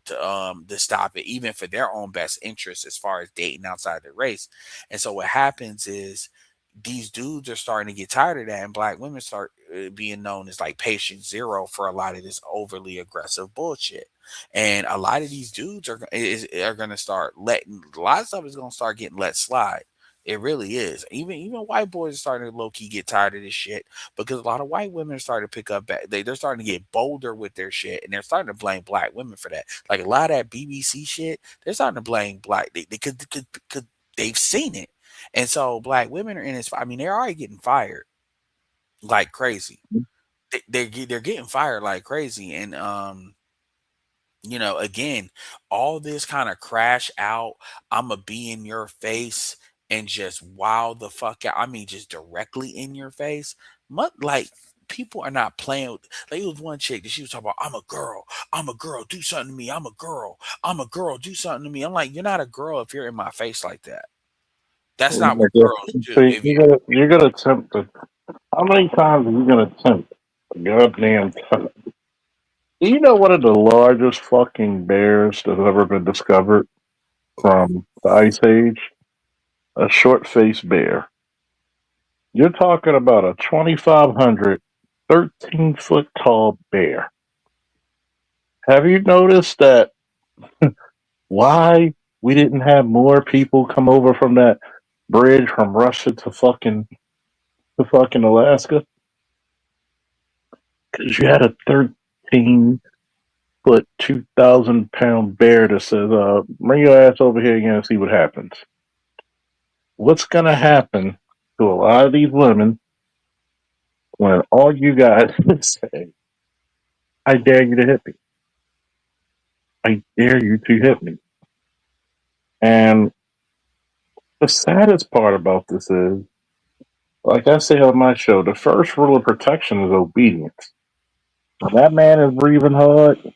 stop it, even for their own best interest as far as dating outside their race. And so what happens is these dudes are starting to get tired of that, and black women start being known as like patient zero for a lot of this overly aggressive bullshit. And a lot of these dudes are going to start letting a lot of stuff is going to start getting let slide. It really is. Even white boys are starting to low key get tired of this shit because a lot of white women are starting to pick up back. They're starting to get bolder with their shit, and they're starting to blame black women for that. Like a lot of that BBC shit, they're starting to blame black. They could they've seen it, and so black women are in this. I mean, they're already getting fired like crazy. They're getting fired like crazy, and again, all this kind of crash out, I'ma be in your face and just wow the fuck out. I mean, just directly in your face. Like people are not playing like it was one chick that she was talking about, I'm a girl, do something to me. I'm a girl, do something to me. I'm like, you're not a girl if you're in my face like that. That's not what girls do. See, If you you're gonna attempt to. How many times are you gonna attempt a goddamn time? Do you know one of the largest fucking bears that's ever been discovered from the Ice Age? A short faced bear. You're talking about a 2,500, 13-foot tall bear. Have you noticed that why we didn't have more people come over from that bridge from Russia to fucking Alaska? Because you had a 13-foot, 2,000-pound bear that says, bring your ass over here again and see what happens. What's going to happen to a lot of these women when all you guys say, I dare you to hit me? I dare you to hit me. And the saddest part about this is, like I say on my show, the first rule of protection is obedience. When that man is breathing hard, and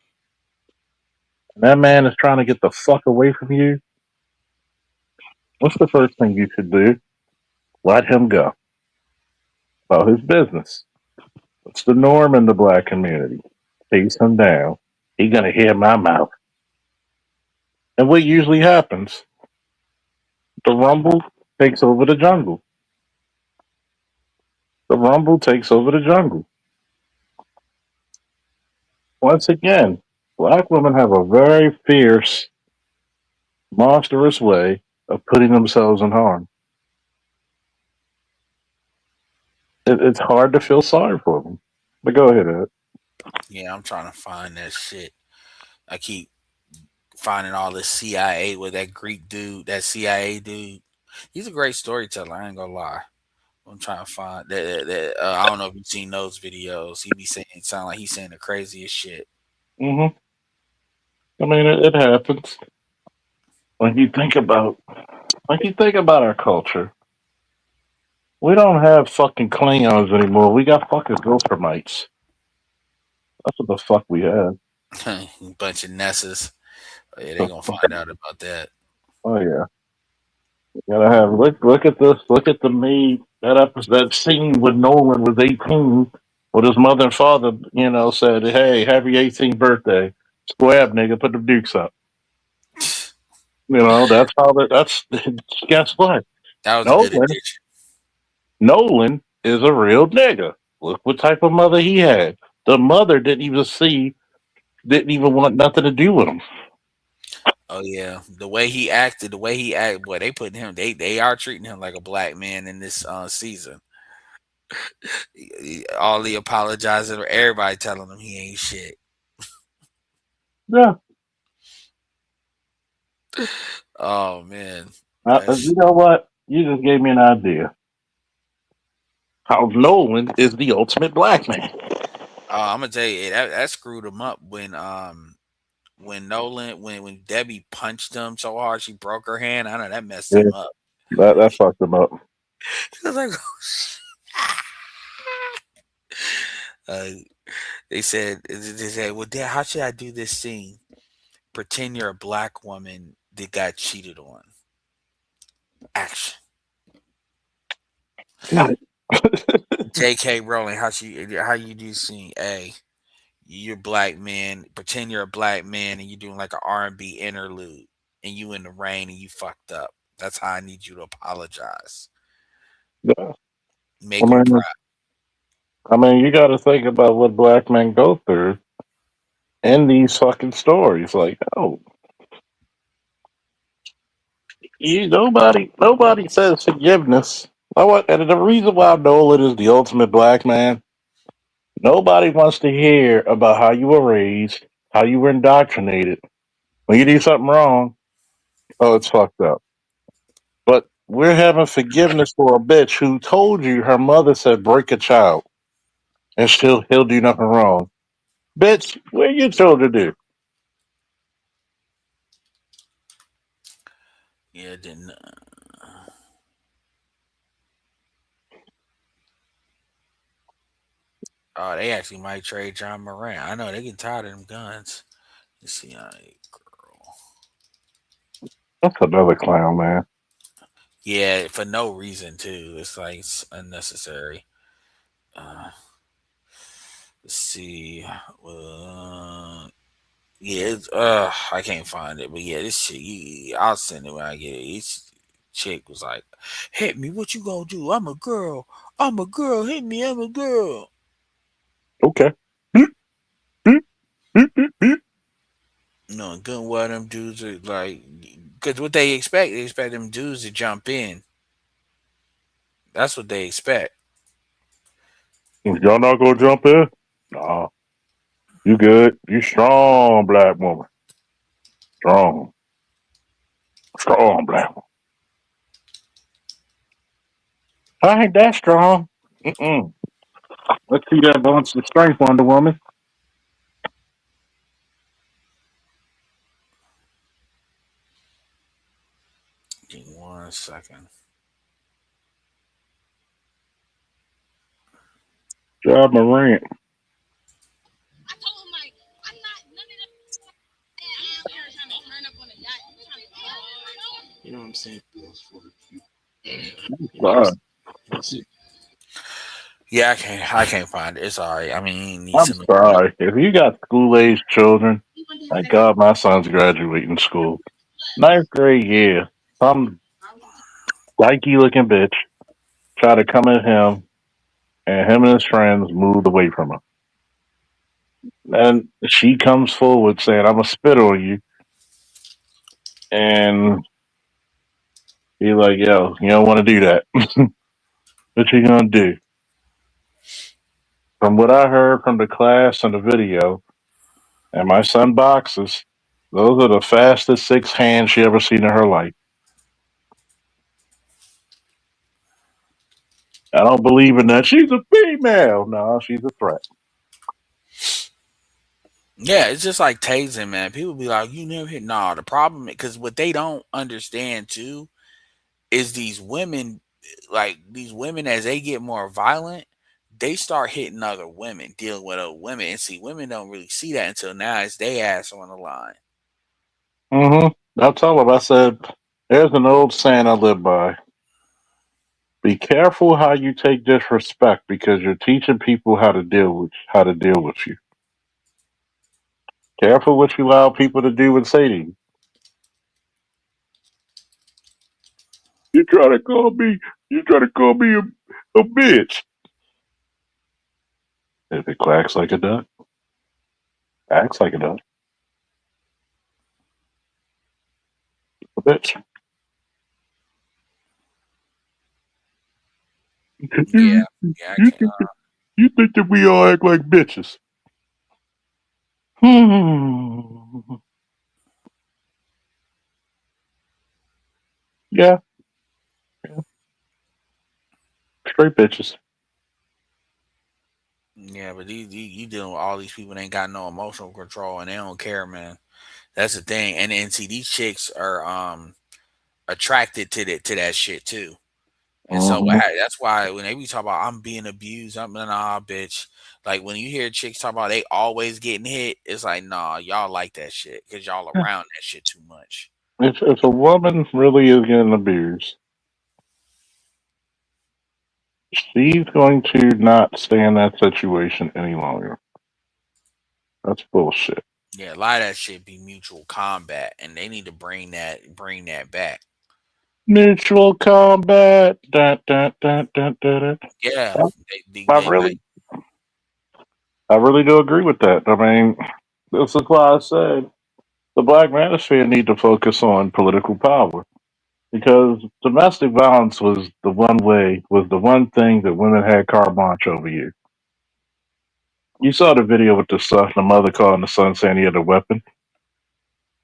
that man is trying to get the fuck away from you, what's the first thing you should do? Let him go. About his business. What's the norm in the black community? Chase him down. He gonna hear my mouth. And what usually happens? The rumble takes over the jungle. The rumble takes over the jungle. Once again, black women have a very fierce, monstrous way of putting themselves in harm. It's hard to feel sorry for them. But go ahead, Ed. Yeah, I'm trying to find that shit. I keep finding all this CIA with that Greek dude, that CIA dude. He's a great storyteller. I ain't gonna lie. I'm trying to find I don't know if you've seen those videos. He be saying sound like he's saying the craziest shit. Hmm. I mean, it happens when you think about our culture. We don't have fucking Klingons anymore. We got fucking Viltrumites. That's what the fuck we have. Bunch of Nessas. Oh, yeah, they The gonna find fucking, out about that. oh yeah, you gotta have look at this. Look at the me that episode, that scene when Nolan was 18, with his mother and father, said, "Hey, happy 18th birthday, squab nigga, put the dukes up." That's how that. That's guess what? That was a good Nolan, addition. Nolan is a real nigga. Look what type of mother he had. The mother didn't even want nothing to do with him. Oh yeah, the way he act, boy, they putting him. They are treating him like a black man in this season. All the apologizing, everybody telling him he ain't shit. Yeah, Oh man, you that's know what? You just gave me an idea. How Nolan is the ultimate black man. I'm gonna tell you that screwed him up when Nolan when Debbie punched him so hard she broke her hand. I know that messed Yeah, him up. that fucked him up. He was like, uh, they said, well, Dad, how should I do this scene? Pretend you're a black woman that got cheated on. Action. God. J.K. Rowling, how you do scene? A, you're a black man. Pretend you're a black man and you're doing like an R&B interlude, and you in the rain and you fucked up. That's how I need you to apologize. Yeah. I Make them mean, proud. you got to think about what black men go through in these fucking stories. Like, oh, nobody says forgiveness. Know what? And the reason why Nolan is the ultimate black man, nobody wants to hear about how you were raised, how you were indoctrinated. When you do something wrong, oh, it's fucked up. But we're having forgiveness for a bitch who told you her mother said break a child and still he'll do nothing wrong. Bitch, what you told to do? Yeah, then oh, they actually might trade John Moran. I know they get tired of them guns. Let's see, girl. That's another clown, man. Yeah, for no reason too. It's like it's unnecessary. Uh, let's see. Yeah, I can't find it, but yeah, this shit. I'll send it when I get it. This chick was like, "Hit me, what you gonna do? I'm a girl. I'm a girl. Hit me, I'm a girl." Okay. Beep, beep, beep, beep, beep. You know, and good well them dudes are like, because what they expect them dudes to jump in. That's what they expect. Y'all not gonna jump in? Nah. You good. You strong, black woman. Strong. Strong, black woman. I ain't that strong. Mm-mm. Let's see that bunch of strength, Wonder Woman. Give me 1 second. Job Morant. Sorry. Yeah, I can't find it. It's alright. I mean, he needs I'm some. sorry. If you got school age children, thank God my son's graduating school. Ninth grade, yeah. Some dyke looking bitch tried to come at him, and him and his friends moved away from him. And she comes forward saying, I'm going to spit on you. And he's like, yo, you don't want to do that. What you going to do? From what I heard from the class and the video, and my son boxes, those are the fastest six hands she ever seen in her life. I don't believe in that. She's a female. No, she's a threat. Yeah, it's just like tasing, man. People be like, "You never hit." Nah, the problem because what they don't understand too is these women as they get more violent, they start hitting other women, dealing with other women, and see, women don't really see that until now. It's they ass on the line. I told him, I said, there's an old saying I live by. Be careful how you take disrespect because you're teaching people how to deal with you. Careful what you allow people to do and say to you. You try to call me, you try to call me a bitch. If it quacks like a duck, acts like a duck, a bitch. Yeah, You, yeah, I you can't. think that, you think that we all act like bitches? Hmm. Yeah, straight bitches. Yeah, but you dealing with all these people that ain't got no emotional control and they don't care, man. That's the thing. And see, these chicks are attracted to that shit too. And so Hmm. that's why when they be talk about I'm being abused, I'm nah, bitch. Like when you hear chicks talk about they always getting hit, it's like nah, y'all like that shit because y'all around that shit too much. If a woman really is getting abused, she's going to not stay in that situation any longer. That's bullshit. Yeah, a lot of that shit be mutual combat, and they need to bring that back. Mutual combat. Dun, dun, dun, dun, dun, dun. Yeah, I they really, like I really do agree with that. I mean, this is why I said the Black Manosphere need to focus on political power because domestic violence was the one thing that women had carte blanche over you. You saw the video with the mother calling the son saying he had a weapon,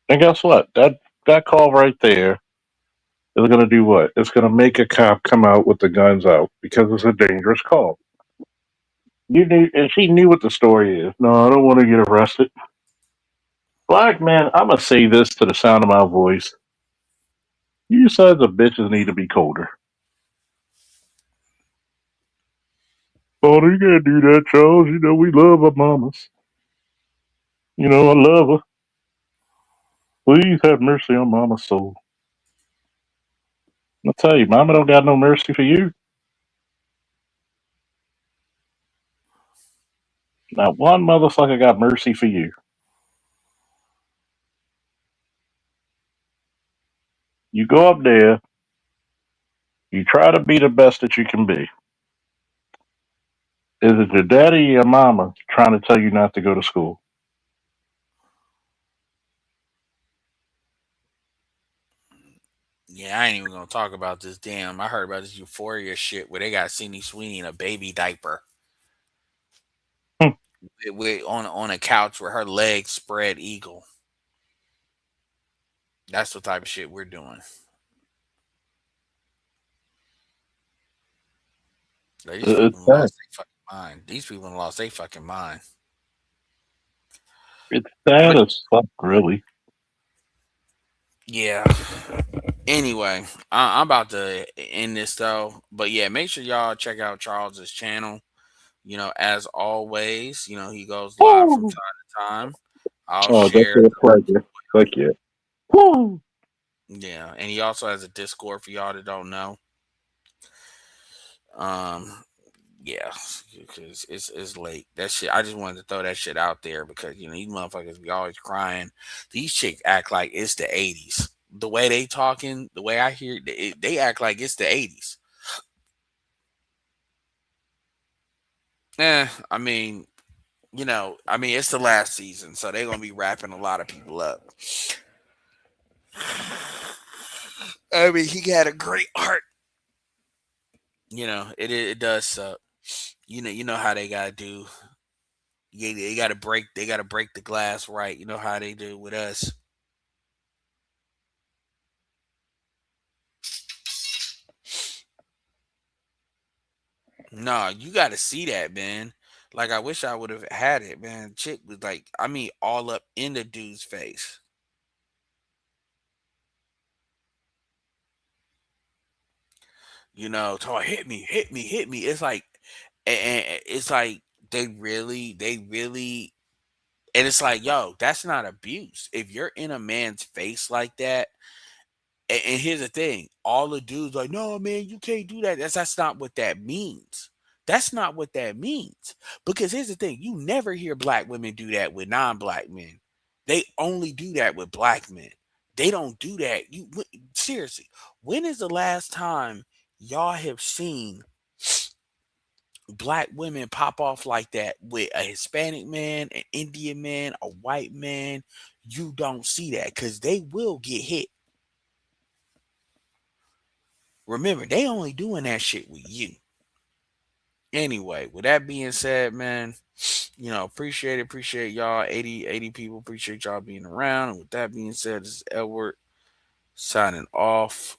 and guess what? That call right there is going to do what? It's going to make a cop come out with the guns out because it's a dangerous call. You knew, and she knew what the story is. No, I don't want to get arrested. Black man, I'm gonna say this to the sound of my voice. You sons of bitches need to be colder. Oh, you can't do that, Charles. You know we love our mamas. You know I love her. Please have mercy on mama's soul. I tell you, mama don't got no mercy for you. Not one motherfucker got mercy for you. You go up there, you try to be the best that you can be. Is it your daddy or your mama trying to tell you not to go to school? yeah. I ain't even gonna talk about this. Damn, I heard about this Euphoria shit where they got Sydney Sweeney in a baby diaper Hmm. on a couch with her legs spread eagle. That's the type of shit we're doing. Like, these It's people sad. lost their fucking mind. These people lost their fucking mind. It's sad But as fuck, really. yeah. Anyway, I'm about to end this though. But yeah, make sure y'all check out Charles's channel. As always, he goes live from Woo! time to time. I'll Oh, that's share a the link. pleasure. Thank you. Woo! Yeah, and he also has a Discord for y'all that don't know. Um, yeah, because it's late. That shit. I just wanted to throw that shit out there because these motherfuckers be always crying. These chicks act like it's the '80s. The way they talking, the way I hear, they act like it's the '80s. I mean, it's the last season, so they're gonna be wrapping a lot of people up. I mean, he had a great art. It does suck. You know how they gotta do. Yeah, they gotta break the glass right. You know how they do with us. Nah, you gotta see that, man. Like I wish I would have had it, man. Chick was like, I mean, all up in the dude's face. Talk hit me, hit me. It's like, and it's like they really, and it's like, yo, that's not abuse. If you're in a man's face like that, and here's the thing, all the dudes like, no, man, you can't do that. That's not what that means. That's not what that means. Because here's the thing, you never hear black women do that with non-black men. They only do that with black men. They don't do that. Seriously, when is the last time y'all have seen black women pop off like that with a Hispanic man, an Indian man, a white man? You don't see that because they will get hit. Remember, they only doing that shit with you. Anyway, with that being said, man, appreciate y'all. 80 people. Appreciate y'all being around. And with that being said, this is Edward signing off.